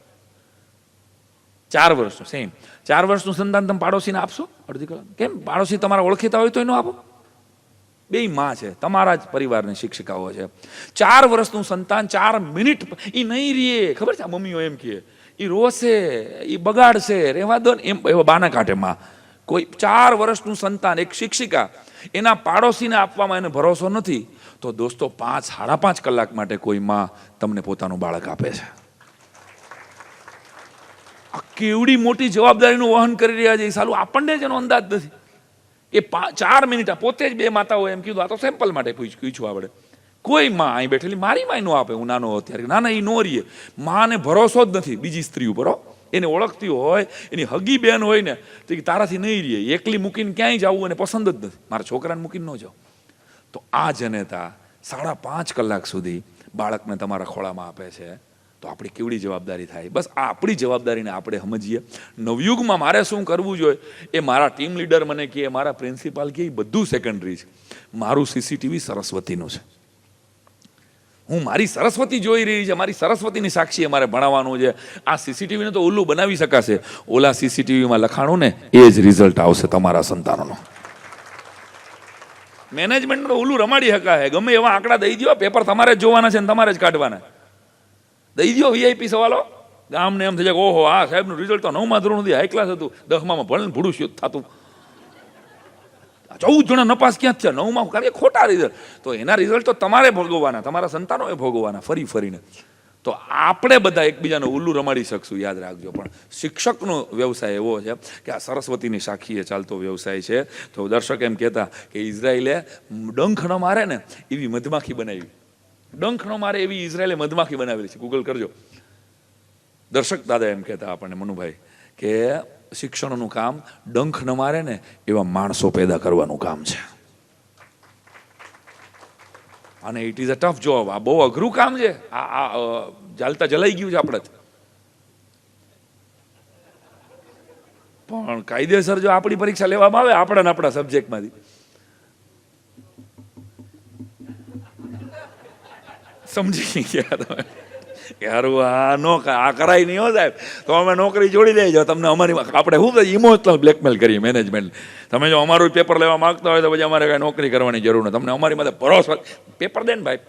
4 વર્ષનું. સેમ 4 વર્ષનું સંતાન તમે પાડોશીને આપશો અડધી કલાક? કેમ? પાડોશી તમારા ઓળખીતા હોય તો એનો આપો. બે માં છે, તમારા જ પરિવારની શિક્ષિકાઓ છે. 4 વર્ષનું સંતાન 4 મિનિટ એ નહીં રે, ખબર છે? મમ્મીઓ એમ કહે એ રોશે, એ બગાડશે, રહેવા દો ને, એમ એવા બાના કાઢે માં. કોઈ 4 વર્ષનું સંતાન, એક શિક્ષિકા એના પાડોશીને આપવામાં એને ભરોસો નથી, તો દોસ્તો 5-5.5 કલાક માટે કોઈ માં તમને પોતાનું બાળક આપે છે. આ કેવડી મોટી જવાબદારીનું વહન કરી રહ્યા છે, એ સાલું આપણને જ એનો અંદાજ નથી. એ 4 મિનિટ પોતે જ 2 માતાઓ એમ કીધું, આ તો સેમ્પલ માટે પૂછ્યું આપણે. કોઈ માં અહીં બેઠેલી મારી માં નો આપે, હું નાનો અત્યારે ના એ નો રહીએ. માને ભરોસો જ નથી બીજી સ્ત્રી ઉપર. એને ઓળખતી હોય, એની હગી બેન હોય ને તો તારાથી નહીં રહીએ, એકલી મૂકીને ક્યાંય જવું એને પસંદ જ નથી, મારા છોકરાને મૂકીને ન જાઓ. તો આ જનેતા 5.5 કલાક સુધી બાળકને તમારા ખોળામાં આપે છે, તો આપણી કેવડી જવાબદારી થાય. બસ આ આપણી જવાબદારીને આપણે સમજીએ. નવયુગમાં મારે શું કરવું જોઈએ એ મારા ટીમ લીડર મને કહે, મારા પ્રિન્સિપાલ કહે, એ બધું સેકન્ડરી છે. મારું સીસીટીવી સરસ્વતીનું છે. હું મારી સરસ્વતી જોઈ રહી છે, મારી સરસ્વતીની સાક્ષીએ મારે ભણાવવાનું છે. આ સીસીટીવીને તો ઓલું બનાવી શકાશે, ઓલા સીસીટીવીમાં લખાણું ને એ જ રિઝલ્ટ આવશે તમારા સંતાનોનો. મેનેજમેન્ટ તો ઓલું રમાડી શકાય, ગમે એવા આંકડા દઈ દો, પેપર તમારે જ જોવાના છે ને તમારે જ કાઢવાના. દઈ દો વીઆઈપી સવાલો, ગામને એમ થઈ જાય ઓહો આ સાહેબનું રિઝલ્ટ તો 9મા ધોરણ સુધી હાઈ ક્લાસ હતું, 10મામાં ભણે ભૂડું શું થતું. 14 જણા નપાસ ક્યાં છે, 9માં કારણ કે ખોટા રિઝલ્ટ. તો એના રિઝલ્ટ તો તમારે ભોગવવાના, તમારા સંતાનોએ ભોગવવાના ફરી ફરીને. તો આપણે બધા એકબીજાને ઉલ્લું રમાડી શકશું, યાદ રાખજો. પણ શિક્ષકનો વ્યવસાય એવો છે કે આ સરસ્વતીની સાક્ષીએ ચાલતો વ્યવસાય છે. તો દર્શક એમ કહેતા કે ઇઝરાયલે ડંખ ન મારે ને એવી મધમાખી બનાવી, ડંખ ન મારે એવી ઇઝરાયલે મધમાખી બનાવેલી છે. ગૂગલ કરજો. દર્શક દાદા એમ કહેતા આપણને, મનુભાઈ, કે શિક્ષણનું કામ ડંખ ન મારે ને એવા માણસો પેદા કરવાનું કામ છે. અને it is a tough job. આ બહુ અઘરું કામ છે. આ ચાલતા જલાઈ ગયું છે આપણે. પણ કાયદેસર જો આપણી પરીક્ષા લેવામાં આવે આપણા ને આપણા સબ્જેક્ટમાંથી, સમજી ગયા તમે? યાર આ કરાય નહીં હો સાહેબ, તો અમે નોકરી જોડી દેજો તમને. અમારી આપણે શું ઇમોશનલ બ્લેકમેલ કરીએ મેનેજમેન્ટ. તમે જો અમારું પેપર લેવા માંગતા હોય તો પછી અમારે કાંઈ નોકરી કરવાની જરૂર નથી. તમને અમારી માટે ભરોસો, પેપર દે ને ભાઈ,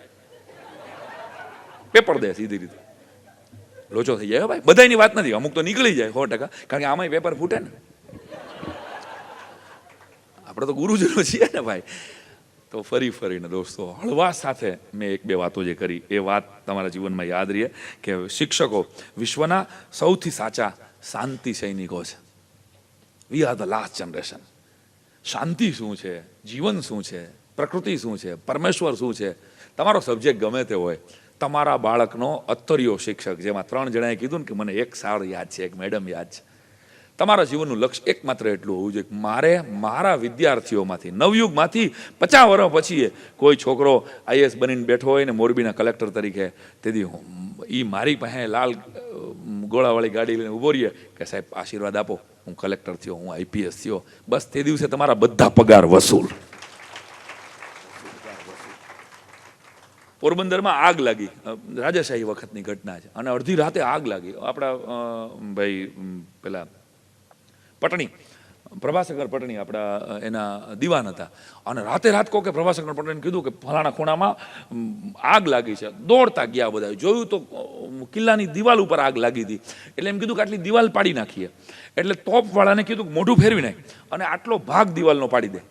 પેપર દે સીધી રીતે. લોચો થઈ જાય ભાઈ, બધાની વાત નથી, અમુક તો નીકળી જાય 100%, કારણ કે આમાંય પેપર ફૂટે ને. આપણે તો ગુરુજનો છીએ ને ભાઈ. તો ફરીને દોસ્તો હળવાશ સાથે મેં 1-2 વાતો જે કરી એ વાત તમારા જીવનમાં યાદ રહે કે શિક્ષકો વિશ્વના સૌથી સાચા શાંતિ સૈનિકો છે. We are the last generation. શાંતિ શું છે, જીવન શું છે, પ્રકૃતિ શું છે, પરમેશ્વર શું છે, તમારો સબ્જેક્ટ ગમે તે હોય, તમારા બાળકનો અત્તરીયો શિક્ષક, જેમાં 3 જણાએ કીધું ને કે મને એક સાર યાદ છે, એક મેડમ યાદ છે. તમારા જીવનનું લક્ષ્ય એકમાત્ર એટલું હોવું જોઈએ કે મારે મારા વિદ્યાર્થીઓમાંથી, નવયુગમાંથી 50 વર્ષ પછી કોઈ છોકરો આઈએસ બનીને બેઠો હોય ને મોરબીના કલેક્ટર તરીકે, તેથી એ મારી પાસે લાલ ગોળાવાળી ગાડી લઈને ઊભો રહીએ કે સાહેબ આશીર્વાદ આપો, હું કલેક્ટર થયો, હું આઈપીએસ થયો, બસ તે દિવસે તમારા બધા પગાર વસૂલ. પોરબંદરમાં આગ લાગી, રાજાશાહી વખતની ઘટના છે, અને અડધી રાતે આગ લાગી. આપણા ભાઈ પેલા પટણી, પ્રભાશંકર પટણી આપણા એના દીવાન હતા, અને રાત કહો કે પ્રભાશંકર પટણીને કીધું કે ફલાણા ખૂણામાં આગ લાગી છે. દોડતા ગયા બધા, જોયું તો કિલ્લાની દિવાલ ઉપર આગ લાગી હતી. એટલે એમ કીધું કે આટલી દિવાલ પાડી નાખીએ. એટલે તોપવાળાને કીધું કે મોઢું ફેરવી નાખ અને આટલો ભાગ દિવાલનો પાડી દે.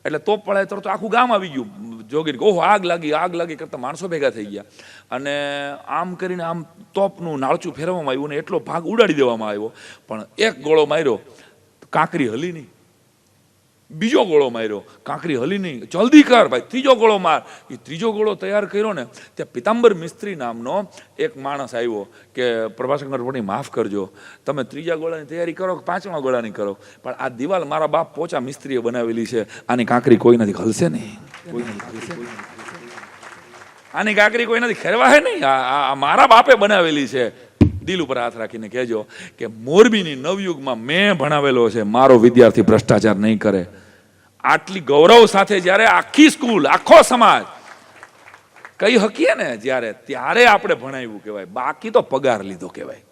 એટલે તોપવાળાએ તરત આખું ગામ આવી ગયું જોગીને, ઓહો આગ લાગી કરતા માણસો ભેગા થઈ ગયા. અને આમ કરીને આમ તોપનું નાળચું ફેરવવામાં આવ્યું ને એટલો ભાગ ઉડાડી દેવામાં આવ્યો. પણ એક ગોળો માર્યો, કાંકરી હલી નહીં. બીજો ગોળો માર્યો, કાંકરી હલી નહીં. જલ્દી કર ભાઈ, ત્રીજો ગોળો માર. એ ત્રીજો ગોળો તૈયાર કર્યો ને ત્યાં પિતાંબર મિસ્ત્રી નામનો એક માણસ આવ્યો કે પ્રભાશંકર પટણી માફ કરજો, તમે ત્રીજા ગોળાની તૈયારી કરો કે 5મા ગોળાની કરો, પણ આ દિવાલ મારા બાપ પોચા મિસ્ત્રીએ બનાવેલી છે, આની કાંકરી કોઈ નથી હલશે નહીં, આની કાંકરી કોઈ નથી ખેરવાહે નહીં, આ મારા બાપે બનાવેલી છે. દિલ ઉપર હાથ રાખીને કહેજો કે મોરબીની નવયુગમાં મેં ભણાવેલો છે, મારો વિદ્યાર્થી ભ્રષ્ટાચાર નહીં કરે. આટલી ગૌરવ સાથે જ્યારે આખી સ્કૂલ, આખો સમાજ કહી શકીએ ને ત્યારે આપણે ભણાવ્યું કહેવાય, બાકી તો પગાર લીધો કહેવાય.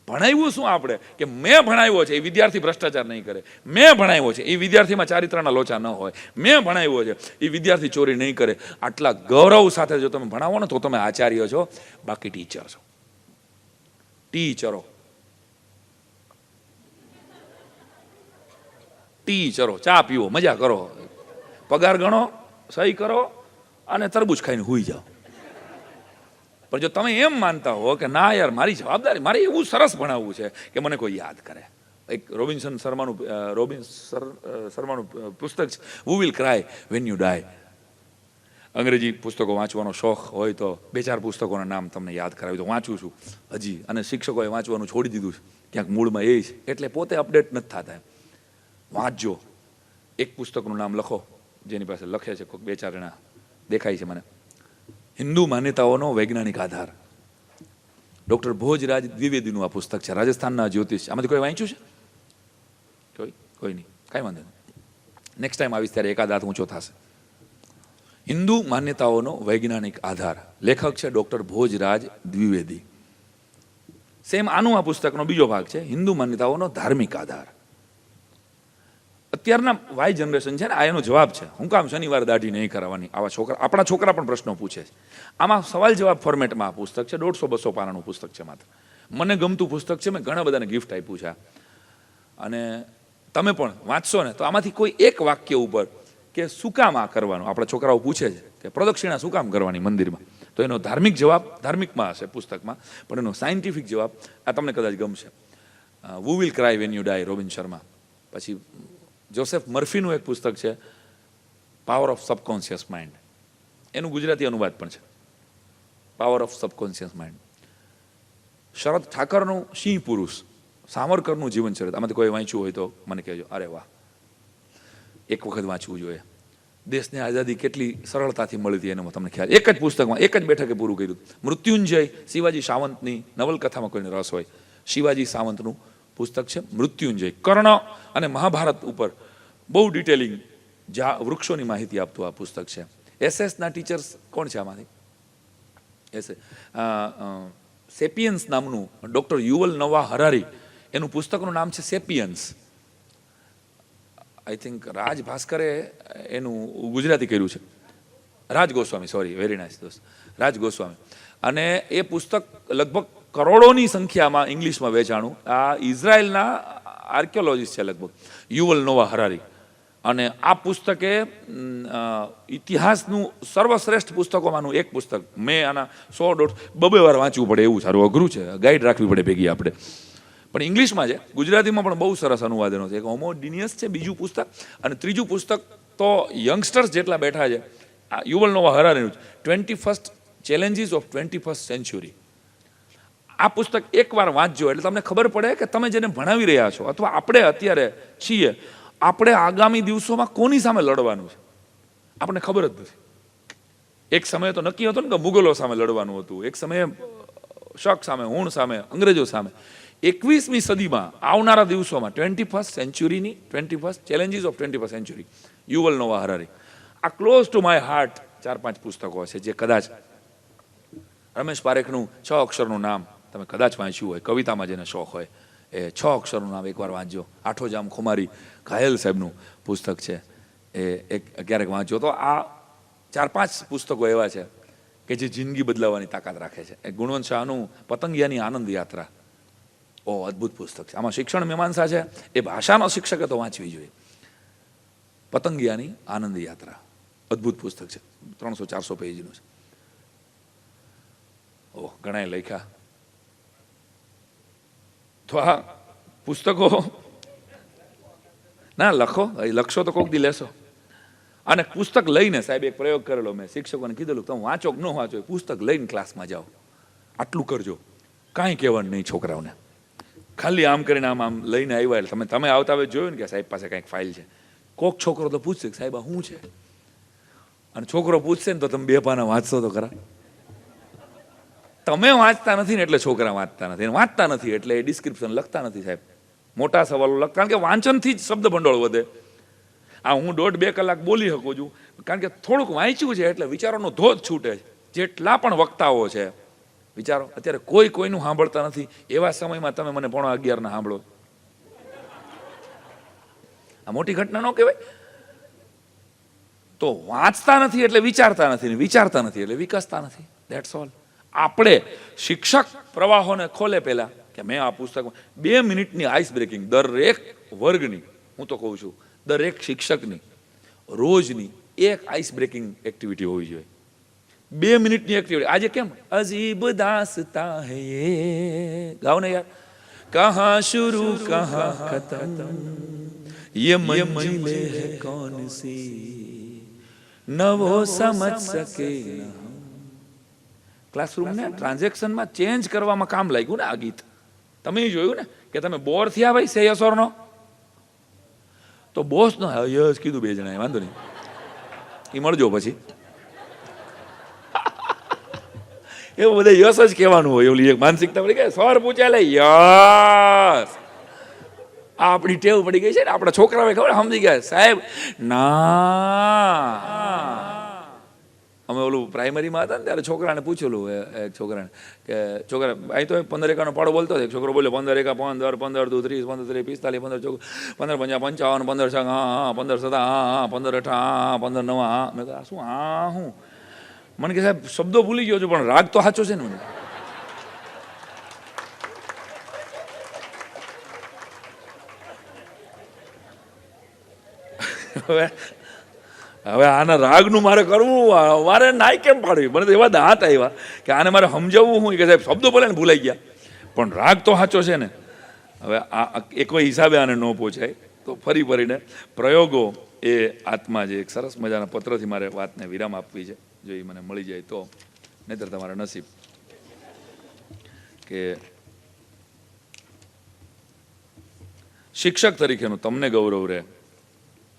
ભણાવ્યું શું આપણે કે મેં ભણાવ્યો છે એ વિદ્યાર્થી ભ્રષ્ટાચાર નહીં કરે, મેં ભણાવ્યો છે એ વિદ્યાર્થીમાં ચારિત્રના લોચા ન હોય, મેં ભણાવ્યો છે એ વિદ્યાર્થી ચોરી નહીં કરે. આટલા ગૌરવ સાથે જો તમે ભણાવો ને તો તમે આચાર્ય છો, બાકી ટીચર છો. ટીચરો ટી ચરો, ચા પીવો, મજા કરો, પગાર ગણો, સહી કરો અને તરબૂચ ખાઈને સૂઈ જાઓ. પણ જો તમે એમ માનતા હો કે ના યાર મારી જવાબદારી, મારે એવું સરસ ભણાવવું છે કે મને કોઈ યાદ કરે. એક રોબિન્સન શર્માનું પુસ્તક છે who will cry when you die. અંગ્રેજી પુસ્તકો વાંચવાનો શોખ હોય તો 2-4 પુસ્તકોના નામ તમને યાદ કરાવી તો વાંચું છું હજી, અને શિક્ષકોએ વાંચવાનું છોડી દીધું છે ક્યાંક મૂળમાં એ છે, એટલે પોતે અપડેટ નથી થતા. વાંચજો. એક પુસ્તકનું નામ લખો જેની પાસે લખે છે કોઈ 2-4 જણા દેખાય છે મને. હિન્દુ માન્યતાઓનો વૈજ્ઞાનિક આધાર. ડૉક્ટર ભોજરાજ દ્વિવેદીનું આ પુસ્તક છે, રાજસ્થાનના જ્યોતિષ. આમાંથી કોઈ વાંચ્યું છે? કોઈ નહીં, કાંઈ વાંધો નહીં. નેક્સ્ટ ટાઈમ આવીશ ત્યારે એકાદ હાથ ઊંચો થશે. હિન્દુ માન્યતાઓનો વૈજ્ઞાનિક આધાર. લેખક છે ડૉક્ટર ભોજરાજ દ્વિવેદી. સેમ આનું આ પુસ્તકનો બીજો ભાગ છે હિન્દુ માન્યતાઓનો ધાર્મિક આધાર. અત્યારના વાય જનરેશન છે ને, આ એનો જવાબ છે. હું કામ શનિવાર દાઢી નહીં કરાવવાની? આવા છોકરા, આપણા છોકરા પણ પ્રશ્નો પૂછે છે. આમાં સવાલ જવાબ ફોર્મેટમાં આ પુસ્તક છે. 150-200 પાનાનું પુસ્તક છે માત્ર. મને ગમતું પુસ્તક છે, મેં ઘણા બધાને ગિફ્ટ આપ્યું છે. અને તમે પણ વાંચશો ને તો આમાંથી કોઈ એક વાક્ય ઉપર કે શું કામ આ કરવાનું, આપણા છોકરાઓ પૂછે છે કે પ્રદક્ષિણા શું કામ કરવાની મંદિરમાં, તો એનો ધાર્મિક જવાબ ધાર્મિકમાં હશે પુસ્તકમાં, પણ એનો સાયન્ટિફિક જવાબ આ તમને કદાચ ગમશે. Who will cry when you die, Robin Sharma. પછી જોસેફ મર્ફીનું એક પુસ્તક છે પાવર ઓફ સબકોન્શિયસ માઇન્ડ. એનું ગુજરાતી અનુવાદ પણ છે, પાવર ઓફ સબકોન્શિયસ માઇન્ડ. શરદ ઠાકરનું સિંહ પુરુષ, સાવરકરનું જીવનચરિત્ર. આમાંથી કોઈ વાંચ્યું હોય તો મને કહેજો. અરે વાહ, એક વખત વાંચવું જોઈએ. દેશને આઝાદી કેટલી સરળતાથી મળી હતી એનો તમને ખ્યાલ. એક જ પુસ્તકમાં એક જ બેઠકે પૂરું કર્યું. મૃત્યુંજય, શિવાજી સાવંતની નવલકથામાં કોઈને રસ હોય, શિવાજી સાવંતનું પુસ્તક છે મૃત્યુંજય. કર્ણ અને મહાભારત ઉપર બહુ ડિટેલિંગ વૃક્ષોની માહિતી આપતું આ પુસ્તક છે. એસએસના ટીચર્સ કોણ છે આમાંથી? સેપિયન્સ નામનું ડૉક્ટર યુવલ નોઆ હરારી, એનું પુસ્તકનું નામ છે સેપિયન્સ. આઈ થિંક રાજ ભાસ્કરે એનું ગુજરાતી કર્યું છે. રાજ ગોસ્વામી, સોરી, વેરી નાઇસ દોસ્ત, રાજ ગોસ્વામી. અને એ પુસ્તક લગભગ કરોડોની સંખ્યામાં ઇંગ્લિશમાં વેચાણું. આ ઇઝરાયલના આર્કિયોલોજીસ્ટ છે લગભગ, યુવલ નોઆ હરારી. અને આ પુસ્તકે ઇતિહાસનું સર્વશ્રેષ્ઠ પુસ્તકોમાંનું એક પુસ્તક. મેં આના 100-200 વાર વાંચવું પડે એવું સારું અઘરું છે, ગાઈડ રાખવી પડે ભેગી આપણે. પણ ઇંગ્લિશમાં છે, ગુજરાતીમાં પણ બહુ સરસ અનુવાદનો છે. એક હોમોડિનિયસ છે બીજું પુસ્તક, અને ત્રીજું પુસ્તક તો યંગસ્ટર્સ જેટલા બેઠા છે આ યુવલ નોઆ હરારીનું 21st challenges of 21st century. આ પુસ્તક એકવાર વાંચજો એટલે તમને ખબર પડે કે તમે જેને ભણાવી રહ્યા છો અથવા આપણે અત્યારે છીએ, આપણે આગામી દિવસોમાં કોની સામે લડવાનું છે આપણને ખબર જ નથી. એક સમયે તો નક્કી હતો ને કે મુગલો સામે લડવાનું હતું, એક સમયે શક સામે, હુણ સામે, અંગ્રેજો સામે. 21મી સદીમાં આવનારા દિવસોમાં 21st સેન્ચુરીની 21st challenges of 21st century, Yuval Noah Harari. આ ક્લોઝ ટુ માય હાર્ટ 4-5 પુસ્તકો છે જે કદાચ રમેશ પારેખનું 6 અક્ષરનું નામ તમે કદાચ વાંચ્યું હોય, કવિતામાં જેને શોખ હોય એ 6 અક્ષરનું નામ એકવાર વાંચજો. આઠોજામ ખુમારી ઘાયલ સાહેબનું પુસ્તક છે, એ ક્યારેક વાંચો. તો આ 4-5 પુસ્તકો એવા છે કે જે જિંદગી બદલાવવાની તાકાત રાખે છે. એક ગુણવંત શાહનું પતંગિયાની આનંદ યાત્રા, અદ્ભુત પુસ્તક છે. આમાં શિક્ષણ મીમાંસા છે, એ ભાષાનો શિક્ષકે તો વાંચવી જોઈએ. પતંગિયાની આનંદ યાત્રા અદ્ભુત પુસ્તક છે, 300-400 પેજનું છે. ઓહ, ઘણા લખ્યા. તો આ પુસ્તકો ના લખશો તો કોક દી લેશો. અને પુસ્તક લઈને, સાહેબ એક પ્રયોગ કરેલો મેં, શિક્ષકોને કીધેલું તમે વાંચો કે ન વાંચો, પુસ્તક લઈને ક્લાસમાં જાઓ. આટલું કરજો, કાંઈ કહેવાનું નહીં છોકરાઓને. ખાલી આમ કરીને આમ લઈને આવ્યા એટલે તમે આવતા હવે જોયું ને કે સાહેબ પાસે કંઈક ફાઇલ છે. કોક છોકરો તો પૂછશે સાહેબ આ શું છે, અને છોકરો પૂછશે ને તો તમે 2 પાના વાંચશો તો ખરા. તમે વાંચતા નથી ને એટલે છોકરા વાંચતા નથી, વાંચતા નથી એટલે એ ડિસ્ક્રિપ્શન લખતા નથી સાહેબ. મોટા સવાલો લખ, કારણ કે વાંચનથી જ શબ્દ ભંડોળ વધે. આ હું 1.5-2 કલાક બોલી શકું છું કારણ કે થોડુંક વાંચ્યું છે એટલે વિચારોનો ધોધ છૂટે છે. જેટલા પણ વક્તાઓ છે વિચારો, અત્યારે કોઈનું સાંભળતા નથી. એવા સમયમાં તમે મને 10:45 સાંભળો, આ મોટી ઘટના ન કહેવાય? તો વાંચતા નથી એટલે વિચારતા નથી, ને વિચારતા નથી એટલે વિકસતા નથી. That's all. આપણે શિક્ષક પ્રવાહોને ખોલે પહેલા કે મેં આ પુસ્તકમાં 2 મિનિટની આઈસ બ્રેકિંગ દરેક વર્ગની, હું તો કહું છું દરેક શિક્ષકની રોજની એક આઈસ બ્રેકિંગ એક્ટિવિટી હોવી જોઈએ. 2 મિનિટની એક્ટિવિટી. આજે કેમ અજીબ દાસતા હૈ યે ગાઓ ને યાર, કહાં શુરૂ કહાં ખતમ, ये मंजिले है कौन सी न वो समझ सके. ક્લાસરૂમને ટ્રાન્ઝેક્શનમાં ચેન્જ કરવામાં કામ લાગ્યું ને આ ગીત. તમે જોયું ને કે તમે બોર થયા ભાઈ સે યસ ઓર નો, તો બોસ નો યસ કીધું 2 જણાએ, વાંધો નહીં એ મળજો પછી. એવું બધા યસ જ કહેવાનું હોય, એવલી એક માનસિકતા પડી ગઈ. સર પૂછે લે યસ, આ આપણી ટેવ પડી ગઈ છે ને. આપણા છોકરાઓ ખબર સમજી ગયા સાહેબ ના. અમે ઓલું પ્રાઇમરીમાં હતા ને ત્યારે છોકરાને પૂછેલું, એક છોકરાને કે છોકરા અહીં તો 15 એકાનો પાડો બોલતો હતો. એક છોકરો બોલ્યો 15 એકા 15, 15 દુ 30, 15 45, 15 પંચા 55, 15 છ હા, 15 7 હા, 15 8 હા, 15 9 હા. મેં કહ્યું શું હા હું? મને કે સાહેબ શબ્દો ભૂલી ગયો છું પણ રાગ તો સાચો છે ને. મને હવે આના રાગનું મારે કરવું, મારે નાય કેમ પાડવી? મને તો એવા દાંત આવ્યા કે આને મારે સમજાવવું હું કે સાહેબ શબ્દો બોલે ને ભૂલાઈ ગયા પણ રાગ તો સાચો છે ને. હવે આ એક કોઈ હિસાબે આને ન પહોંચાય તો ફરી ફરીને પ્રયોગો એ આત્મા જે એક સરસ મજાના પત્રથી મારે વાતને વિરામ આપવી છે. જો એ મને મળી જાય તો, નહીતર તમારા નસીબ. કે શિક્ષક તરીકેનું તમને ગૌરવ રહે.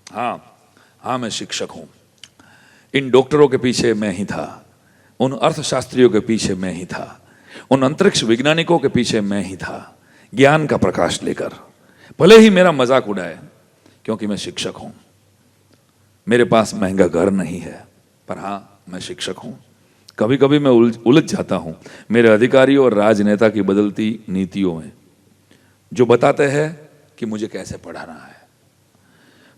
हाँ हाँ मैं शिक्षक हूँ. इन डॉक्टरों के पीछे मैं ही था, उन अर्थशास्त्रियों के पीछे मैं ही था, उन अंतरिक्ष वैज्ञानिकों के पीछे मैं ही था, ज्ञान का प्रकाश लेकर. भले ही मेरा मजाक उड़ाए क्योंकि मैं शिक्षक हूँ. मेरे पास महंगा घर नहीं है पर हाँ मैं शिक्षक हूँ. कभी कभी मैं उलझ जाता हूँ मेरे अधिकारियों और राजनेता की बदलती नीतियों में, जो बताते हैं कि मुझे कैसे पढ़ाना है.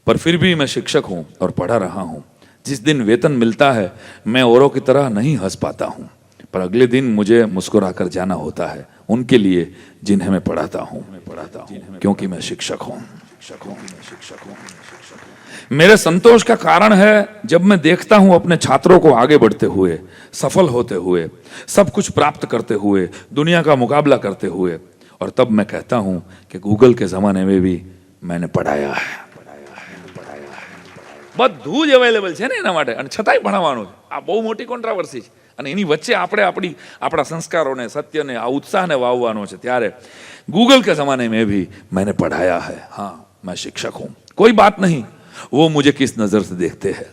पर फिर भी मैं शिक्षक हूं और पढ़ा रहा हूं. जिस दिन वेतन मिलता है मैं औरों की तरह नहीं हंस पाता हूं, पर अगले दिन मुझे मुस्कुरा कर जाना होता है उनके लिए जिन्हें मैं पढ़ाता हूं, क्योंकि मैं शिक्षक हूं. मेरे संतोष का कारण है जब मैं देखता हूं अपने छात्रों को आगे बढ़ते हुए, सफल होते हुए, सब कुछ प्राप्त करते हुए, दुनिया का मुकाबला करते हुए, और तब मैं कहता हूं कि गूगल के जमाने में भी मैंने पढ़ाया है. બધું જ અવેલેબલ છે ને એના માટે, અને છતાંય ભણાવવાનું છે. આ બહુ મોટી કોન્ટ્રાવર્સી છે અને એની વચ્ચે આપણે આપણા સંસ્કારોને, સત્યને, આ ઉત્સાહને વાવવાનો છે. ત્યારે गूगल के जमाने में भी मैंने पढ़ाया है. हाँ मैं शिक्षक हूँ. कोई बात नहीं वो मुझे किस नजर से देखते हैं,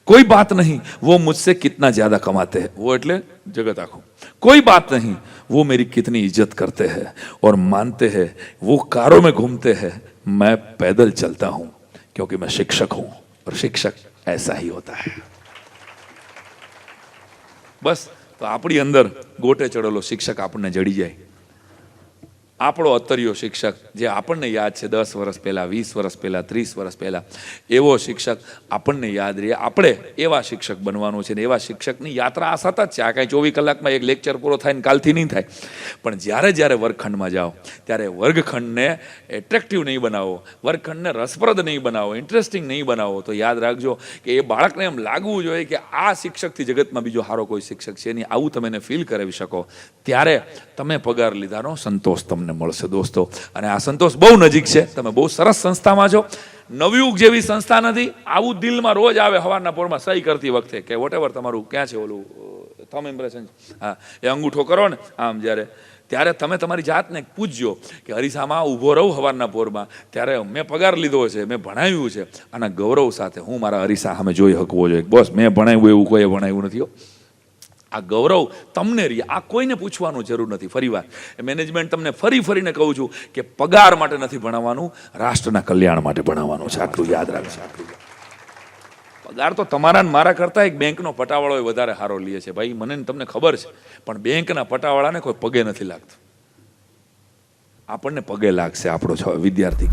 कोई बात नहीं वो मुझसे कितना ज्यादा कमाते हैं, वो એટલે જગત આખું. कोई बात नहीं वो मेरी कितनी इज्जत करते हैं और मानते हैं. वो कारों में घूमते हैं, मैं पैदल चलता हूँ क्योंकि मैं शिक्षक हूँ. और शिक्षक ऐसा ही होता है. बस तो આપણી અંદર ગોટે ચડેલો શિક્ષક આપણને જડી જાય. આપણો અત્તરિયો શિક્ષક જે આપણને યાદ છે 10 વર્ષ પહેલા, 20 વર્ષ પહેલા, 30 વર્ષ પહેલા, એવો શિક્ષક આપણને યાદ રહે. આપણે એવા શિક્ષક બનવાનું છે ને એવા શિક્ષકની યાત્રા આ સતત છે. આ કાંઈ 24 કલાકમાં એક લેક્ચર પૂરો થાય ને કાલથી નહીં થાય. પણ જ્યારે જ્યારે વર્ગખંડમાં જાઓ ત્યારે વર્ગખંડને એટ્રેક્ટિવ નહીં બનાવો, વર્ગખંડને રસપ્રદ નહીં બનાવો, ઇન્ટરેસ્ટિંગ નહીં બનાવો, તો યાદ રાખજો કે એ બાળકને એમ લાગવું જોઈએ કે આ શિક્ષકથી જગતમાં બીજો સારો કોઈ શિક્ષક છે નહીં. આવું તમે એને ફીલ કરાવી શકો ત્યારે તમે પગાર લીધાનો સંતોષ તમને મળશે દોસ્તો. અને આ સંતોષ બહુ નજીક છે. તમે બહુ સરસ સંસ્થામાં છો. નવયુગ જેવી સંસ્થા નથી. આવું દિલમાં રોજ આવે સવારના પોરમાં સહી કરતી વખતે કે વોટેવર તમારું ક્યાં છે ઓલું થમ ઇમ્પ્રેશન, હા એ અંગૂઠો કરો ને આમ જ્યારે, ત્યારે તમે તમારી જાતને પૂછજો કે હરીસામાં ઊભો રહું સવારના પોરમાં ત્યારે મેં પગાર લીધો છે, મેં ભણાવ્યું છે, આના ગૌરવ સાથે હું મારા હરીસા સામે જોઈ શકવો જોઈએ. બોસ મેં ભણાવ્યું એવું કોઈએ ભણાવ્યું નથી. આ ગૌરવ તમને રહી. આ કોઈને પૂછવાનું જરૂર નથી. ફરીવાર મેનેજમેન્ટ તમને ફરીને કહું છું કે પગાર માટે નથી ભણાવવાનું, રાષ્ટ્રના કલ્યાણ માટે ભણાવવાનું છે. આટલું યાદ રાખજો. પગાર તો તમારા ને મારા કરતા એક બેંકનો પટાવાળો વધારે સારો લે છે ભાઈ, મને તમને ખબર છે. પણ બેંકના પટાવાળાને કોઈ પગે નથી લાગતું. આપણને પગે લાગશે આપણો વિદ્યાર્થી.